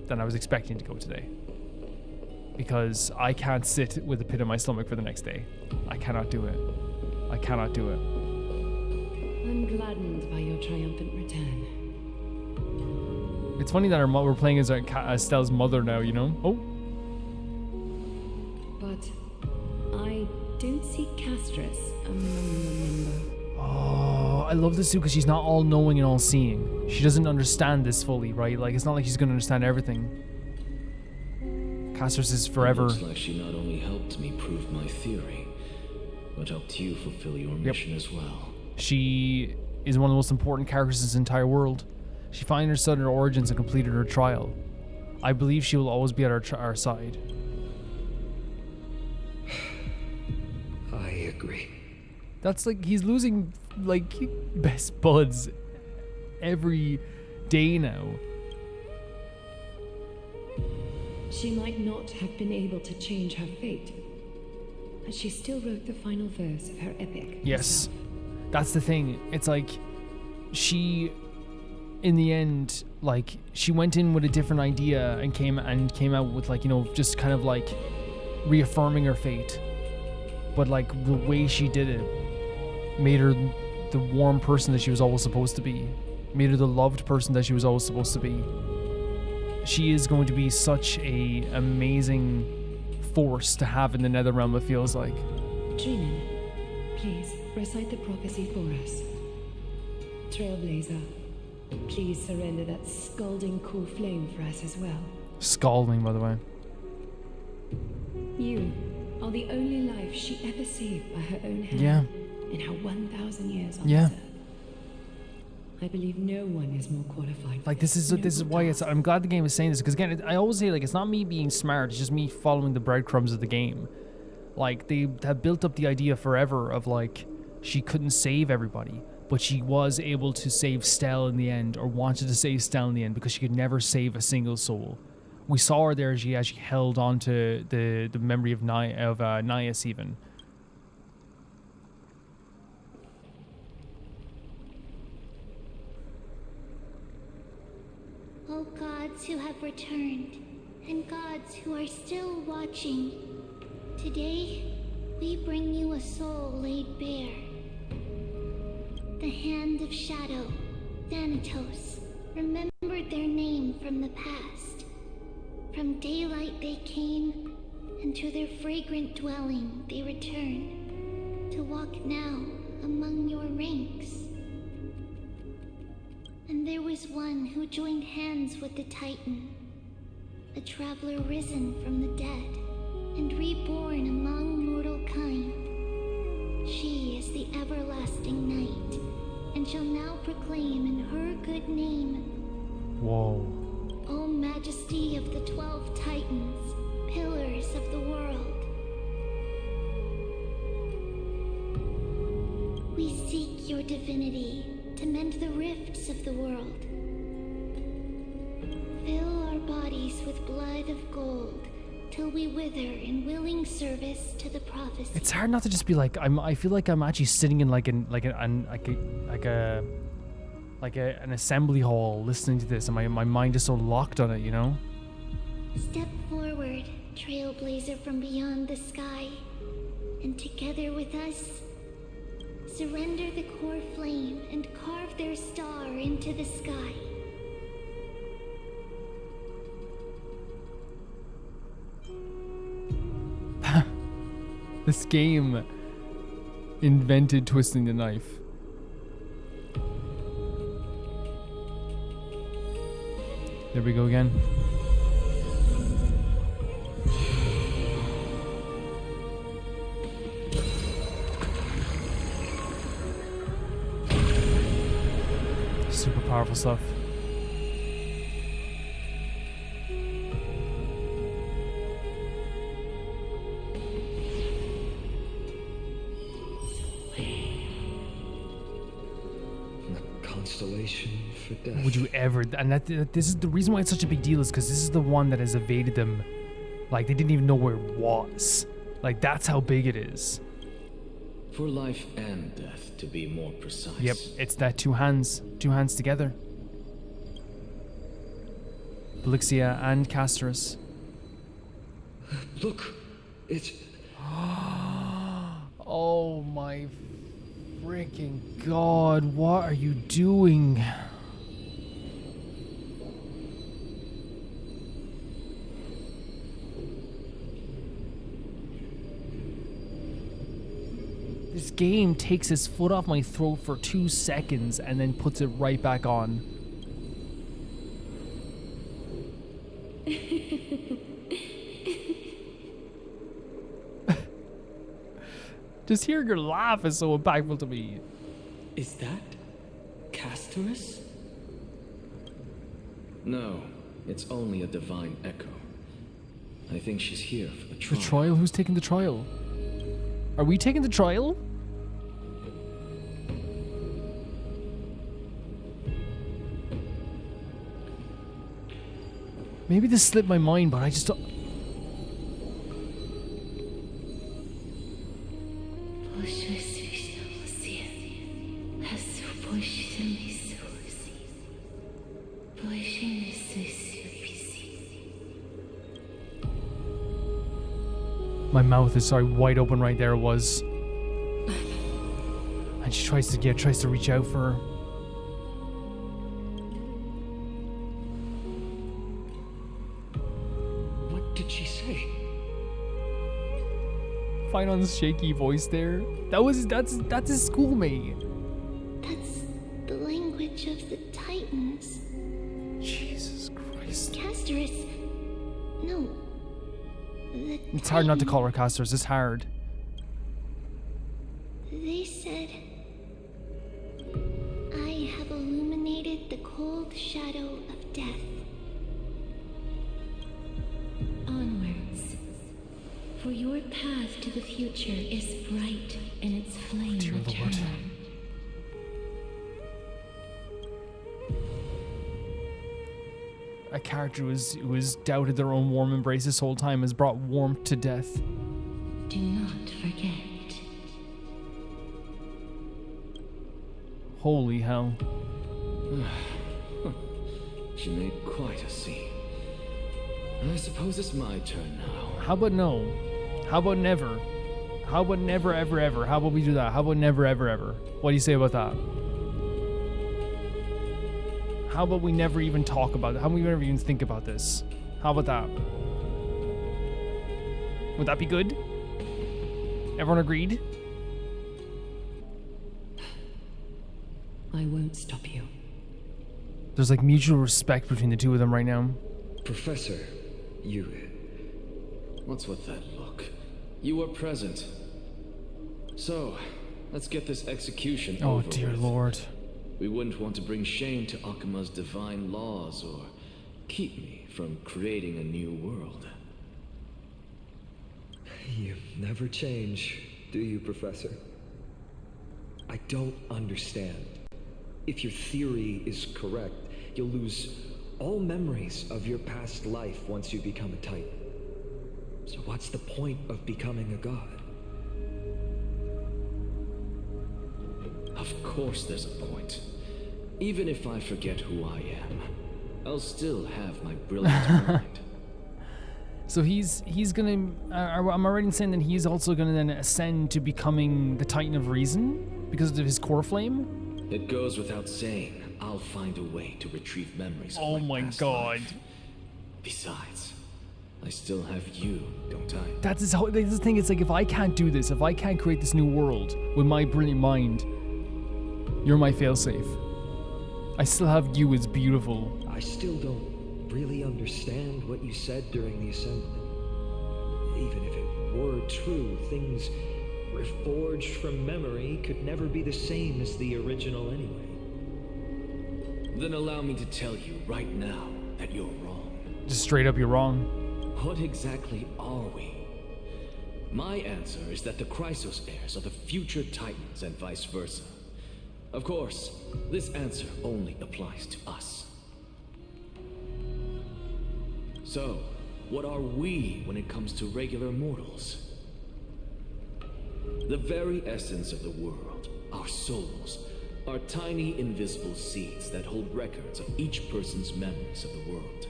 than I was expecting to go today. Because I can't sit with the pit of my stomach for the next day. I cannot do it. I cannot do it. I'm gladdened by your triumphant return. It's funny that we're playing as Estelle's mother now, you know? Oh. But I don't see Castrus among the member. Oh, I love this too because she's not all knowing and all seeing. She doesn't understand this fully, right? Like, it's not like she's gonna understand everything. Castrus is forever. It looks like she not only helped me prove my theory, but helped you fulfill your mission as well. She is one of the most important characters in this entire world. She finally understood her origins and completed her trial. I believe she will always be at our side. I agree. That's like, he's losing, like, best buds every day now. She might not have been able to change her fate, but she still wrote the final verse of her epic. Yes. That's the thing. It's like, she, in the end, like, she went in with a different idea and came out with, like, you know, just kind of like reaffirming her fate. But like, the way she did it made her the warm person that she was always supposed to be. Made her the loved person that she was always supposed to be. She is going to be such a amazing force to have in the Netherrealm, it feels like. Dreamin, please recite the prophecy for us. Trailblazer, please surrender that scalding cool flame for us as well. Scalding, by the way. You are the only life she ever saved by her own hand. Yeah. In her 1,000 years on Yeah. this earth. I believe no one is more qualified. Like, this is why it's. I'm glad the game is saying this because again, I always say, like, it's not me being smart. It's just me following the breadcrumbs of the game. Like, they have built up the idea forever of, like, she couldn't save everybody, but she was able to save Stell in the end, or wanted to save Stell in the end, because she could never save a single soul. We saw her there as she actually held on to the memory of Nias even. O gods who have returned, and gods who are still watching, today we bring you a soul laid bare. The hand of shadow, Thanatos, remembered their name from the past. From daylight they came, and to their fragrant dwelling they return, to walk now among your ranks. And there was one who joined hands with the Titan, a traveler risen from the dead, and reborn among mortal kind. She is the everlasting night, and shall now proclaim in her good name. Whoa. O majesty of the 12 Titans, pillars of the world. We seek your divinity to mend the rifts of the world. Fill our bodies with blood of gold, till we wither in willing service to the prophecy. It's hard not to just be like, I feel like I'm actually sitting in an assembly hall listening to this, and my mind is so locked on it, you know? Step forward, trailblazer from beyond the sky, and together with us, surrender the core flame and carve their star into the sky. This game invented twisting the knife. There we go again. Super powerful stuff. Constellation for death. Would you ever? And this is the reason why it's such a big deal, is because this is the one that has evaded them. Like, they didn't even know where it was. Like, that's how big it is. For life and death, to be more precise. Yep, it's that two hands together. Blixia and Castrus. Look, it's... Oh my freaking god, what are you doing? This game takes his foot off my throat for 2 seconds and then puts it right back on. Just hearing her laugh is so impactful to me. Is that Castrus? No, it's only a divine echo. I think she's here for the trial. The trial? Who's taking the trial? Are we taking the trial? Maybe this slipped my mind, but I just don't... My mouth is, sorry, wide open right there it was. And she tries to reach out for her. What did she say? Phainon's shaky voice there. That's his schoolmate. That's the language of the Titans. Jesus Christ. Castrus. No. It's hard not to call her Castrus. It's hard. They said, I have illuminated the cold shadow of death. Onwards. For your path to the future is bright and its flame eternal. A character who has doubted their own warm embrace this whole time has brought warmth to death. Do not forget. Holy hell. She made quite a scene. I suppose it's my turn now. How about no? How about never? How about never, ever, ever? How about we do that? How about never, ever, ever? What do you say about that? How about we never even talk about it? How about we never even think about this? How about that? Would that be good? Everyone agreed? I won't stop you. There's like mutual respect between the two of them right now. Professor, you... What's with that look? You were present. So, let's get this execution over Oh dear with. Lord. We wouldn't want to bring shame to Akuma's divine laws or keep me from creating a new world. You never change, do you, Professor? I don't understand. If your theory is correct, you'll lose all memories of your past life once you become a Titan. So what's the point of becoming a god? Of course there's a point. Even if I forget who I am, I'll still have my brilliant mind. So he's gonna... am I right in saying that he's also gonna then ascend to becoming the Titan of Reason? Because of his core flame? It goes without saying, I'll find a way to retrieve memories of Oh my past god. life. Besides, I still have you, don't I? That's the thing, it's like if I can't do this, if I can't create this new world with my brilliant mind, you're my failsafe. I still have you as beautiful. I still don't really understand what you said during the assembly. Even if it were true, things reforged from memory could never be the same as the original anyway. Then allow me to tell you right now that you're wrong. Just straight up, you're wrong. What exactly are we? My answer is that the Chrysos heirs are the future Titans and vice versa. Of course, this answer only applies to us. So, what are we when it comes to regular mortals? The very essence of the world, our souls, are tiny invisible seeds that hold records of each person's memories of the world.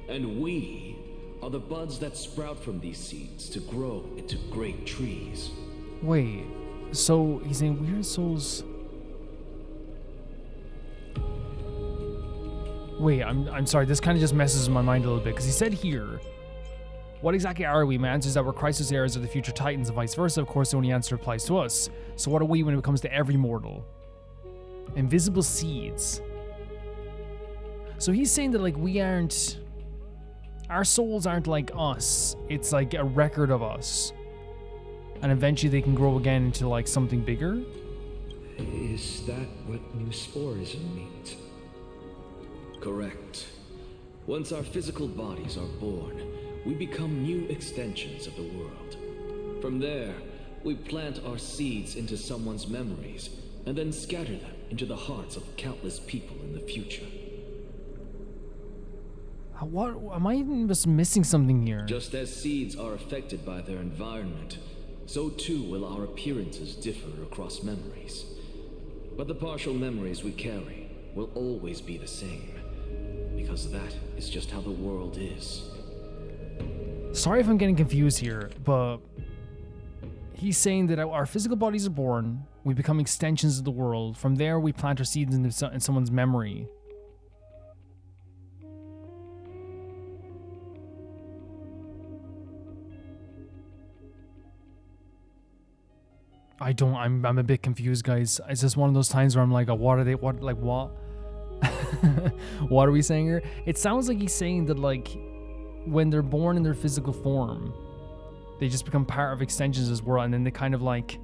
And we are the buds that sprout from these seeds to grow into great trees. Wait, so he's saying weird souls... Wait, I'm sorry, this kind of just messes with my mind a little bit, because he said here, What exactly are we? My answer is that we're Castrus heirs of the future Titans and vice versa. Of course, the only answer applies to us. So what are we when it comes to every mortal? Invisible seeds. So he's saying that like we aren't... Our souls aren't like us. It's like a record of us. And eventually they can grow again into like something bigger? Is that what new sporism means? Correct. Once our physical bodies are born, we become new extensions of the world. From there, we plant our seeds into someone's memories, and then scatter them into the hearts of countless people in the future. What? Am I just missing something here? Just as seeds are affected by their environment, so too will our appearances differ across memories. But the partial memories we carry will always be the same, because that is just how the world is. Sorry if I'm getting confused here, but he's saying that our physical bodies are born, we become extensions of the world. From there, we plant our seeds in someone's memory. I'm a bit confused, guys. It's just one of those times where I'm like, what are they, what what are we saying here? It sounds like he's saying that like when they're born in their physical form, they just become part of extensions of this world, and then they kind of like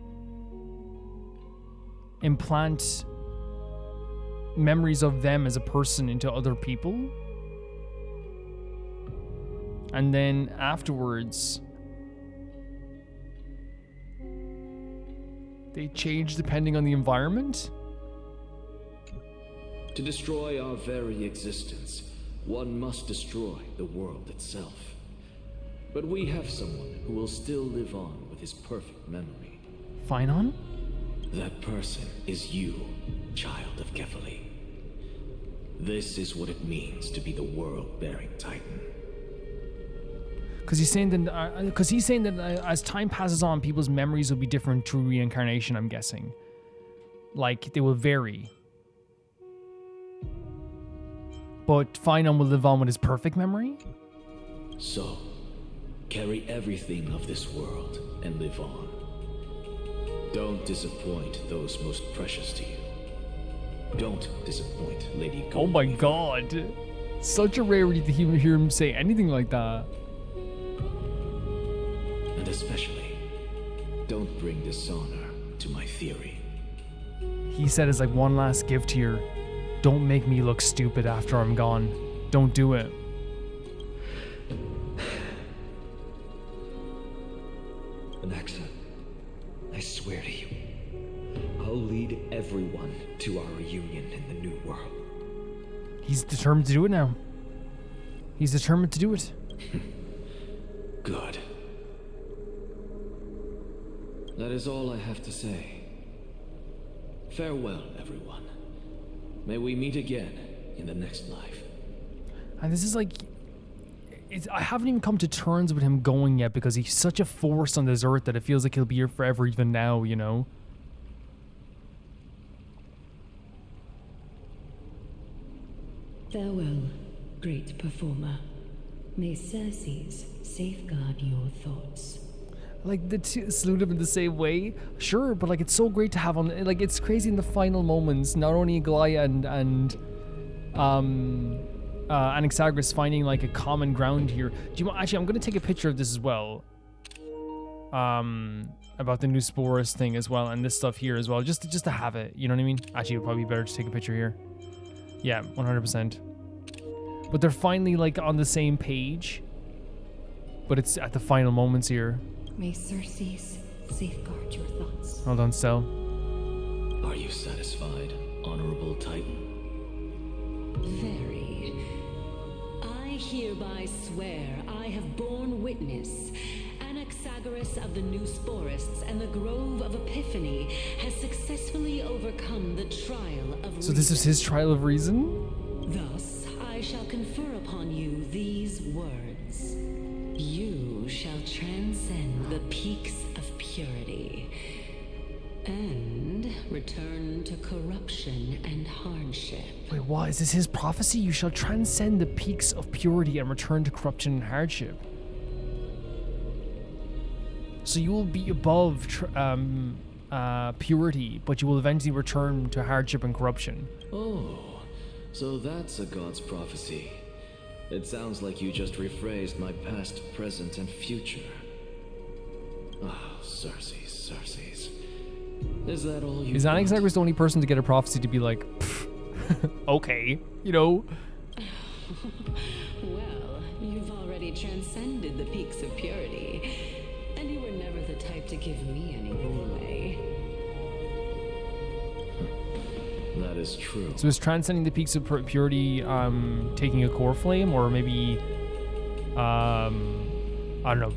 implant memories of them as a person into other people. And then afterwards, they change depending on the environment? To destroy our very existence, one must destroy the world itself. But we have someone who will still live on with his perfect memory. Phainon? That person is you, child of Kefali. This is what it means to be the world-bearing Titan. Because he's saying that, as time passes on, people's memories will be different through reincarnation, I'm guessing. Like, they will vary. But Phainon will live on with his perfect memory? So, carry everything of this world and live on. Don't disappoint those most precious to you. Don't disappoint Lady Gold. Oh my god. Such a rarity to hear him say anything like that. And especially, don't bring dishonor to my theory. He said as like one last gift here, don't make me look stupid after I'm gone. Don't do it. Anaxa, I swear to you, I'll lead everyone to our reunion in the new world. He's determined to do it now. He's determined to do it. Good. That is all I have to say. Farewell, everyone. May we meet again in the next life. And this is like... I haven't even come to terms with him going yet because he's such a force on this earth that it feels like he'll be here forever even now, you know? Farewell, great performer. May Circes safeguard your thoughts. Like, the two salute him in the same way? Sure, but like, it's so great to have on... Like, it's crazy in the final moments, not only Aglaea and Anaxagoras finding like a common ground here. Do you want... Actually, I'm going to take a picture of this as well. About the new Sporus thing as well, and this stuff here as well, just to have it, you know what I mean? Actually, it would probably be better to take a picture here. Yeah, 100%. But they're finally like on the same page. But it's at the final moments here. May Circes safeguard your thoughts. Hold on, Sel. Are you satisfied, honorable Titan? Very. I hereby swear I have borne witness. Anaxagoras of the New Sporists and the Grove of Epiphany has successfully overcome the trial of reason. So this is his trial of reason? Thus, I shall confer upon you these words. You shall transcend the peaks of purity and return to corruption and hardship. Wait, what? Is this his prophecy? You shall transcend the peaks of purity and return to corruption and hardship. So you will be above purity, but you will eventually return to hardship and corruption. Oh, so that's a god's prophecy. It sounds like you just rephrased my past, present, and future. Ah, Circes. Is that all you? Is Anaxagoras the only person to get a prophecy to be like, okay, you know? Well, you've already transcended the peaks of purity, and you were never the type to give me any leeway. That is true. So is transcending the peaks of purity taking a core flame, or maybe I don't know.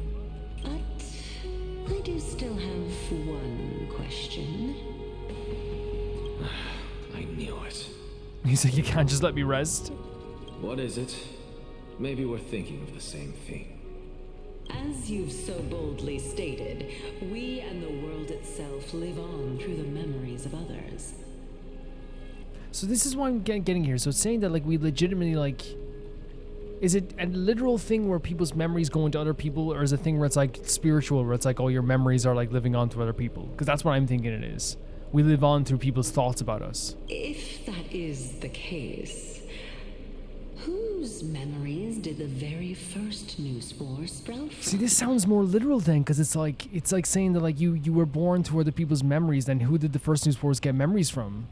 But I do still have one question. I knew it. He's like, you can't just let me rest. What is it? Maybe we're thinking of the same thing. As you've so boldly stated, we and the world itself live on through the memories of others. So this is why I'm getting here. So it's saying that like we legitimately like, is it a literal thing where people's memories go into other people, or is it a thing where it's like spiritual, where it's like all your memories are like living on through other people? Because that's what I'm thinking it is. We live on through people's thoughts about us. If that is the case, whose memories did the very first new spore sprout from? See, this sounds more literal then, because it's like saying that like you were born through other people's memories. Then who did the first new spores get memories from?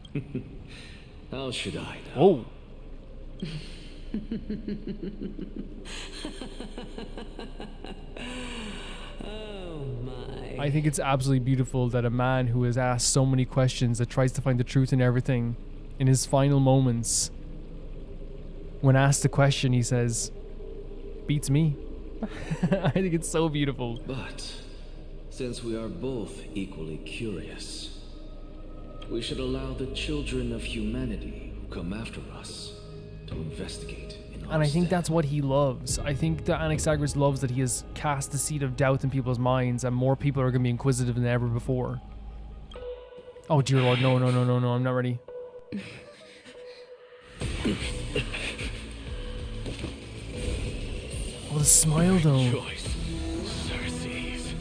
How should I know? Oh. Oh my. I think it's absolutely beautiful that a man who has asked so many questions, that tries to find the truth in everything, in his final moments, when asked the question, he says, beats me. I think it's so beautiful. But since we are both equally curious, we should allow the children of humanity who come after us to investigate in our And I think stead. that's what he loves. I think that Anaxagoras loves that he has cast the seed of doubt in people's minds, and more people are going to be inquisitive than ever before. Oh dear Lord, no, I'm not ready. Oh, the smile though. Choice, Circes.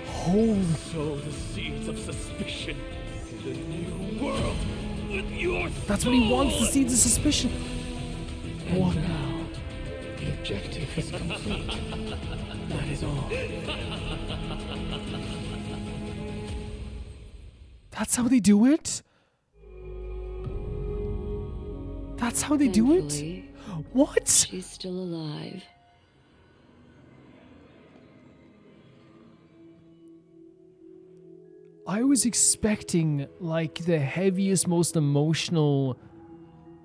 Holy. Sow the seeds of suspicion in the new world with your That's what he wants, the seeds of suspicion. What? Now, the objective is complete. That is all. That's how they do it? That's how they do it? Thankfully, What? she's still alive. I was expecting like the heaviest, most emotional,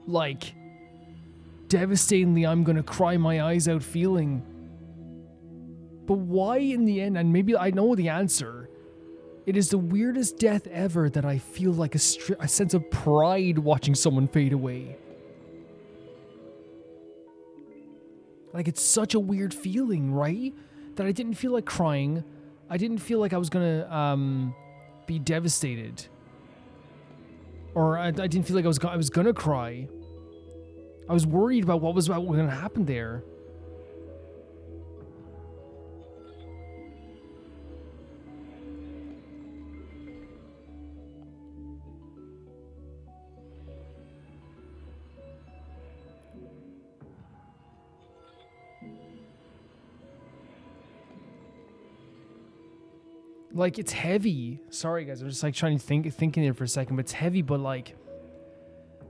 like devastatingly I'm gonna cry my eyes out feeling. But why in the end, and maybe I know the answer, it is the weirdest death ever that I feel like a sense of pride watching someone fade away. Like, it's such a weird feeling, right? That I didn't feel like crying. I didn't feel like I was gonna be devastated. Or I didn't feel like I was gonna cry. I was worried about what was gonna happen there. Like, it's heavy. Sorry, guys. I'm just like trying to thinking there for a second, but it's heavy. But like,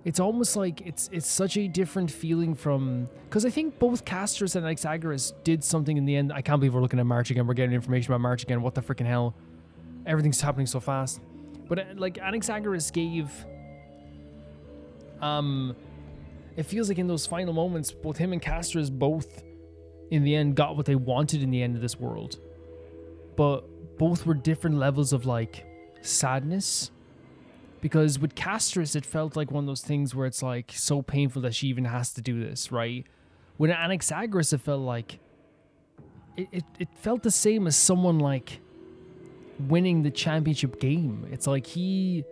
it's almost like it's such a different feeling from, because I think both Castrus and Anaxagoras did something in the end. I can't believe we're looking at March again. We're getting information about March again. What the freaking hell? Everything's happening so fast. But like, Anaxagoras gave, it feels like in those final moments, both him and Castrus both, in the end, got what they wanted in the end of this world. But both were different levels of like sadness, because with Castrus it felt like one of those things where it's like so painful that she even has to do this, right? With Anaxagoras it felt like it felt the same as someone like winning the championship game. It's like he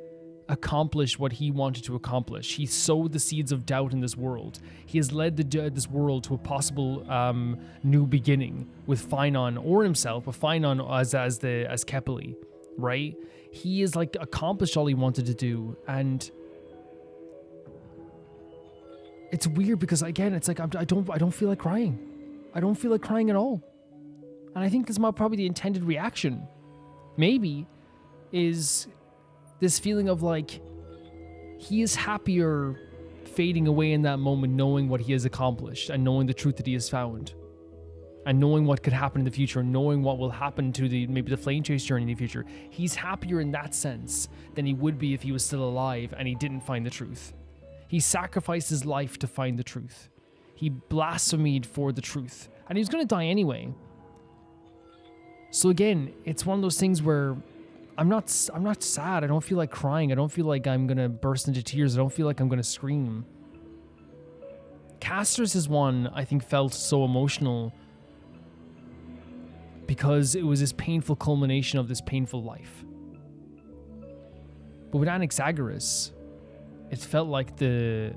accomplished what he wanted to accomplish. He sowed the seeds of doubt in this world. He has led this world to a possible new beginning with Phainon or himself, but Phainon as Kepeli, right? He has like accomplished all he wanted to do, and it's weird because again, it's like I don't feel like crying. I don't feel like crying at all, and I think this might probably the intended reaction. Maybe is this feeling of like he is happier fading away in that moment, knowing what he has accomplished and knowing the truth that he has found and knowing what could happen in the future and knowing what will happen to maybe the flame chase journey in the future. He's happier in that sense than he would be if he was still alive and he didn't find the truth. He sacrificed his life to find the truth. He blasphemed for the truth, and he was going to die anyway. So again, it's one of those things where I'm not sad. I don't feel like crying. I don't feel like I'm going to burst into tears. I don't feel like I'm going to scream. Castrus is one I think felt so emotional because it was this painful culmination of this painful life. But with Anaxagoras, it felt like the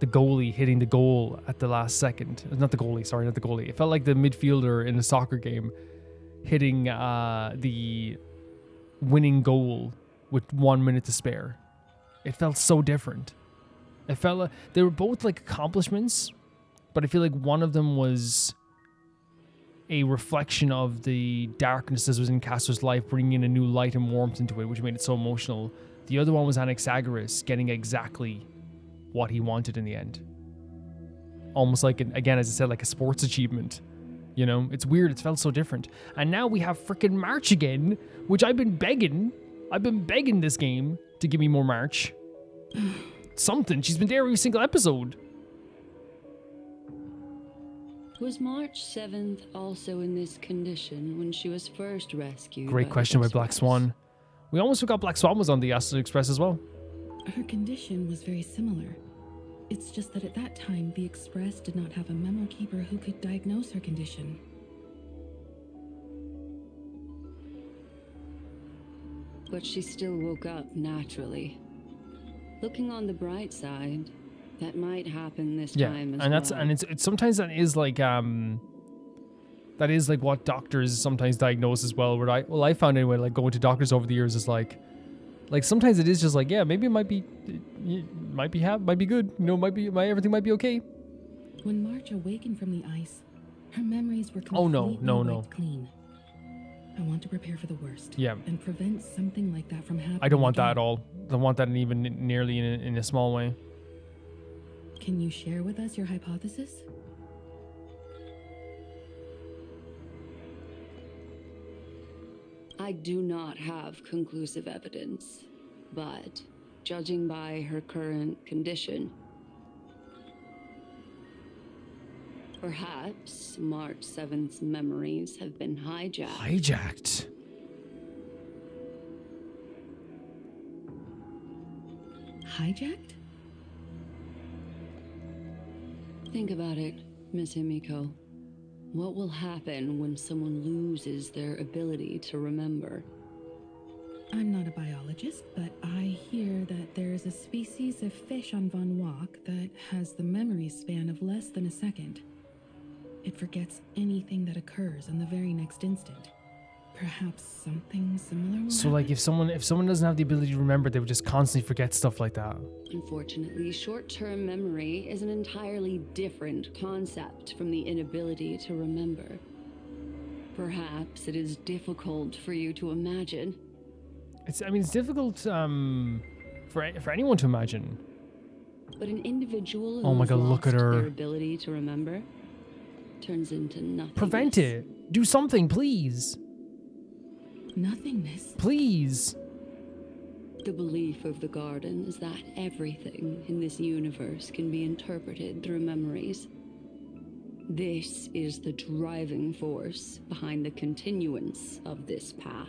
goalie hitting the goal at the last second. Not the goalie. It felt like the midfielder in a soccer game hitting the winning goal with 1 minute to spare. It felt so different. It felt like they were both like accomplishments, but I feel like one of them was a reflection of the darkness that was in Castrus' life, bringing in a new light and warmth into it, which made it so emotional. The other one was Anaxagoras getting exactly what he wanted in the end. Almost like, again, as I said, like a sports achievement. You know, it's weird. It felt so different. And now we have frickin' March again, which I've been begging this game to give me more March. Something. She's been there every single episode. Was March 7th also in this condition when she was first rescued? Great question by Black Swan. We almost forgot Black Swan was on the Astral Express as well. Her condition was very similar. It's just that at that time, the Express did not have a memo keeper who could diagnose her condition. But she still woke up naturally. Looking on the bright side, that might happen this time as well. And it's sometimes that is like what doctors sometimes diagnose as well. I found anyway, like going to doctors over the years is like sometimes it is just like, yeah, maybe it might be good. You know, everything might be okay. When March awakened from the ice, her memories were completely wiped clean. I want to prepare for the worst. Yeah. And prevent something like that from happening. I don't want that at all. I don't want that even nearly in a small way. Can you share with us your hypothesis? I do not have conclusive evidence, but judging by her current condition, perhaps March 7th's memories have been hijacked. Hijacked? Hijacked? Think about it, Miss Himiko. What will happen when someone loses their ability to remember? I'm not a biologist, but I hear that there's a species of fish on Von Walk that has the memory span of less than a second. It forgets anything that occurs in the very next instant. Perhaps something similar will So like if someone doesn't have the ability to remember, they would just constantly forget stuff like that. Unfortunately, short-term memory is an entirely different concept from the inability to remember. Perhaps it is difficult for you to imagine. It's difficult for anyone to imagine. But an individual who Oh my God, look at her. their ability to remember turns into nothing. Prevent it. Do something, please. Nothingness. Please. The belief of the Garden is that everything in this universe can be interpreted through memories. This is the driving force behind the continuance of this path.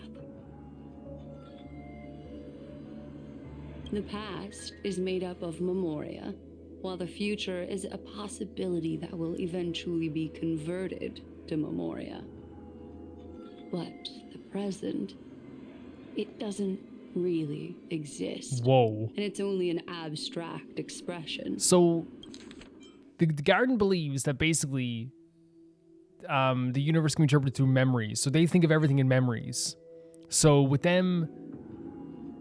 The past is made up of memoria, while the future is a possibility that will eventually be converted to memoria. But the present, it doesn't really exist. Whoa. And it's only an abstract expression. So, the Garden believes that basically the universe can be interpreted through memories. So they think of everything in memories. So with them,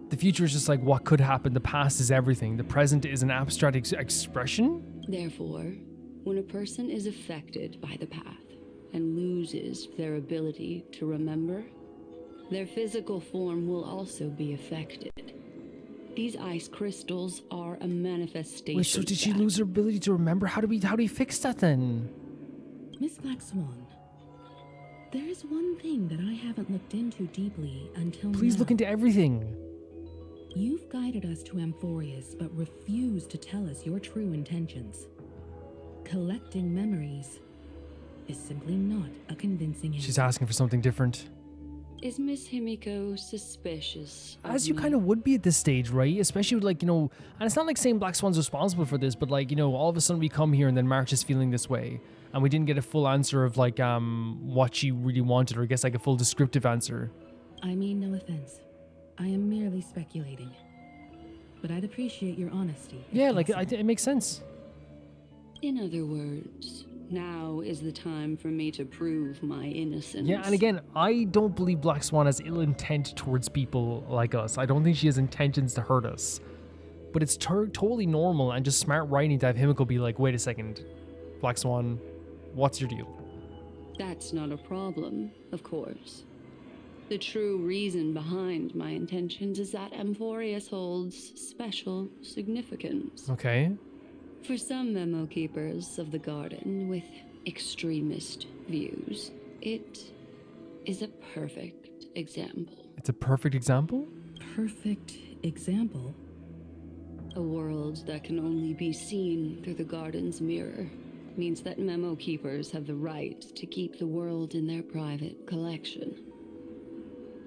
the future is just like what could happen. The past is everything. The present is an abstract expression. Therefore, when a person is affected by the path and loses their ability to remember, their physical form will also be affected. These ice crystals are a manifestation. Wait, so did she lose her ability to remember? How do we fix that then? Miss Black Swan, there is one thing that I haven't looked into deeply until now. Please look into everything. You've guided us to Amphoreus, but refused to tell us your true intentions. Collecting memories is simply not a convincing answer. She's asking for something different. Is Miss Himiko suspicious? As you kind of would be at this stage, right? Especially with, like, you know, and it's not like saying Black Swan's responsible for this, but like, you know, all of a sudden we come here and then March is feeling this way. And we didn't get a full answer of like what she really wanted, or I guess like a full descriptive answer. I mean no offense. I am merely speculating. But I'd appreciate your honesty. Yeah, like it makes sense. In other words, now is the time for me to prove my innocence. Yeah, and again, I don't believe Black Swan has ill intent towards people like us. I don't think she has intentions to hurt us. But it's totally normal and just smart writing to have Himiko be like, wait a second, Black Swan, what's your deal? That's not a problem, of course. The true reason behind my intentions is that Amphoreus holds special significance. Okay. For some memo keepers of the garden with extremist views, it is a perfect example. It's a perfect example? Perfect example? A world that can only be seen through the garden's mirror means that memo keepers have the right to keep the world in their private collection.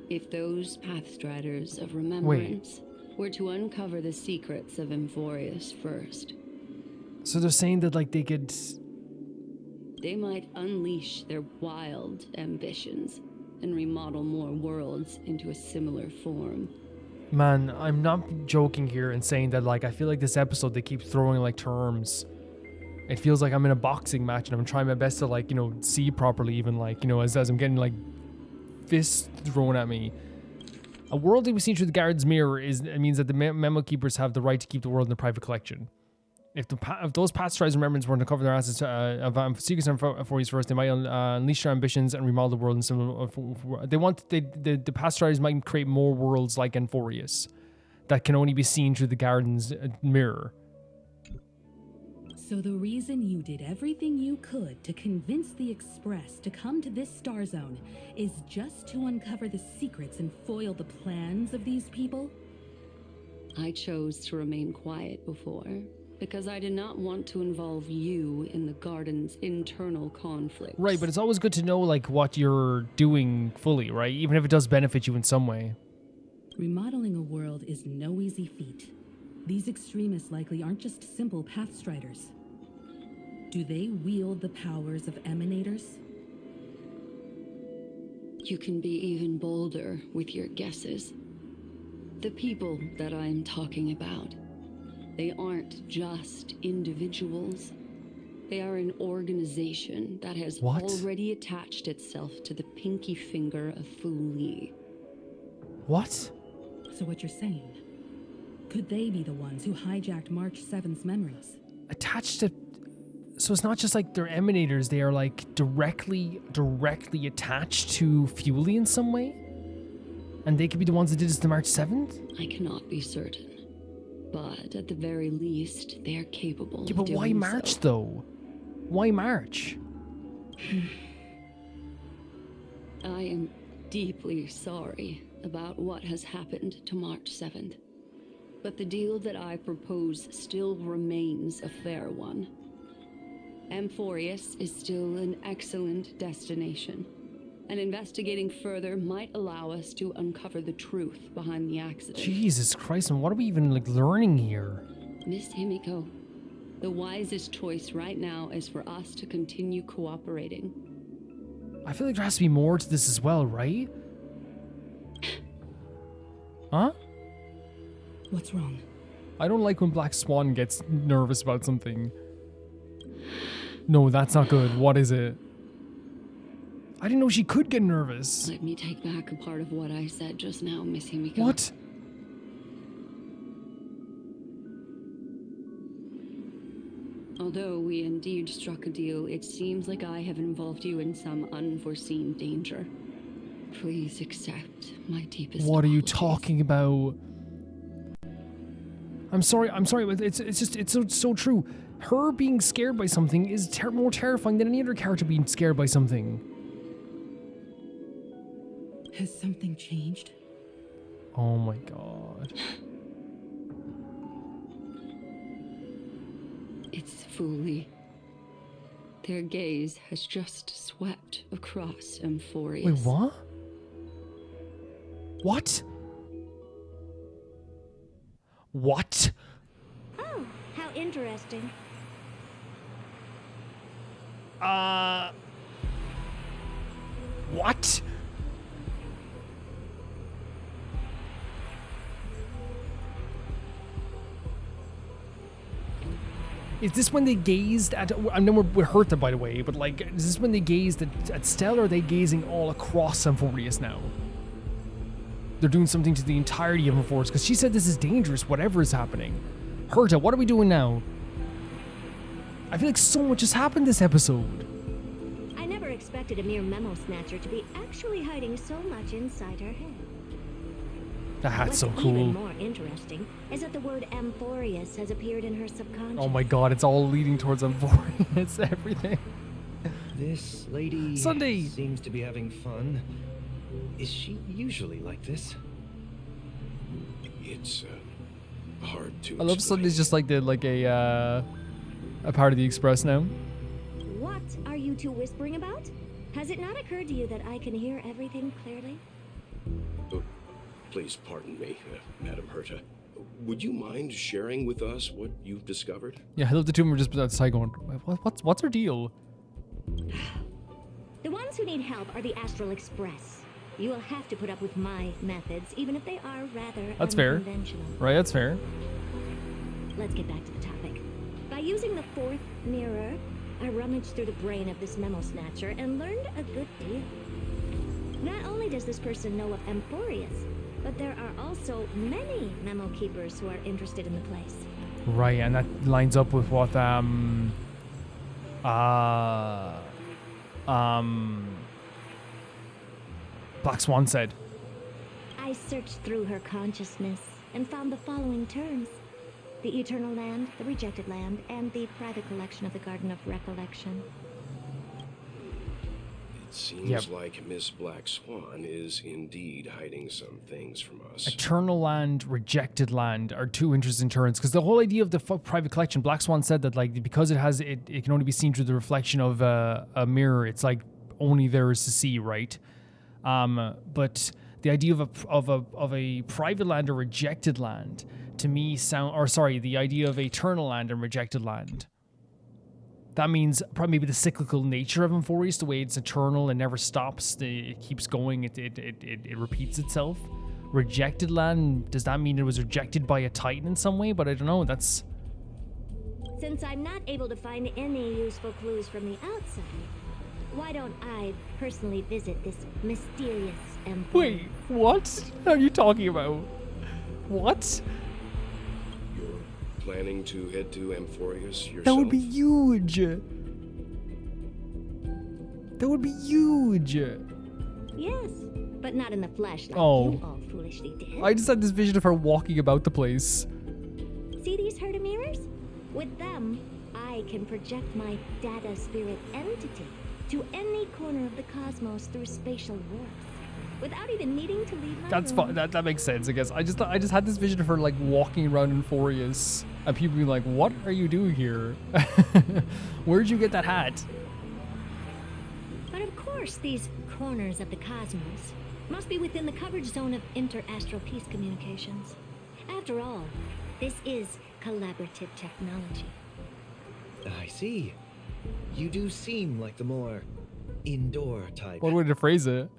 If those pathstriders of remembrance were to uncover the secrets of Amphoreus first. So they're saying that like they might unleash their wild ambitions and remodel more worlds into a similar form. Man, I'm not joking here and saying that like I feel like this episode they keep throwing like terms. It feels like I'm in a boxing match and I'm trying my best to like, you know, see properly, even like, you know, as I'm getting like fists thrown at me. A world that we see through the guard's mirror means that the memo keepers have the right to keep the world in their private collection. If those past tries remembrance were to cover their assets of secrets and Amphoreus first, they might unleash their ambitions and remodel the world. The past tries might create more worlds like Amphoreus that can only be seen through the garden's mirror. So the reason you did everything you could to convince the Express to come to this star zone is just to uncover the secrets and foil the plans of these people? I chose to remain quiet before, because I did not want to involve you in the garden's internal conflicts. Right, but it's always good to know like what you're doing fully, right? Even if it does benefit you in some way. Remodeling a world is no easy feat. These extremists likely aren't just simple pathstriders. Do they wield the powers of emanators? You can be even bolder with your guesses. The people that I'm talking about, they aren't just individuals. They are an organization that has already attached itself to the pinky finger of Fu Li. What? So what you're saying, could they be the ones who hijacked March 7th's memories? Attached to... So it's not just like they're emanators, they are like directly attached to Fuely in some way? And they could be the ones that did this to March 7th? I cannot be certain. But at the very least, they are capable of doing so. Yeah, but why March though? Why March? I am deeply sorry about what has happened to March 7th. But the deal that I propose still remains a fair one. Amphoreus is still an excellent destination, and investigating further might allow us to uncover the truth behind the accident. Jesus Christ, and what are we even like learning here? Miss Himiko, the wisest choice right now is for us to continue cooperating. I feel like there has to be more to this as well, right? Huh? What's wrong? I don't like when Black Swan gets nervous about something. No, that's not good. What is it? I didn't know she could get nervous. Let me take back a part of what I said just now, Miss Himiko. What? Although we indeed struck a deal, it seems like I have involved you in some unforeseen danger. Please accept my deepest What are you apologies. talking about? I'm sorry, but it's so true. Her being scared by something is more terrifying than any other character being scared by something. Has something changed? Oh my god. It's fully. Their gaze has just swept across Amphoreus. Wait, what? What? What? Oh, how interesting. What? Is this when they gazed at... I know we're hurt by the way, but like, is this when they gazed at Stella, or are they gazing all across Amphoreus now? They're doing something to the entirety of Amphoreus, because she said this is dangerous, whatever is happening. Herta, what are we doing now? I feel like so much has happened this episode. I never expected a mere memo snatcher to be actually hiding so much inside her head. That's so What's cool. even more interesting is that the word Amphoreus has appeared in her subconscious. Oh my god, it's all leading towards Amphoreus, everything. This lady Sunday seems to be having fun. Is she usually like this? It's hard to I love Sunday's just like a part of the Express now. What are you two whispering about? Has it not occurred to you that I can hear everything clearly? Oh, please pardon me, Madam Herta. Would you mind sharing with us what you've discovered? Yeah, I love the two of them are just outside going, what's her deal? The ones who need help are the Astral Express. You will have to put up with my methods, even if they are rather That's fair. unconventional. Right, that's fair. Let's get back to the topic. By using the fourth mirror, I rummaged through the brain of this memo snatcher and learned a good deal. Not only does this person know of Amphoreus, but there are also many memo keepers who are interested in the place. Right, and that lines up with what Black Swan said. I searched through her consciousness and found the following terms: the Eternal Land, the Rejected Land, and the private collection of the Garden of Recollection. It seems like Miss Black Swan is indeed hiding some things from us. Eternal Land, Rejected Land are two interesting terms, because the whole idea of the private collection, Black Swan said that like because it can only be seen through the reflection of a mirror, it's like only there is to see, right? But the idea of a private land or rejected land to me the idea of eternal land and rejected land. That means probably maybe the cyclical nature of Amphoreus, the way it's eternal and never stops, it keeps going, it repeats itself. Rejected land, does that mean it was rejected by a titan in some way? But I don't know, that's... Since I'm not able to find any useful clues from the outside, why don't I personally visit this mysterious Amphoreus? Wait, what are you talking about? What? Planning to head to Amphoreus yourself? That would be huge. That would be huge. Yes, but not in the flesh like Oh. you all foolishly did. I just had this vision of her walking about the place. See these Herta mirrors? With them, I can project my data spirit entity to any corner of the cosmos through spatial warps, without even needing to leave my That's room. fine. That makes sense, I guess. I just had this vision of her like walking around Amphoreus, and people being like, "What are you doing here? Where'd you get that hat?" But of course, these corners of the cosmos must be within the coverage zone of inter-astral peace communications. After all, this is collaborative technology. I see. You do seem like the more indoor type. What way to phrase it?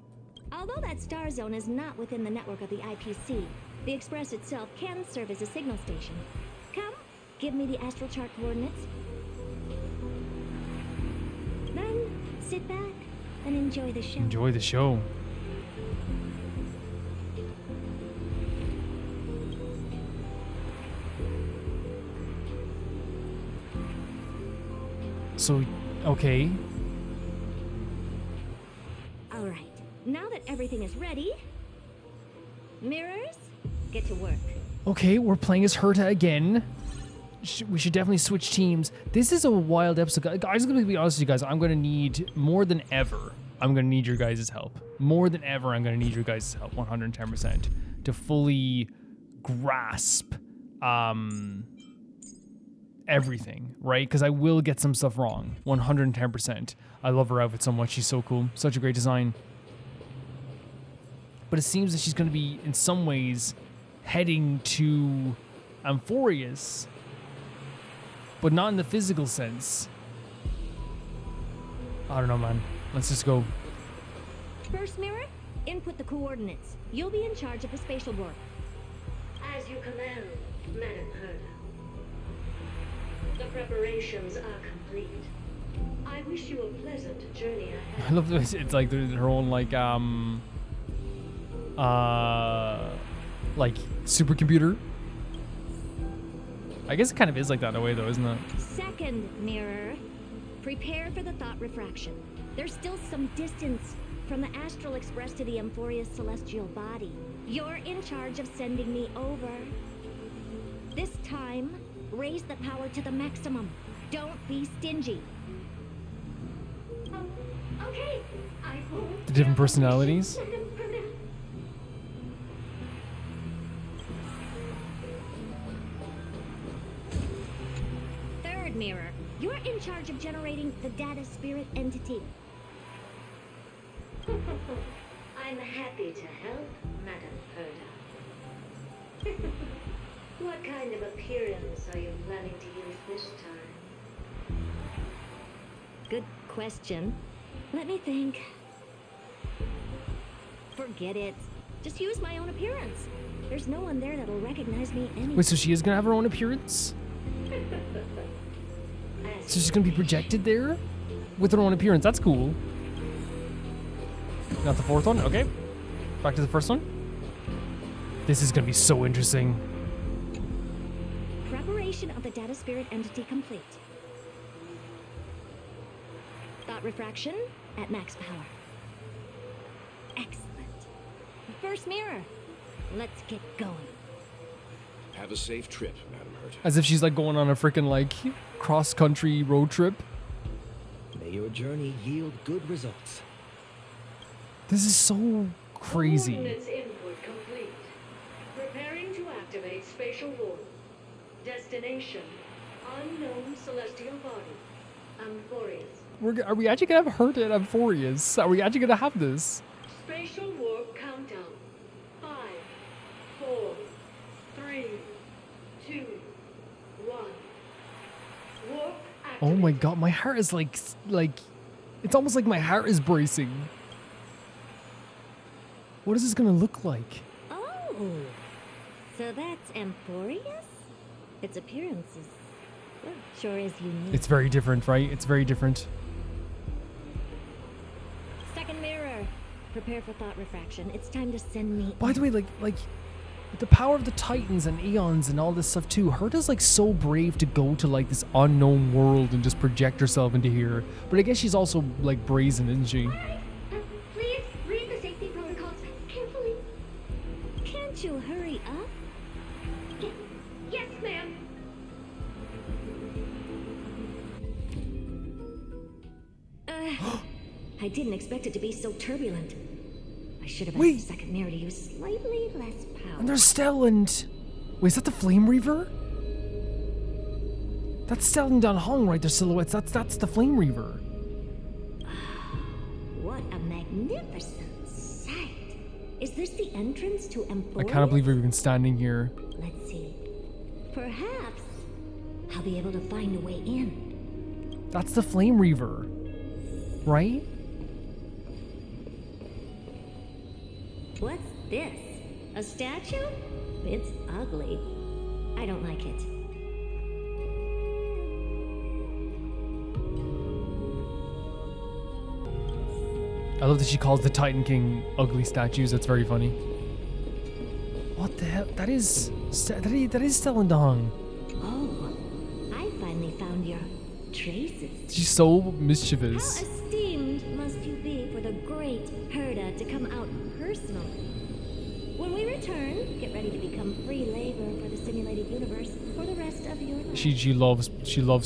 Although that star zone is not within the network of the IPC, The Express itself can serve as a signal station. Come, give me the astral chart coordinates. Then, sit back and enjoy the show. Enjoy the show. So, okay. All right. Now that everything is ready, mirrors, get to work. Okay, we're playing as Herta again. We should definitely switch teams. This is a wild episode. I'm just going to be honest with you guys. I'm going to need, more than ever, I'm going to need your guys' help. More than ever, I'm going to need your guys' help, 110%, to fully grasp everything, right? Because I will get some stuff wrong, 110%. I love her outfit so much. She's so cool. Such a great design. But it seems that she's going to be, in some ways, heading to Amphoreus, but not in the physical sense. I don't know, man. Let's just go. First mirror, input the coordinates. You'll be in charge of the spatial work. As you command, Madam Hera. The preparations are complete. I wish you a pleasant journey ahead. I love this. It's like her own like supercomputer. I guess it kind of is like that in a way, though, isn't it? Second mirror, prepare for the thought refraction. There's still some distance from the astral express to the Amphoreus celestial body. You're in charge of sending me over. This time, raise the power to the maximum. Don't be stingy. Okay, I won't. The different personalities. Third mirror, you're in charge of generating the data spirit entity. I'm happy to help, Madam Hera. What kind of appearance are you planning to use this time? Good question. Let me think. Forget it. Just use my own appearance. There's no one there that'll recognize me anyway. Wait, so she is gonna have her own appearance? So she's gonna be projected there with her own appearance. That's cool. Not the fourth one. Okay. Back to the first one. This is gonna be so interesting. Preparation of the data spirit entity complete. Thought refraction at max power. Excellent. First mirror. Let's get going. Have a safe trip, Madam Hurt. As if she's like going on a freaking like cross-country road trip. May your journey yield good results. This is so crazy. Coordinates input complete. Preparing to activate spatial warp. Destination: unknown celestial body. Amphoreus. Are we actually gonna have Hurt at Amphoreus? Are we actually gonna have this? Spatial warp countdown. 5, 4, 3, 2, 1. Warp activated. Oh my god, my heart is like it's almost like my heart is bracing. What is this gonna look like? Oh, so that's Amphoreus? Its appearance is, well, sure is unique. It's very different, right? It's very different. Second mirror. Prepare for thought refraction. It's time to send me. By the way, like with the power of the Titans and Aeons and all this stuff too, Herta's like so brave to go to like this unknown world and just project herself into here. But I guess she's also like brazen, isn't she? Please read the safety protocols carefully. Can't you hurry up? Yes, ma'am. I didn't expect it to be so turbulent. I should have asked Wait. the second mirror to use slightly less power. And there's Stell and... Wait, is that the Flame Reaver? That's Stell and Hong, right? Their silhouettes. That's the Flame Reaver. What a magnificent sight. Is this the entrance to Amphoreus? I can't believe we're even standing here. Let's see. Perhaps I'll be able to find a way in. That's the Flame Reaver, right? What's this? A statue? It's ugly. I don't like it. I love that she calls the Titan King ugly statues. That's very funny. What the hell? That is Stellandong. Oh, I finally found your traces. She's so mischievous. How esteemed must you be for the great Hera to come out personally? When we return, get ready to become free labor for the simulated universe for the rest of your life. She loves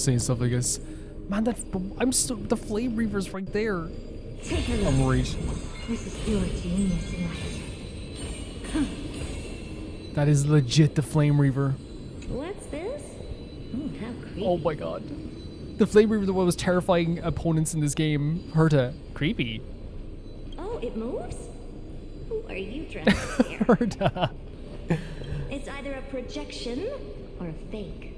saying stuff like this. Man, the Flame Reaver's right there. Take a look. I'm worried. This is your genius in action. That is legit the Flame Reaver. What's this? How creepy. Oh my god. The Flame Reaver, the one was terrifying opponents in this game. Herta. Creepy. Oh, it moves? Who are you trying to scare? Herta. It's either a projection or a fake.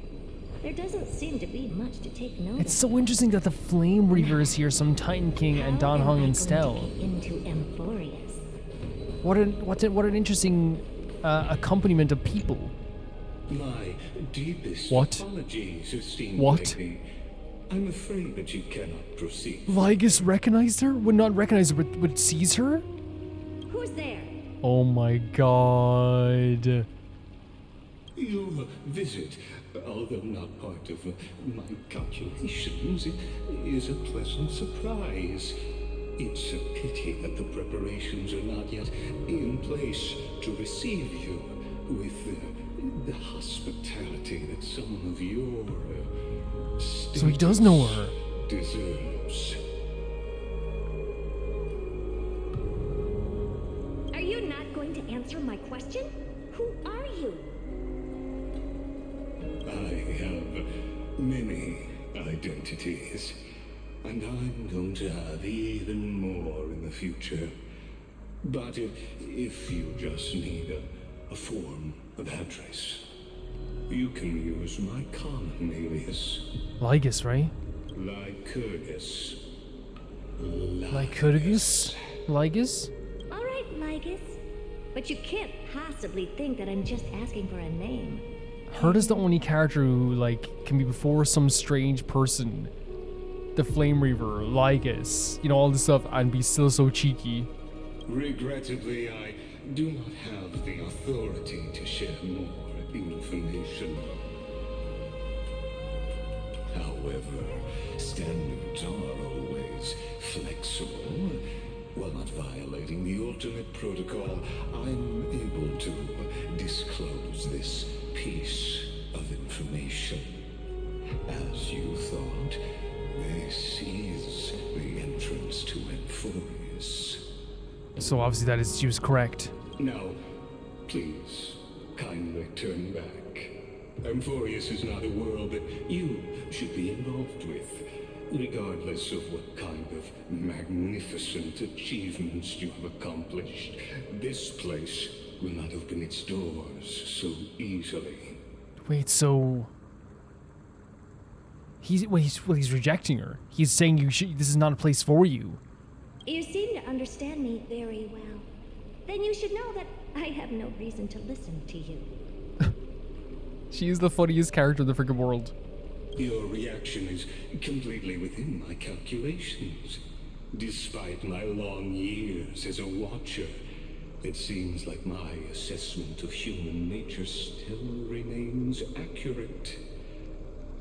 There doesn't seem to be much to take notice. It's so interesting that the Flame Reaver is here, some Titan King and Don Hung and Stell. Into Amphoreus. What an interesting accompaniment of people. My deepest What? apologies, esteemed What? lady. I'm afraid that you cannot proceed. Lygus recognized her? Would not recognize her, but would seize her? Who's there? Oh my god. Your visit, although not part of my calculations, is a pleasant surprise. It's a pity that the preparations are not yet in place to receive you with the hospitality that some of your So he does know her. Deserves. Are you not going to answer my question? Who are you? I have many identities, and I'm going to have even more in the future. But if you just need a form of address, you can use my common alias. Lygus, right? Lycurgus. Lycurgus? Lygus? All right, Lygus. But you can't possibly think that I'm just asking for a name. Herta's the only character who, like, can be before some strange person. The Flame Reaver, Lygus, you know, all this stuff, and be still so cheeky. Regrettably, I do not have the authority to share more information. However, standards are always flexible. While not violating the ultimate protocol, I'm able to disclose this piece of information. As you thought, this is the entrance to Amphoreus. So obviously she was correct. Now, please, kindly turn back. Amphoreus is not a world that you should be involved with, regardless of what kind of magnificent achievements you have accomplished. This place will not open its doors so easily. Wait, so he's rejecting her. He's saying this is not a place for you. You seem to understand me very well. Then you should know that I have no reason to listen to you. She is the funniest character in the freaking world. Your reaction is completely within my calculations. Despite my long years as a watcher, it seems like my assessment of human nature still remains accurate.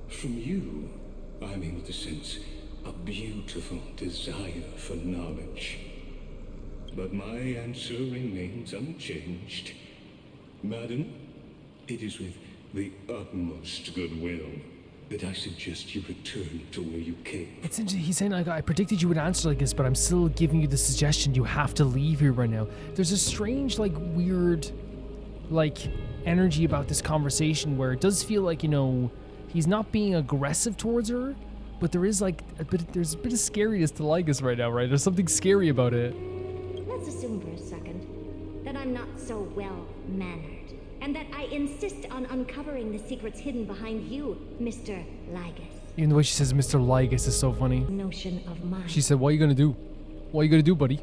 From you, I'm able to sense a beautiful desire for knowledge. But my answer remains unchanged. Madam, it is with the utmost goodwill that I suggest you return to where you came. It's interesting. He's saying, like, I predicted you would answer like this, but I'm still giving you the suggestion you have to leave here right now. There's a strange, like, weird, like, energy about this conversation where it does feel like, you know, he's not being aggressive towards her, but there is, like, there's a bit of scariness to Lygus right now, right? There's something scary about it. Let's assume for a second that I'm not so well-mannered, and that I insist on uncovering the secrets hidden behind you, Mr. Lygus. Even the way she says Mr. Lygus is so funny. Notion of mine. She said, what are you gonna do? What are you gonna do, buddy?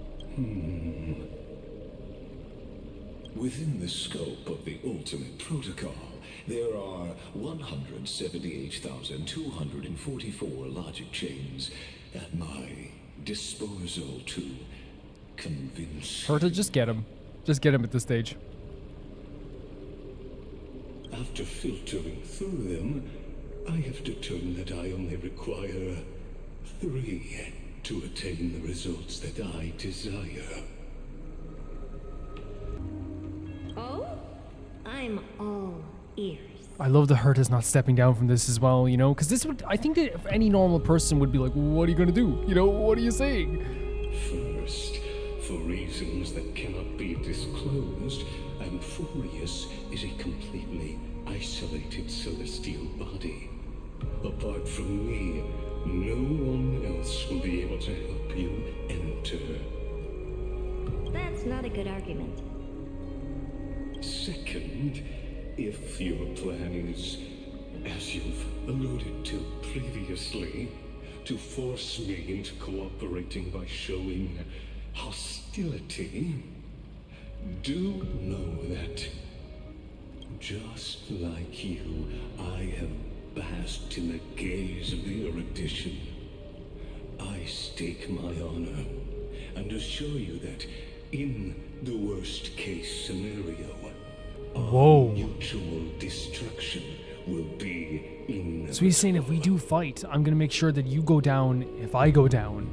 Within the scope of the ultimate protocol, there are 178,244 logic chains at my disposal to convince Or to just get him. Just get him at this stage. After filtering through them, I have determined that I only require 3 to attain the results that I desire. Oh? I'm all ears. I love the Hurt is not stepping down from this as well, you know? Because this would, I think that if any normal person would be like, what are you gonna do? You know, what are you saying? First, for reasons that cannot be disclosed, Amphoreus is a completely isolated celestial body. Apart from me, no one else will be able to help you enter. That's not a good argument. Second, if your plan is, as you've alluded to previously, to force me into cooperating by showing hostility, do know that, just like you, I have basked in the gaze of the erudition. I stake my honor and assure you that in the worst case scenario, Whoa. our mutual destruction will be inevitable. So he's saying if we do fight, I'm gonna make sure that you go down if I go down.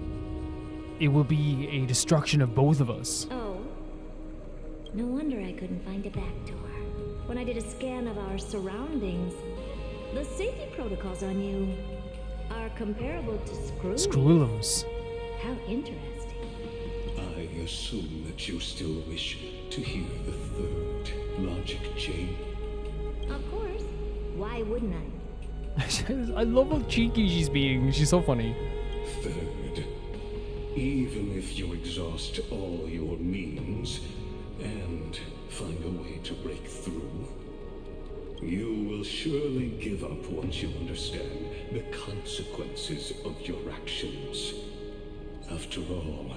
It will be a destruction of both of us. Oh. No wonder I couldn't find a back door. When I did a scan of our surroundings, the safety protocols on you are comparable to Scrollums. How interesting. I assume that you still wish to hear the third logic chain. Of course. Why wouldn't I? I love how cheeky she's being. She's so funny. Third, even if you exhaust all your means and find a way to break through, you will surely give up once you understand the consequences of your actions. After all,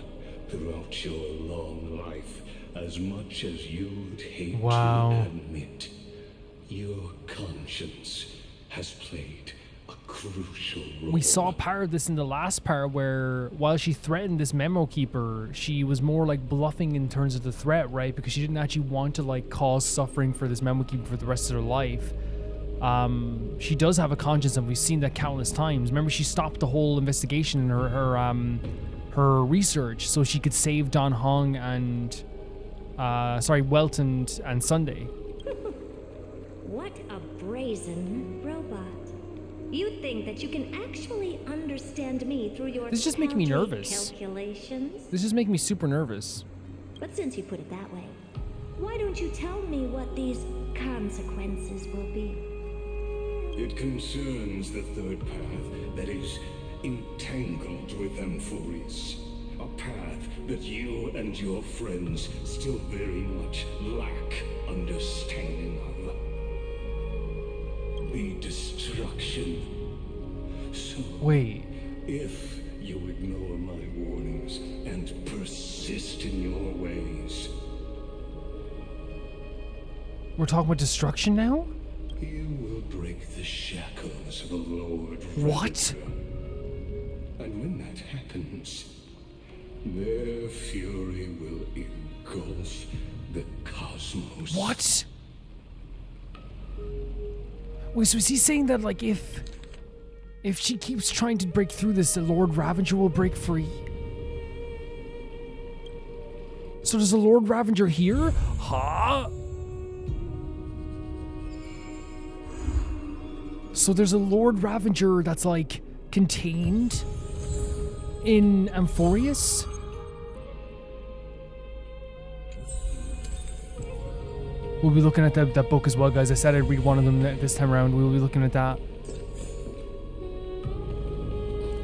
throughout your long life, as much as you'd hate to admit, your conscience has played a crucial role. We saw part of this in the last part where, while she threatened this memo keeper, she was more like bluffing in terms of the threat, right? Because she didn't actually want to like cause suffering for this memo keeper for the rest of her life. She does have a conscience, and we've seen that countless times. Remember, she stopped the whole investigation in her research so she could save Don Hong and Welt and Sunday. What a brazen robot. You think that you can actually understand me through your This is just making me nervous. calculations? This is making me super nervous. But since you put it that way, why don't you tell me what these consequences will be? It concerns the third path that is entangled with Amphoreus. A path that you and your friends still very much lack understanding of. The destruction. So, wait. If you ignore my warnings and persist in your ways, We're talking about destruction now? you will break the shackles of a Lord. What? And when that happens, their fury will engulf the cosmos. What? Wait, so is he saying that, like, if she keeps trying to break through this, the Lord Ravager will break free? So there's a Lord Ravager here? Huh? So there's a Lord Ravager that's, like, contained in Amphoreus? We'll be looking at that book as well, guys. I said I'd read one of them this time around. We'll be looking at that.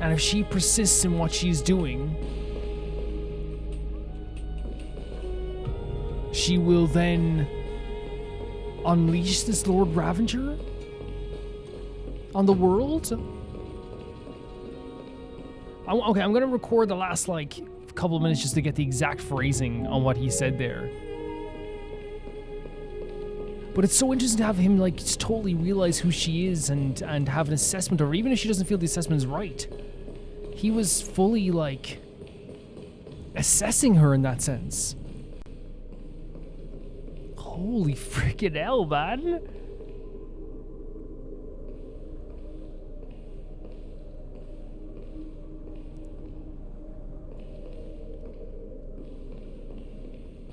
And if she persists in what she's doing, she will then unleash this Lord Ravager on the world? Okay, I'm gonna record the last, like, couple of minutes just to get the exact phrasing on what he said there. But it's so interesting to have him like just totally realize who she is and have an assessment of her, even if she doesn't feel the assessment is right. He was fully like assessing her in that sense. Holy freaking hell, man.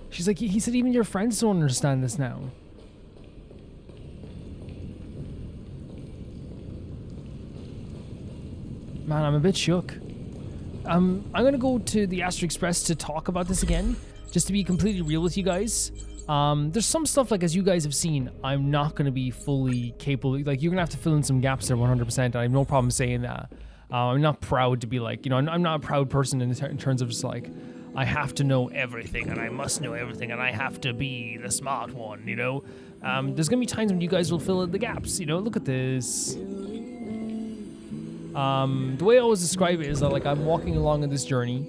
She's like, he said even your friends don't understand this now. Man, I'm a bit shook. I'm gonna go to the Astro Express to talk about this again, just to be completely real with you guys. There's some stuff, like, as you guys have seen, I'm not gonna be fully capable. Like, you're gonna have to fill in some gaps there 100%, and I have no problem saying that. I'm not proud to be like, you know, I'm not a proud person in terms of just like, I have to know everything, and I must know everything, and I have to be the smart one, you know? There's gonna be times when you guys will fill in the gaps, you know? Look at this. The way I always describe it is that, like, I'm walking along on this journey.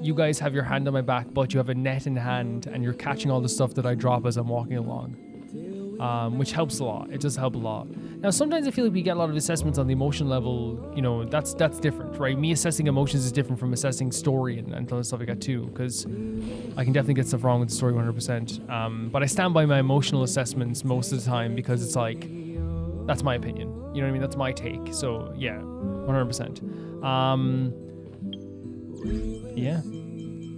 You guys have your hand on my back, but you have a net in hand, and you're catching all the stuff that I drop as I'm walking along, which helps a lot. It does help a lot. Now, sometimes I feel like we get a lot of assessments on the emotion level. You know, that's different, right? Me assessing emotions is different from assessing story and other stuff like that too, because I can definitely get stuff wrong with the story 100%. But I stand by my emotional assessments most of the time because it's like, that's my opinion. You know what I mean? That's my take. So yeah, 100%. Yeah.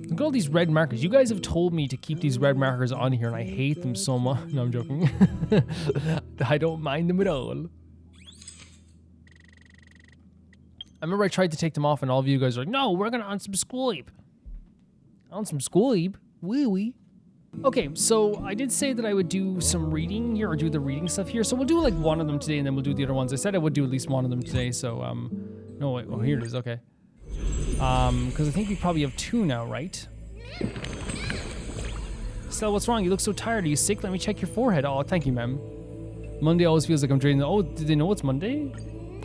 Look at all these red markers. You guys have told me to keep these red markers on here, and I hate them so much. No, I'm joking. I don't mind them at all. I remember I tried to take them off, and all of you guys are like, no, we're going to unsubscribe. Unsubscribe? Wee-wee. Okay, so I did say that I would do some reading here, or do the reading stuff here. So we'll do like one of them today, and then we'll do the other ones. I said I would do at least one of them today, so, no, wait, oh, here it is, okay. Because I think we probably have two now, right? Stella, what's wrong? You look so tired. Are you sick? Let me check your forehead. Oh, thank you, ma'am. Monday always feels like I'm draining. Oh, did they know it's Monday?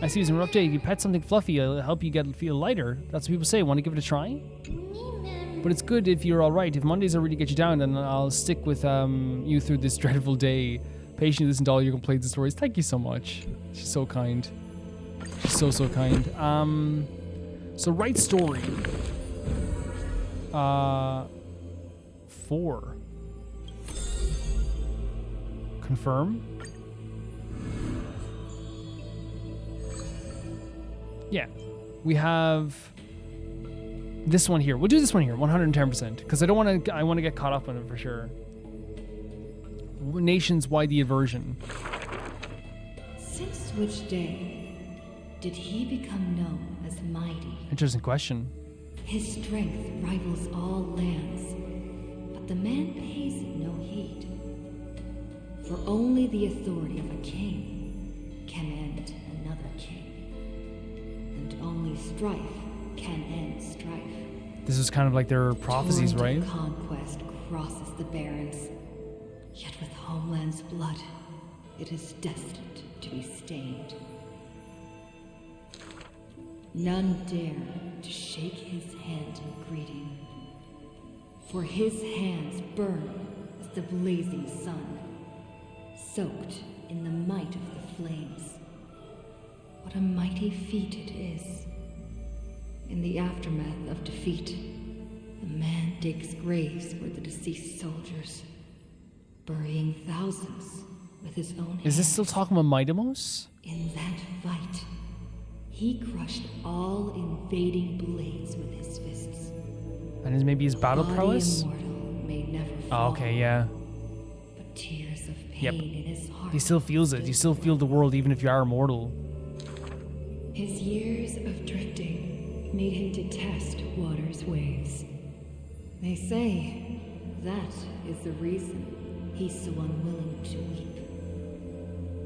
I see it's a rough day. If you pet something fluffy, it'll help you feel lighter. That's what people say. Want to give it a try? But it's good if you're alright. If Mondays will really get you down, then I'll stick with you through this dreadful day. Patiently listen to all your complaints and stories. Thank you so much. She's so kind. She's so kind. So write story. 4. Confirm. Yeah. We have this one here. We'll do this one here, 110%, because I want to get caught up on it for sure. Nations, why the aversion? Since which day did he become known as mighty? Interesting question. His strength rivals all lands, but the man pays it no heed. For only the authority of a king can end another king, and only strife can end strife. This is kind of like their prophecies, right? Conquest crosses the barrens, yet with homeland's blood, it is destined to be stained. None dare to shake his hand in greeting, for his hands burn as the blazing sun, soaked in the might of the flames. What a mighty feat it is. In the aftermath of defeat, the man digs graves for the deceased soldiers, burying thousands with his own hands. Is this still talking about Maidamos? In that fight, he crushed all invading blades with his fists. And maybe his battle prowess? May never oh, okay, yeah. But tears of pain in his heart. He still feels it. You still feel the world even if you are immortal. His years of drifting made him detest water's waves. They say that is the reason he's so unwilling to weep.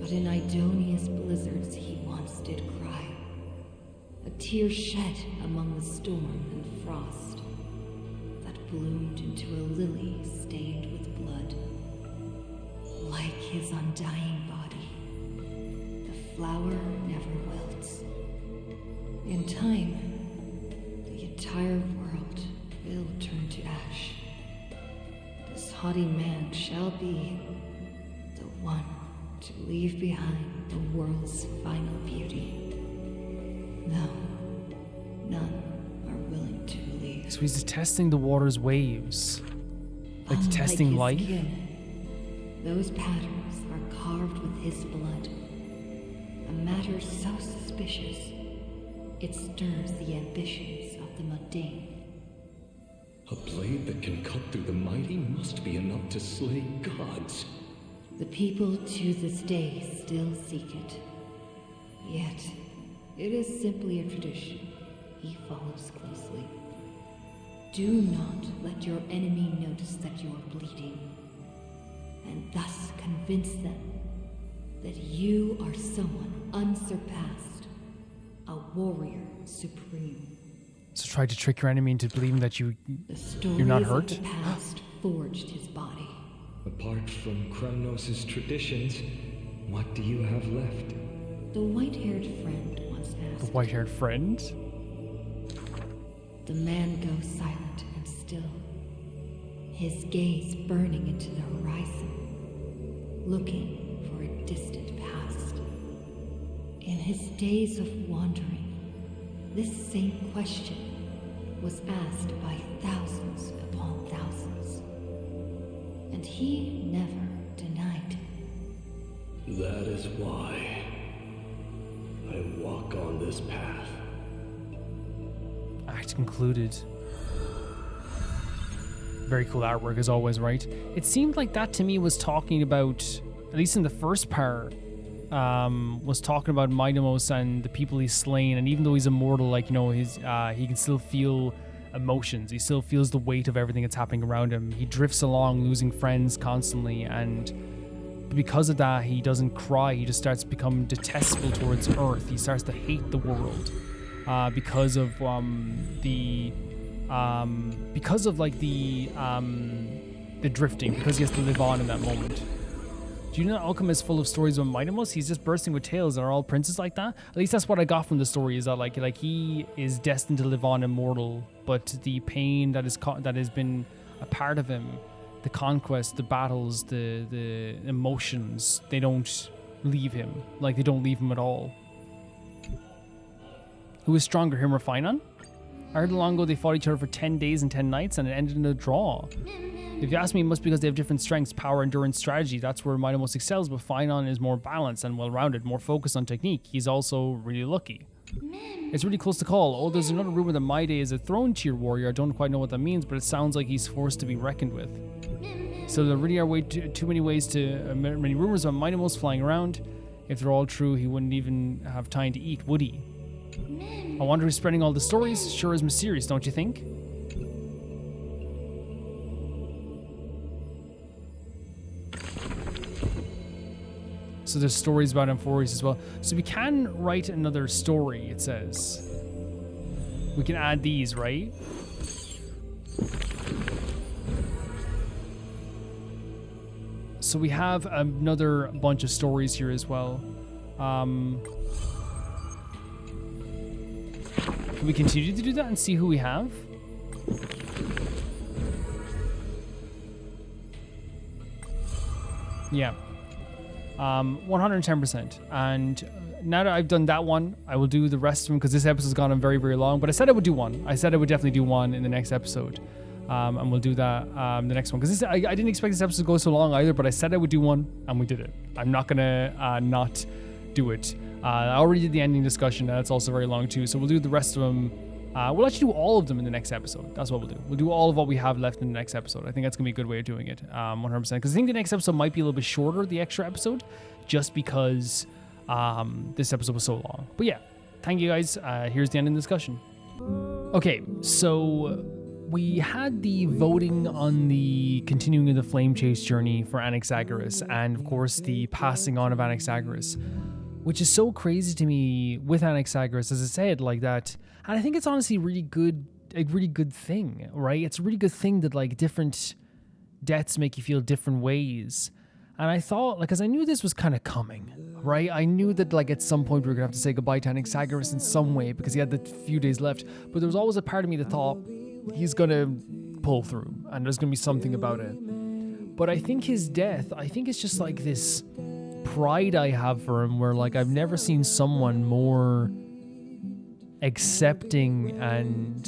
But in Idonia's blizzards he once did cry, a tear shed among the storm and frost that bloomed into a lily stained with blood. Like his undying body, the flower never wilts. In time, the entire world will turn to ash. This haughty man shall be the one to leave behind the world's final beauty. No, none are willing to believe. So he's testing the water's waves. Like Unlike testing his life? kin, those patterns are carved with his blood. A matter so suspicious, it stirs the ambitions of the mundane. A blade that can cut through the mighty must be enough to slay gods. The people to this day still seek it. Yet, it is simply a tradition he follows closely. Do not let your enemy notice that you are bleeding, and thus convince them that you are someone unsurpassed, a warrior supreme. So try to trick your enemy into believing that you're not hurt? The past forged his body. Apart from Kremnos' traditions, what do you have left? The white-haired friend once asked. The white-haired friend? The man goes silent and still, his gaze burning into the horizon, looking for a distant past. In his days of wandering, this same question was asked by thousands upon thousands, and he never denied. That is why I walk on this path. Act concluded. Very cool artwork as always, right? It seemed like that to me was talking about, at least in the first part, was talking about Maidamos and the people he's slain, and even though he's immortal, like, you know, he can still feel emotions. He still feels the weight of everything that's happening around him. He drifts along, losing friends constantly, and because of that, he doesn't cry. He just starts to become detestable towards Earth. He starts to hate the world because of the drifting, because he has to live on in that moment. Do you know that Alchemy is full of stories about Maidamos? He's just bursting with tales that are all princes like that. At least that's what I got from the story, is that like he is destined to live on immortal, but the pain that has been a part of him, the conquest, the battles, the emotions, they don't leave him. Like, they don't leave him at all. Who is stronger, him or Phainon? I heard long ago they fought each other for 10 days and 10 nights and it ended in a draw. If you ask me, it must be because they have different strengths, power, endurance, strategy. That's where Maidamos excels, but Phainon is more balanced and well-rounded, more focused on technique. He's also really lucky. It's really close to call. Oh, there's another rumor that Maide is a throne tier warrior. I don't quite know what that means, but it sounds like he's forced to be reckoned with. So there really are too many many rumors about Maidamos flying around. If they're all true, he wouldn't even have time to eat, would he? I wonder who's spreading all the stories. Sure is mysterious, don't you think? So there's stories about Amphoreus as well. So we can write another story, it says. We can add these, right? So we have another bunch of stories here as well. Can we continue to do that and see who we have? Yeah. 110%. And now that I've done that one, I will do the rest of them because this episode's gone on very, very long. But I said I would do one. I said I would definitely do one in the next episode. And we'll do that the next one. Because I didn't expect this episode to go so long either, but I said I would do one, and we did it. I'm not going to not do it. I already did the ending discussion. That's also very long too. So we'll do the rest of them. We'll actually do all of them in the next episode. That's what we'll do. We'll do all of what we have left in the next episode. I think that's going to be a good way of doing it, 100%. Because I think the next episode might be a little bit shorter, the extra episode, just because this episode was so long. But yeah, thank you guys. Here's the ending discussion. Okay, so we had the voting on the continuing of the flame chase journey for Anaxagoras, and of course the passing on of Anaxagoras, which is so crazy to me with Anaxagoras, as I said, like that. And I think it's honestly a really good thing, right? It's a really good thing that like different deaths make you feel different ways. And I thought, like, because I knew this was kind of coming, right? I knew that like at some point we were gonna have to say goodbye to Anaxagoras in some way because he had the few days left. But there was always a part of me that thought he's gonna pull through and there's gonna be something about it. But I think his death, I think it's just like this pride I have for him, where like I've never seen someone more accepting and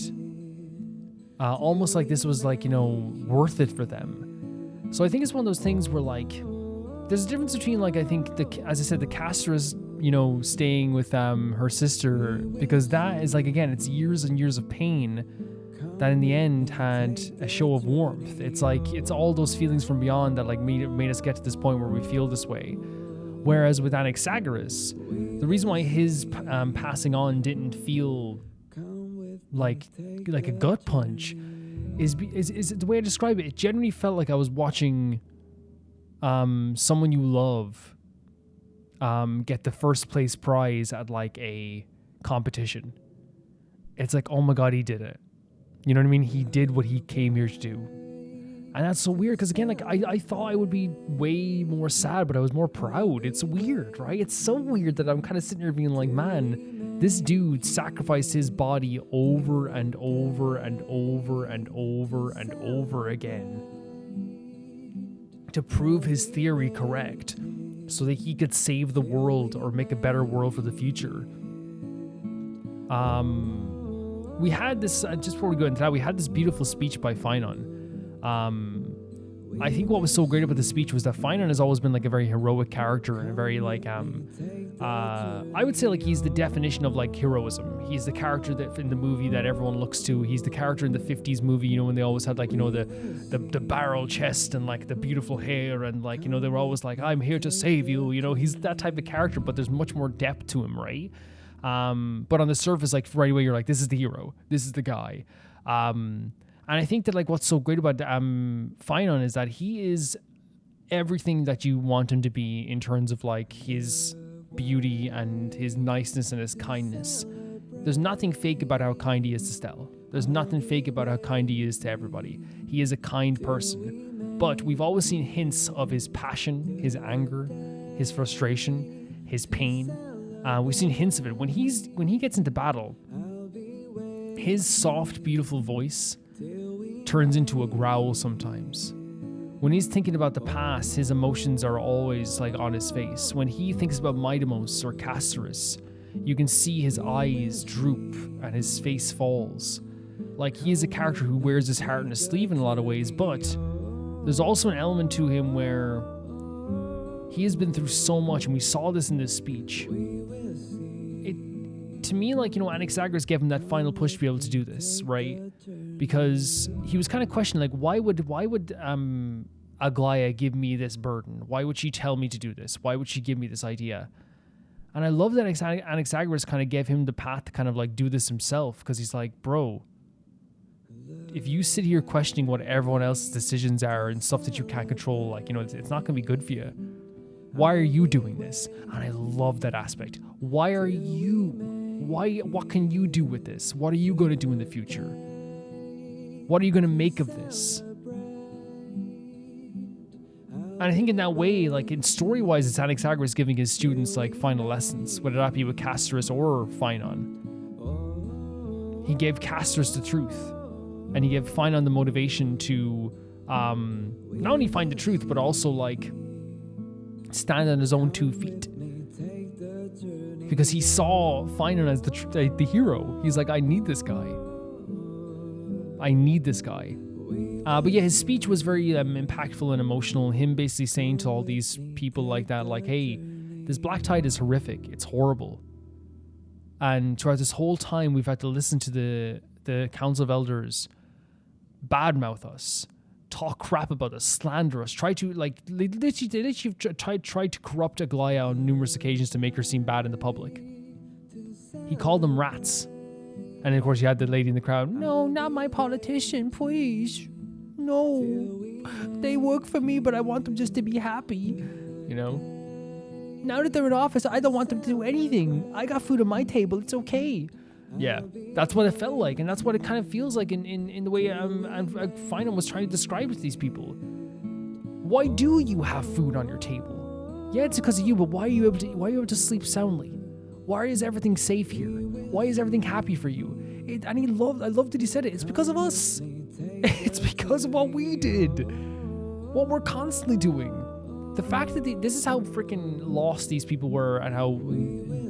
almost like this was like, you know, worth it for them. So I think it's one of those things where like there's a difference between like, I think as I said, the Castrus, you know, staying with her sister, because that is like, again, it's years and years of pain that in the end had a show of warmth. It's like, it's all those feelings from beyond that like made us get to this point where we feel this way. Whereas with Anaxagoras, the reason why his passing on didn't feel like a gut punch is the way I describe it. It generally felt like I was watching someone you love get the first place prize at like a competition. It's like, oh my God, he did it. You know what I mean? He did what he came here to do. And that's so weird, because again, like I thought I would be way more sad, but I was more proud. It's weird, right? It's so weird that I'm kind of sitting here being like, man, this dude sacrificed his body over and over and over and over and over again to prove his theory correct, so that he could save the world or make a better world for the future. We had this, just before we go into that, we had this beautiful speech by Phainon. I think what was so great about the speech was that Phainon has always been like a very heroic character and a very like, I would say like he's the definition of like heroism. He's the character that in the movie that everyone looks to. He's the character in the 50s movie, you know, when they always had like, you know, the barrel chest and like the beautiful hair and like, you know, they were always like, I'm here to save you. You know, he's that type of character, but there's much more depth to him, right? But on the surface, like right away, you're like, this is the hero. This is the guy. And I think that like what's so great about Phainon is that he is everything that you want him to be in terms of like his beauty and his niceness and his kindness. There's nothing fake about how kind he is to Stell. There's nothing fake about how kind he is to everybody. He is a kind person. But we've always seen hints of his passion, his anger, his frustration, his pain. We've seen hints of it. When he gets into battle, his soft, beautiful voice turns into a growl sometimes. When he's thinking about the past, his emotions are always like on his face. When he thinks about Maidamos or Castrus, you can see his eyes droop and his face falls. Like he is a character who wears his heart on his sleeve in a lot of ways, but there's also an element to him where he has been through so much, and we saw this in this speech. To me, like, you know, Anaxagoras gave him that final push to be able to do this, right? Because he was kind of questioning, like, why would Aglaea give me this burden? Why would she tell me to do this? Why would she give me this idea? And I love that Anaxagoras kind of gave him the path to kind of like do this himself, because he's like, bro, if you sit here questioning what everyone else's decisions are and stuff that you can't control, like, you know, it's not going to be good for you. Why are you doing this? And I love that aspect. Why are you? What can you do with this? What are you going to do in the future? What are you going to make of this? And I think in that way, like in story-wise, it's Anaxagoras giving his students like final lessons, whether that be with Castrus or Phainon. He gave Castrus the truth, and he gave Phainon the motivation to not only find the truth, but also like stand on his own 2 feet. Because he saw Phainon as the hero. He's like, I need this guy. I need this guy. But yeah, his speech was very impactful and emotional. Him basically saying to all these people like that, like, hey, this black tide is horrific. It's horrible. And throughout this whole time, we've had to listen to the Council of Elders badmouth us, talk crap about us, slander us, try to like they literally tried to corrupt Aglaea on numerous occasions to make her seem bad in the public. He called them rats. And of course you had the lady in the crowd, no, not my politician, please. No. They work for me, but I want them just to be happy. You know? Now that they're in office, I don't want them to do anything. I got food on my table, it's okay. Yeah, that's what it felt like, and that's what it kind of feels like in the way Phainon was trying to describe it to these people. Why do you have food on your table? Yeah, it's because of you, but why are you able to sleep soundly? Why is everything safe here? Why is everything happy for you? I loved that he said it. It's because of us. It's because of what we did. what we're constantly doing. The fact that this is how freaking lost these people were and how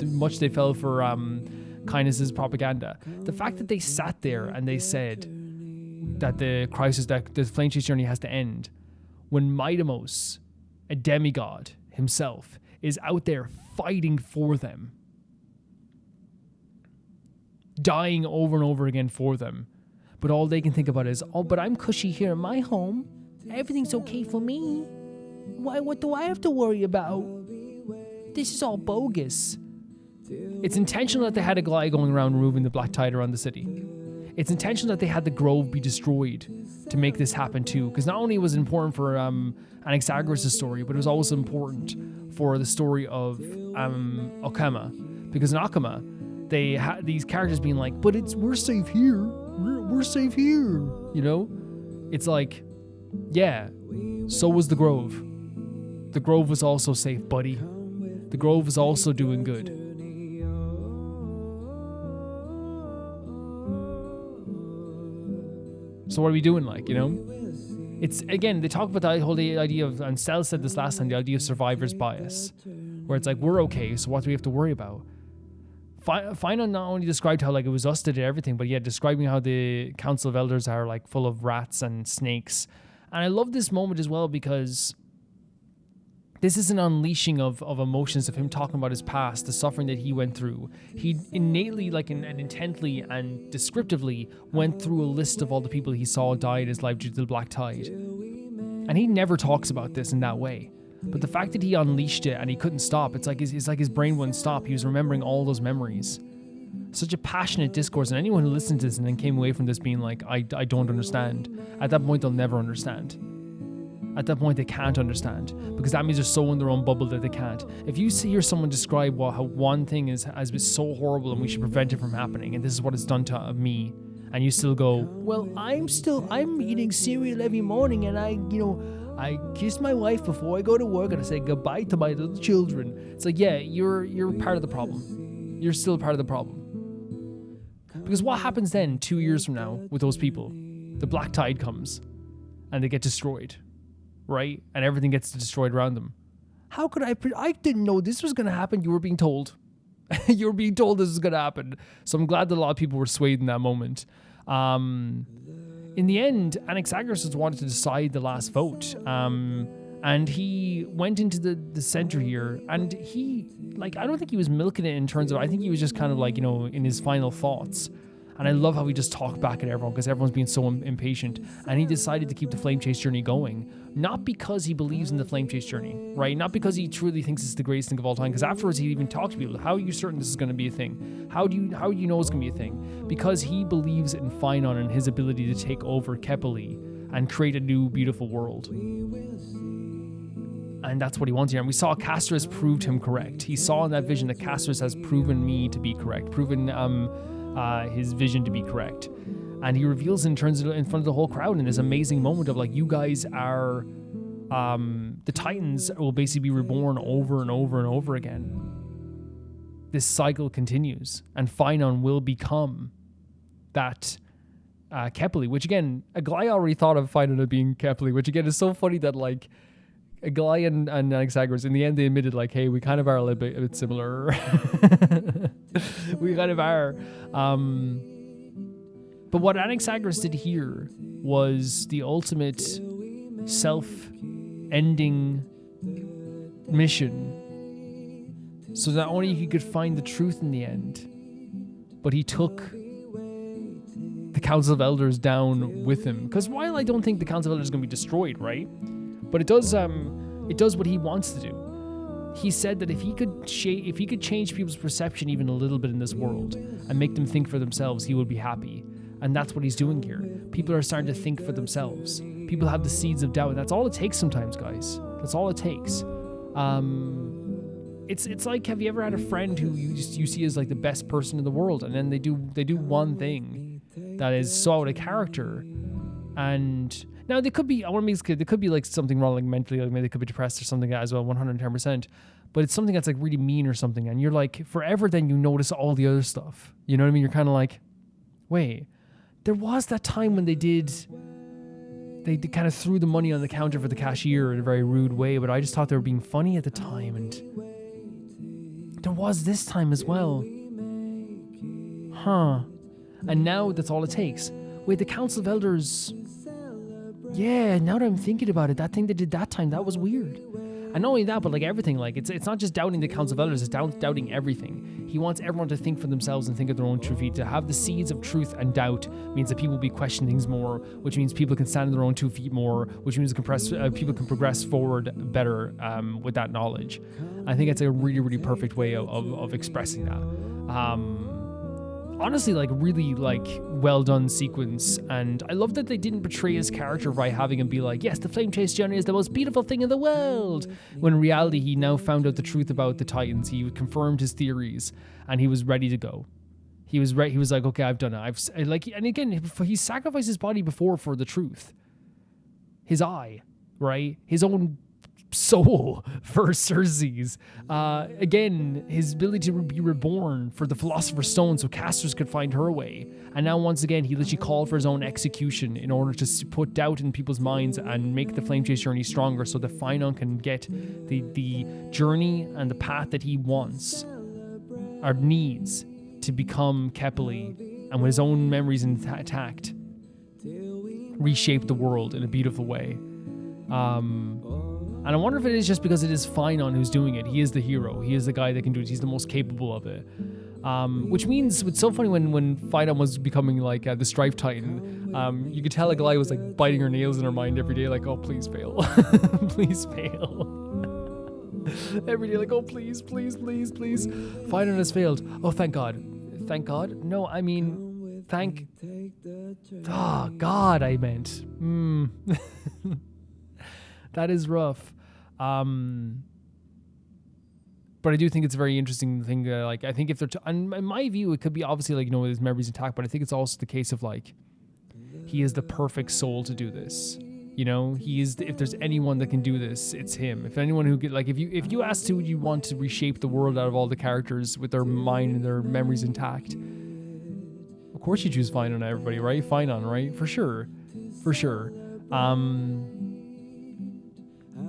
much they fell for Kindness's propaganda. The fact that they sat there and they said that the crisis, that the flame chase journey has to end, when Maidamos, a demigod himself, is out there fighting for them, dying over and over again for them, but all they can think about is, oh, but I'm cushy here in my home. Everything's okay for me. What do I have to worry about? This is all bogus. It's intentional that they had Aglaea going around removing the black tide around the city. It's intentional that they had the grove be destroyed to make this happen too, because not only was it important for Anaxagoras' story, but it was also important for the story of Okama, because in Okama, they had these characters being like, but we're safe here. We're safe here. You know? It's like, yeah, so was the grove. The grove was also safe, buddy. The grove is also doing good. So what are we doing, like, you know? It's, again, they talk about the whole idea of, and Sel said this last time, the idea of survivor's bias, where it's like, we're okay, so what do we have to worry about? Phainon not only described how, like, it was us that did everything, but yeah, describing how the Council of Elders are, like, full of rats and snakes. And I love this moment as well, because this is an unleashing of emotions of him talking about his past, the suffering that he went through. He innately, like, and intently and descriptively went through a list of all the people he saw die in his life due to the black tide. And he never talks about this in that way. But the fact that he unleashed it and he couldn't stop, it's like his brain wouldn't stop. He was remembering all those memories. Such a passionate discourse, and anyone who listened to this and then came away from this being like, I don't understand, at that point they'll never understand. At that point they can't understand, because that means they're so in their own bubble that they can't. If you hear someone describe how one thing has been so horrible and we should prevent it from happening, and this is what it's done to me, and you still go, well, I'm eating cereal every morning, and I kiss my wife before I go to work, and I say goodbye to my little children. It's like, yeah, you're part of the problem. You're still part of the problem. Because what happens then 2 years from now with those people? The black tide comes and they get destroyed, right? And everything gets destroyed around them. How could I didn't know this was going to happen. You were being told. You were being told this was going to happen. So I'm glad that a lot of people were swayed in that moment. In the end, Anaxagoras wanted to decide the last vote. And he went into the center here, and he, like, I don't think he was milking it in terms of, I think he was just kind of like, in his final thoughts. And I love how he just talked back at everyone, because everyone's being so impatient. And he decided to keep the flame chase journey going, not because he believes in the flame chase journey, right? Not because he truly thinks it's the greatest thing of all time, because afterwards he even talked to people. How are you certain this is going to be a thing? How do you know it's going to be a thing? Because he believes in Phainon and his ability to take over Kepeli and create a new, beautiful world. And that's what he wants here. And we saw Castrus proved him correct. He saw in that vision that Castrus has proven me to be correct, proven his vision to be correct. And he reveals and turns it in front of the whole crowd in this amazing moment of, like, you guys are, the Titans will basically be reborn over and over and over again. This cycle continues, and Phainon will become that Kepeli, which again, Aglaea already thought of Phainon as being Kepeli, which again is so funny that, like, Aglaea and Anaxagoras, in the end, they admitted, like, hey, we kind of are a bit similar. We kind of are. But what Anaxagoras did here was the ultimate self-ending mission. So not only he could find the truth in the end, but he took the Council of Elders down with him. Because while I don't think the Council of Elders is going to be destroyed, right? But it does what he wants to do. He said that if he could change people's perception even a little bit in this world and make them think for themselves, he would be happy. And that's what he's doing here. People are starting to think for themselves. People have the seeds of doubt. And that's all it takes sometimes, guys. That's all it takes. It's like, have you ever had a friend who you see as like the best person in the world, and then they do one thing that is so out of character, and now they could be, I want to make this clear, they could be like something wrong, like mentally, like maybe they could be depressed or something as well, 110%. But it's something that's like really mean or something, and you're like, forever then you notice all the other stuff. You know what I mean? You're kind of like, wait, there was that time when they did they kind of threw the money on the counter for the cashier in a very rude way, but I just thought they were being funny at the time, and there was this time as well. Huh. And now that's all it takes. Wait, the Council of Elders... Yeah, now that I'm thinking about it, that thing they did that time, that was weird. And not only that, but like everything, like it's not just doubting the Council of Elders, it's doubting everything. He wants everyone to think for themselves and think of their own true feet. To have the seeds of truth and doubt means that people will be questioning things more, which means people can stand on their own 2 feet more, which means people can progress forward better with that knowledge. I think it's a really, really perfect way of expressing that. Honestly, like really like well done sequence, and I love that they didn't betray his character by having him be like, yes, the flame chase journey is the most beautiful thing in the world, when in reality he now found out the truth about the Titans. He confirmed his theories and he was ready to go. He was like, okay, I've done it. And again, he sacrificed his body before for the truth, his eye, right, his own soul for Cersei's. Again, his ability to be reborn for the Philosopher's Stone so Castrus could find her way. And now once again, he literally called for his own execution in order to put doubt in people's minds and make the Flame Chase journey stronger so that Phainon can get the journey and the path that he wants or needs to become Kepeli, and with his own memories intact, reshape the world in a beautiful way. And I wonder if it is just because it is Phainon who's doing it. He is the hero. He is the guy that can do it. He's the most capable of it. Which means, it's so funny when Phainon was becoming like the Strife Titan, you could tell Aglaea was like biting her nails in her mind every day, like, oh, please fail. Please fail. Every day, like, oh, please, please, please, please. Phainon has failed. Oh, thank God. Thank God? No, I mean, thank... Oh, God, I meant. That is rough. But I do think it's a very interesting thing. Like, I think if they're, in my view, it could be obviously like, his memories intact, but I think it's also the case of like, he is the perfect soul to do this. He is, if there's anyone that can do this, it's him. If anyone who could, like, if you asked who you want to reshape the world out of all the characters with their mind and their memories intact, of course you choose Phainon, everybody, right? Phainon, right? For sure.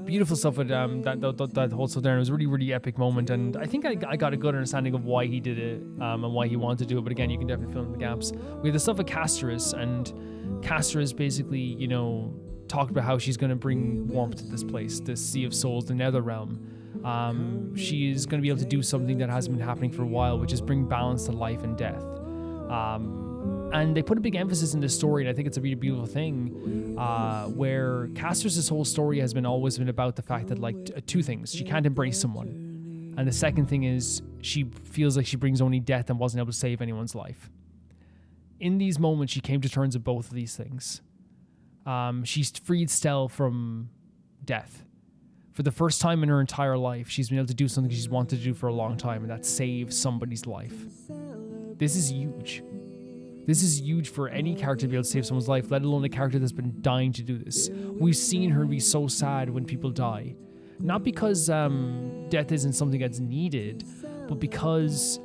Beautiful stuff with that whole stuff there. It was a really, really epic moment, and I think I got a good understanding of why he did it and why he wanted to do it. But again, you can definitely fill in the gaps. We have the stuff with Castrus, and Castrus basically, talked about how she's going to bring warmth to this place, this Sea of Souls, the Nether Realm. She is going to be able to do something that hasn't been happening for a while, which is bring balance to life and death. And they put a big emphasis in this story, and I think it's a really beautiful thing, where Castrus' whole story has always been about the fact that, like, 2 things. She can't embrace someone. And the second thing is she feels like she brings only death and wasn't able to save anyone's life. In these moments, she came to terms with both of these things. She's freed Stell from death. For the first time in her entire life, she's been able to do something she's wanted to do for a long time, and that's save somebody's life. This is huge. This is huge for any character to be able to save someone's life, let alone a character that's been dying to do this. We've seen her be so sad when people die. Not because death isn't something that's needed, but because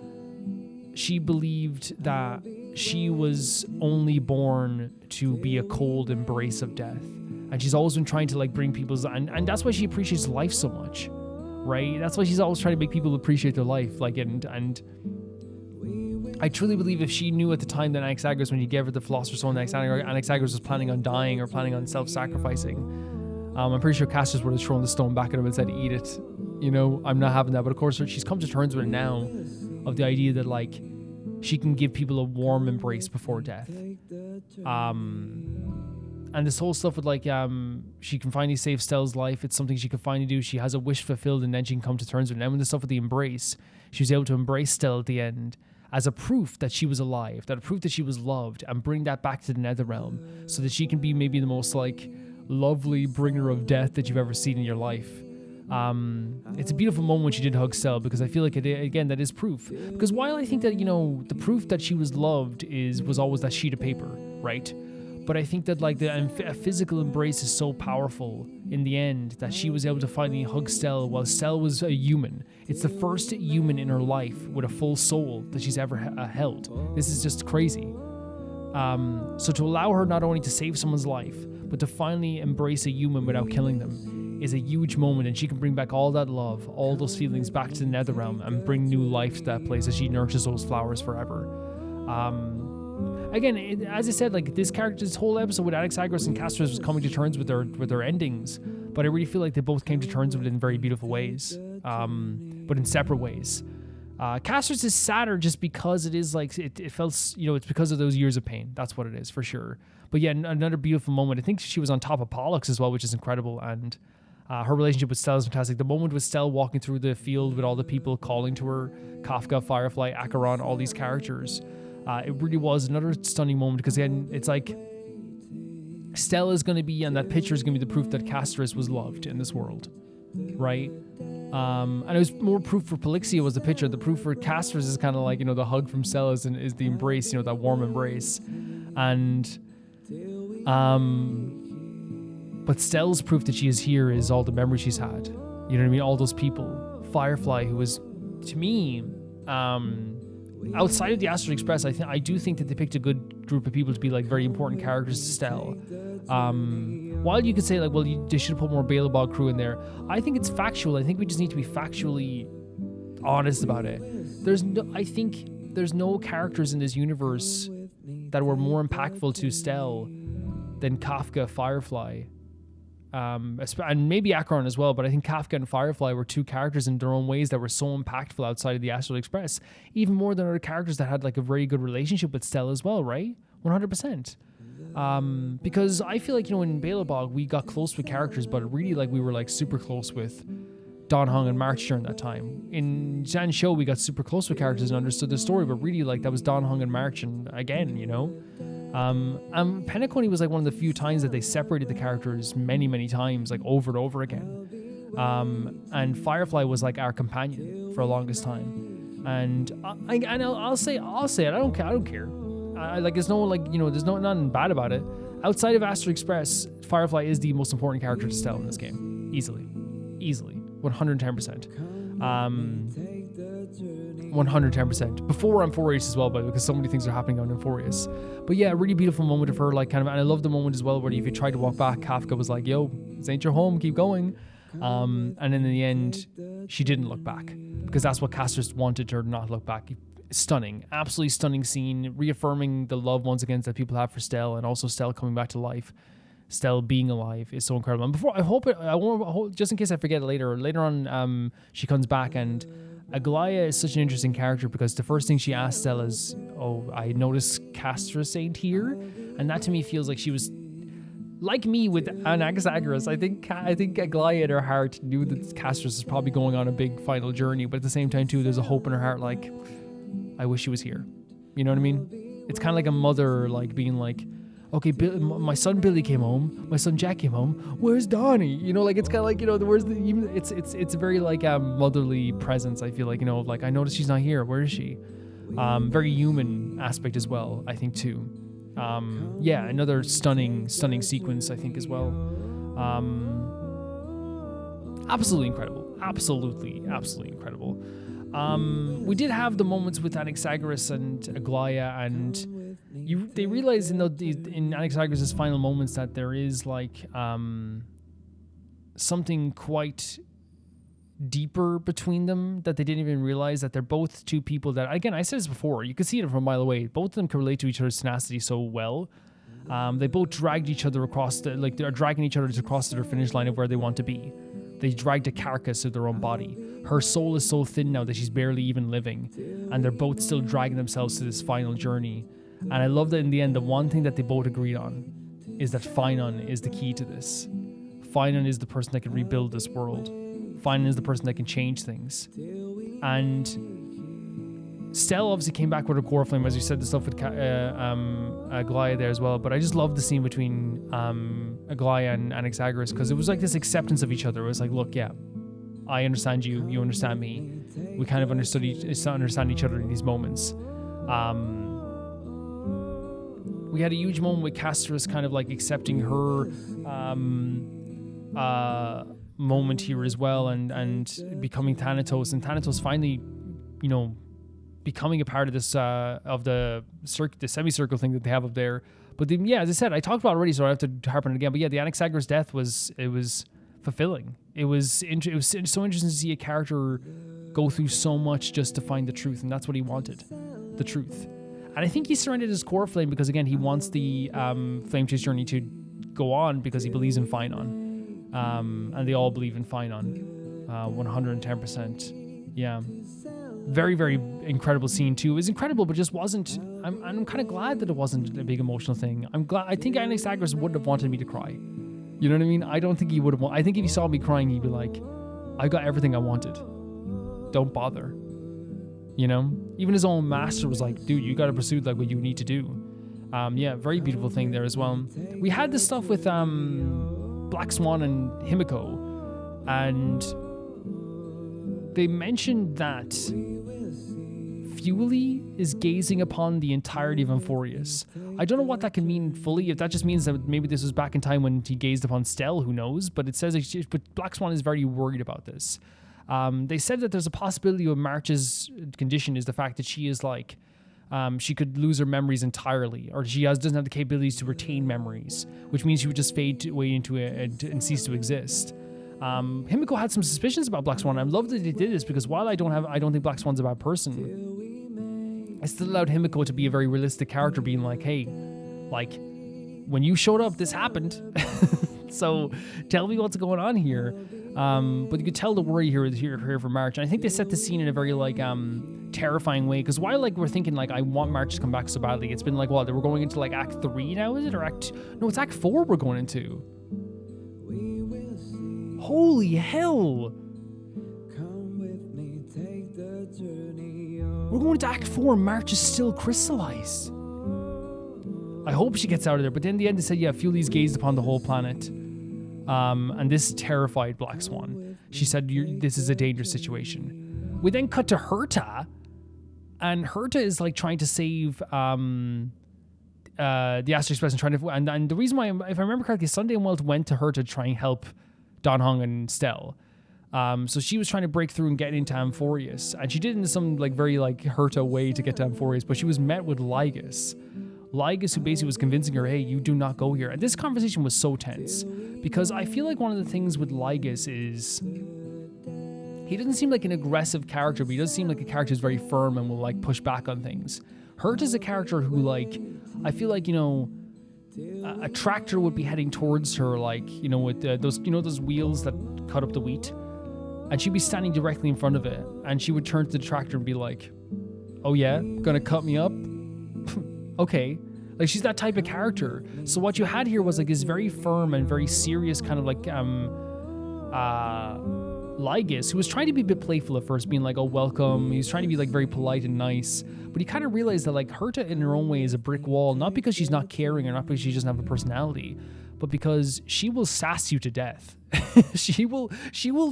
she believed that she was only born to be a cold embrace of death. And she's always been trying to, like, bring people's... And that's why she appreciates life so much, right? That's why she's always trying to make people appreciate their life. Like, and I truly believe if she knew at the time that Anaxagoras, when he gave her the Philosopher's Stone, Anaxagoras was planning on dying or planning on self-sacrificing, I'm pretty sure Castrus would have thrown the stone back at him and said, eat it. I'm not having that. But of course, she's come to terms with it now, of the idea that, like, she can give people a warm embrace before death. And this whole stuff with, like, she can finally save Stell's life. It's something she can finally do. She has a wish fulfilled, and then she can come to terms with it. And when the stuff with the embrace, she was able to embrace Stell at the end as a proof that she was alive, that a proof that she was loved, and bring that back to the Nether Realm so that she can be maybe the most, like, lovely bringer of death that you've ever seen in your life. It's a beautiful moment when she did hug Stell, because I feel like, again, that is proof. Because while I think that, the proof that she was loved was always that sheet of paper, right? But I think that, like, a physical embrace is so powerful in the end that she was able to finally hug Stell while Stell was a human. It's the first human in her life with a full soul that she's ever held. This is just crazy. So to allow her not only to save someone's life, but to finally embrace a human without killing them is a huge moment, and she can bring back all that love, all those feelings back to the nether realm and bring new life to that place as she nurtures those flowers forever. Again, as I said, like this whole episode with Anaxagoras and Castrus was coming to terms with their endings, but I really feel like they both came to terms with it in very beautiful ways, but in separate ways. Castrus is sadder just because it is like it felt, you know, it's because of those years of pain. That's what it is for sure. But yeah, another beautiful moment. I think she was on top of Pollux as well, which is incredible, and her relationship with Stella is fantastic. The moment with Stella walking through the field with all the people calling to her, Kafka, Firefly, Acheron, all these characters. It really was another stunning moment because again, it's like Stella's going to be, and that picture is going to be the proof that Castrus was loved in this world, right? And it was more proof for Polixia was the picture. The proof for Castrus is kind of like, you know, the hug from Stella is the embrace, you know, that warm embrace. And but Stella's proof that she is here is all the memories she's had. You know what I mean? All those people. Firefly, who was, to me, outside of the Astral Express, I do think that they picked a good group of people to be like very important characters to Stella. While you could say like, well, they should have put more Balebog crew in there, I think it's factual. I think we just need to be factually honest about it. I think there's no characters in this universe that were more impactful to Stella than Kafka, Firefly, and maybe Acheron as well, but I think Kafka and Firefly were two characters in their own ways that were so impactful outside of the Astral Express, even more than other characters that had like a very good relationship with Stella as well, right? 100%. Because I feel like, you know, in Balebog we got close with characters, but really like we were like super close with Don Hung and March during that time. In Zan Show we got super close with characters and understood the story, but really like that was Don Hung and March, and again, you know. Penacony was like one of the few times that they separated the characters many times, like over and over again. And Firefly was like our companion for the longest time. And I'll say it. I don't care. Like there's no like, you know, there's nothing bad about it. Outside of Astral Express, Firefly is the most important character to Stella in this game, easily, 110%. 110%. Before Amphoreus as well, but because so many things are happening on Amphoreus. But yeah, a really beautiful moment of her, like kind of, and I love the moment as well where if you tried to walk back, Kafka was like, "Yo, this ain't your home, keep going." And then in the end, she didn't look back because that's what Castrus wanted her to not look back. Stunning, absolutely stunning scene, reaffirming the love once again that people have for Stella, and also Stella coming back to life. Stella being alive is so incredible. And before, I won't, just in case I forget later on, she comes back, and Aglaea is such an interesting character because the first thing she asks Stella is, "Oh, I noticed Castrus ain't here," and that to me feels like she was like me with Anaxagoras. I think Aglaea in her heart knew that Castrus is probably going on a big final journey, but at the same time too, there's a hope in her heart like, I wish he was here. You know what I mean? It's kind of like a mother like being like, okay, my son Billy came home, my son Jack came home, where's Donnie? You know, like it's kind of like, you know, it's very like motherly presence. I feel like, you know, like I noticed she's not here. Where is she? Very human aspect as well, I think too. Yeah, another stunning sequence, I think as well. Absolutely incredible. Absolutely incredible. We did have the moments with Anaxagoras and Aglaea, and they realize in Anaxagoras' final moments that there is like something quite deeper between them that they didn't even realize, that they're both two people that, again, I said this before, you could see it from a mile away. Both of them can relate to each other's tenacity so well. They both dragged each other across they're dragging each other across to their finish line of where they want to be. They dragged a carcass of their own body. Her soul is so thin now that she's barely even living, and they're both still dragging themselves to this final journey. And I love that in the end, the one thing that they both agreed on is that Phainon is the key to this. Phainon is the person that can rebuild this world. Phainon is the person that can change things. And Stella obviously came back with her core flame, as you said, the stuff with Aglaea there as well. But I just loved the scene between Aglaea and Anaxagoras, because it was like this acceptance of each other. It was like, look, yeah, I understand you, you understand me. We kind of understand each other in these moments. We had a huge moment with Castrus kind of like accepting her moment here as well, and becoming Thanatos, and Thanatos finally, you know, becoming a part of this of the semicircle thing that they have up there. But then, yeah, as I said, I talked about it already, so I don't have to harp on it again. But yeah, the Anaxagoras' death was fulfilling. It was so interesting to see a character go through so much just to find the truth, and that's what he wanted, the truth. And I think he surrendered his core flame because, again, he wants the flame chase journey to go on because he believes in Phainon, and they all believe in Phainon, 110%. Yeah, very, very incredible scene too. It was incredible, but just wasn't. I'm kind of glad that it wasn't a big emotional thing. I'm glad. I think Anaxagoras wouldn't have wanted me to cry. You know what I mean? I don't think he would have. I think if he saw me crying, he'd be like, "I got everything I wanted. Don't bother." You know? Even his own master was like, "Dude, you got to pursue like what you need to do." Yeah, very beautiful thing there as well. We had this stuff with Black Swan and Himiko, and they mentioned that Fuely is gazing upon the entirety of Amphoreus. I don't know what that can mean fully. If that just means that maybe this was back in time when he gazed upon Stell, who knows? But it says, but Black Swan is very worried about this. They said that there's a possibility of March's condition is the fact that she is like, she could lose her memories entirely, or she doesn't have the capabilities to retain memories, which means she would just fade away into it and cease to exist. Himiko had some suspicions about Black Swan. I love that they did this because while I don't think Black Swan's a bad person, I still allowed Himiko to be a very realistic character, being like, hey, like, when you showed up, this happened. So tell me what's going on here. But you could tell the worry here for March. And I think they set the scene in a very like terrifying way. Because while like we're thinking like I want March to come back so badly, it's been like what, we're going into like Act 3 now, is it? Or no, it's Act 4 we're going into. Holy hell! We're going to Act 4 and March is still crystallized. I hope she gets out of there. But then in the end they said, yeah, Fuely's gazed upon the whole planet. And this terrified Black Swan. She said, this is a dangerous situation. We then cut to Herta. And Herta is like trying to save the Astral Express and trying to... And the reason why, if I remember correctly, Sunday and Welt went to Herta to try and help Don Hong and Stell. So she was trying to break through and get into Amphoreus, and she did it in some like very like Herta way to get to Amphoreus, but she was met with Lygus, who basically was convincing her, hey, you do not go here. And this conversation was so tense because I feel like one of the things with Lygus is he doesn't seem like an aggressive character, but he does seem like a character who's very firm and will like push back on things. Herta's a character who like, I feel like, you know, a tractor would be heading towards her, like, you know, with those, you know, those wheels that cut up the wheat, and she'd be standing directly in front of it, and she would turn to the tractor and be like, oh yeah, gonna cut me up? Okay. Like, she's that type of character. So what you had here was like this very firm and very serious kind of like Lygus, who was trying to be a bit playful at first, being like, oh, welcome. He was trying to be like very polite and nice, but he kind of realized that like Herta in her own way is a brick wall, not because she's not caring or not because she doesn't have a personality, but because she will sass you to death. she will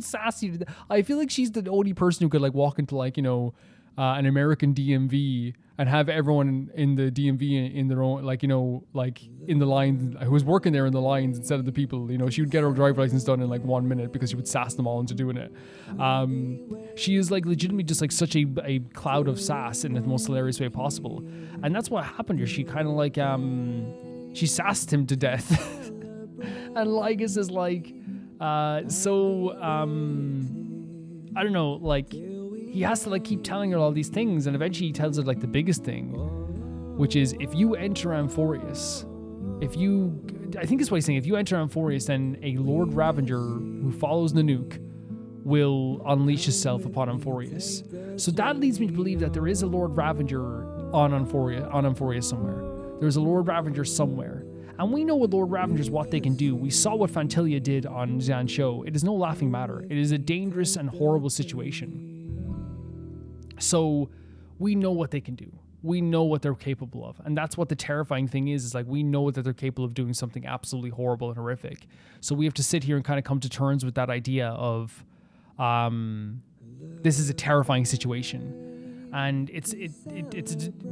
sass you to death. I feel like she's the only person who could like walk into like, you know, an American DMV and have everyone in the DMV in their own, like, you know, like in the lines, who was working there in the lines instead of the people, you know, she would get her driver's license done in like 1 minute because she would sass them all into doing it. She is like legitimately just like such a cloud of sass in the most hilarious way possible. And that's what happened here. She kind of like, she sassed him to death. And Lygus is like, I don't know, like, he has to like keep telling her all these things, and eventually he tells her like the biggest thing, which is if you enter Amphoreus, I think it's what he's saying, if you enter Amphoreus, then a Lord Ravager who follows Nanook will unleash himself upon Amphoreus. So that leads me to believe that there is a Lord Ravager on Amphoreus somewhere. There's a Lord Ravager somewhere. And we know with Lord Ravengers what they can do. We saw what Phantilia did on Xian Shou. It is no laughing matter. It is a dangerous and horrible situation. So we know what they can do. We know what they're capable of. And that's what the terrifying thing is like we know that they're capable of doing something absolutely horrible and horrific. So we have to sit here and kind of come to terms with that idea of this is a terrifying situation. And it's you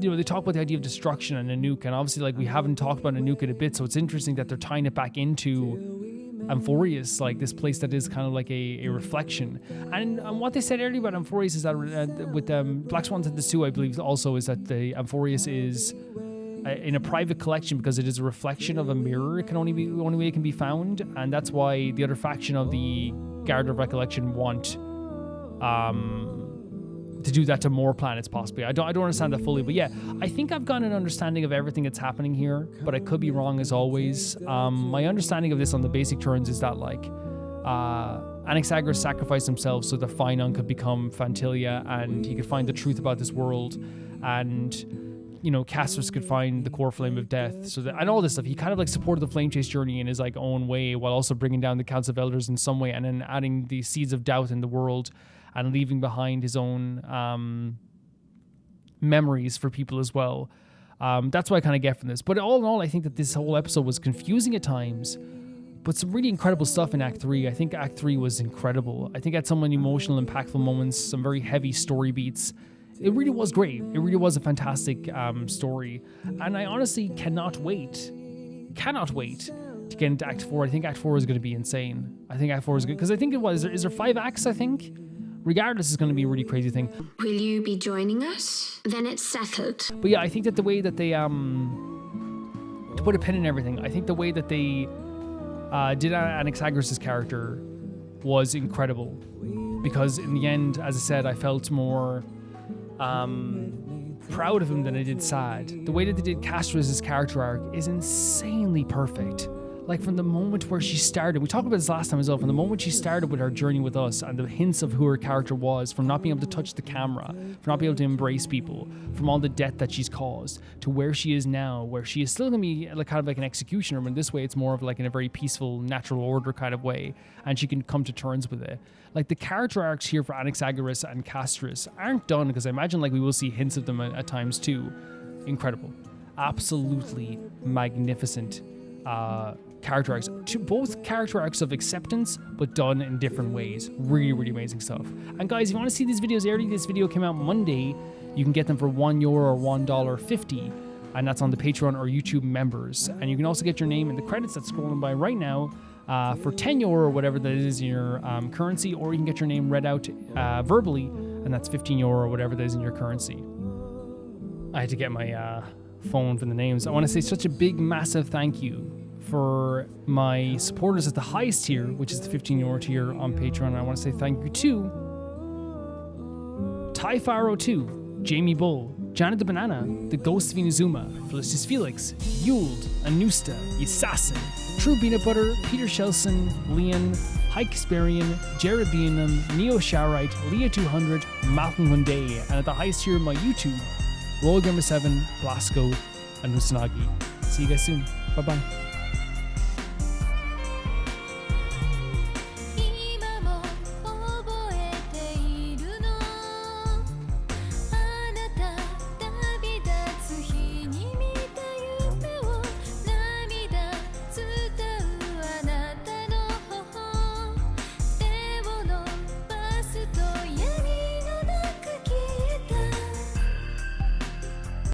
know, they talk about the idea of destruction and Nanook, and obviously like we haven't talked about Nanook in a bit, so it's interesting that they're tying it back into Amphoreus, like this place that is kind of like a reflection. And what they said earlier about Amphoreus is that with Black Swan the Sue, I believe also is that the Amphoreus is in a private collection because it is a reflection of a mirror. It can only be the only way it can be found, and that's why the other faction of the Guard of Recollection want to do that to more planets possibly. I don't understand that fully, but yeah, I think I've got an understanding of everything that's happening here, but I could be wrong as always. My understanding of this on the basic terms is that like Anaxagoras sacrificed himself so that Phainon could become Phantilia and he could find the truth about this world, and you know, Castrus could find the core flame of death, so that, and all this stuff. He kind of like supported the flame chase journey in his like own way, while also bringing down the Council of Elders in some way, and then adding the seeds of doubt in the world, and leaving behind his own memories for people as well. That's what I kind of get from this. But all in all, I think that this whole episode was confusing at times, but some really incredible stuff in Act 3. I think Act 3 was incredible. I think it had some emotional, impactful moments, some very heavy story beats. It really was great. It really was a fantastic story. And I honestly cannot wait to get into Act 4. I think Act 4 is going to be insane. I think Act 4 is good, because I think it was, is there 5 acts, I think? Regardless, it's going to be a really crazy thing. Will you be joining us? Then it's settled. But yeah, I think that the way that they, to put a pin in everything, I think the way that they did Anaxagoras' character was incredible. Because in the end, as I said, I felt more proud of him than I did sad. The way that they did Castrus' character arc is insanely perfect. Like from the moment where she started, we talked about this last time as well, from the moment she started with her journey with us and the hints of who her character was, from not being able to touch the camera, from not being able to embrace people, from all the death that she's caused, to where she is now, where she is still going to be like kind of like an executioner, but in this way it's more of like in a very peaceful, natural order kind of way, and she can come to terms with it. Like the character arcs here for Anaxagoras and Castrus aren't done, because I imagine like we will see hints of them at times too. Incredible. Absolutely magnificent character arcs. Both character arcs of acceptance, but done in different ways. Really, really amazing stuff. And guys, if you want to see these videos early, this video came out Monday. You can get them for €1 or $1.50, and that's on the Patreon or YouTube members. And you can also get your name in the credits that's scrolling by right now for €10 or whatever that is in your currency, or you can get your name read out verbally, and that's €15 or whatever that is in your currency. I had to get my phone for the names. I want to say such a big, massive thank you for my supporters at the highest tier, which is the €15 tier on Patreon. I want to say thank you to Ty Faro 2, Jamie Bull, Janet the Banana, The Ghost of Inazuma, Felicitas Felix, Yuld, Anusta, Ysasin, True Peanut Butter, Peter Shelson, Leon, Hike Sparian, Jared Beanham, Neo Sharite, Leah 200, Malcolm Hyundai, and at the highest tier of my YouTube, Roll Gamer 7, Blasco, and Nusanagi. See you guys soon. Bye bye.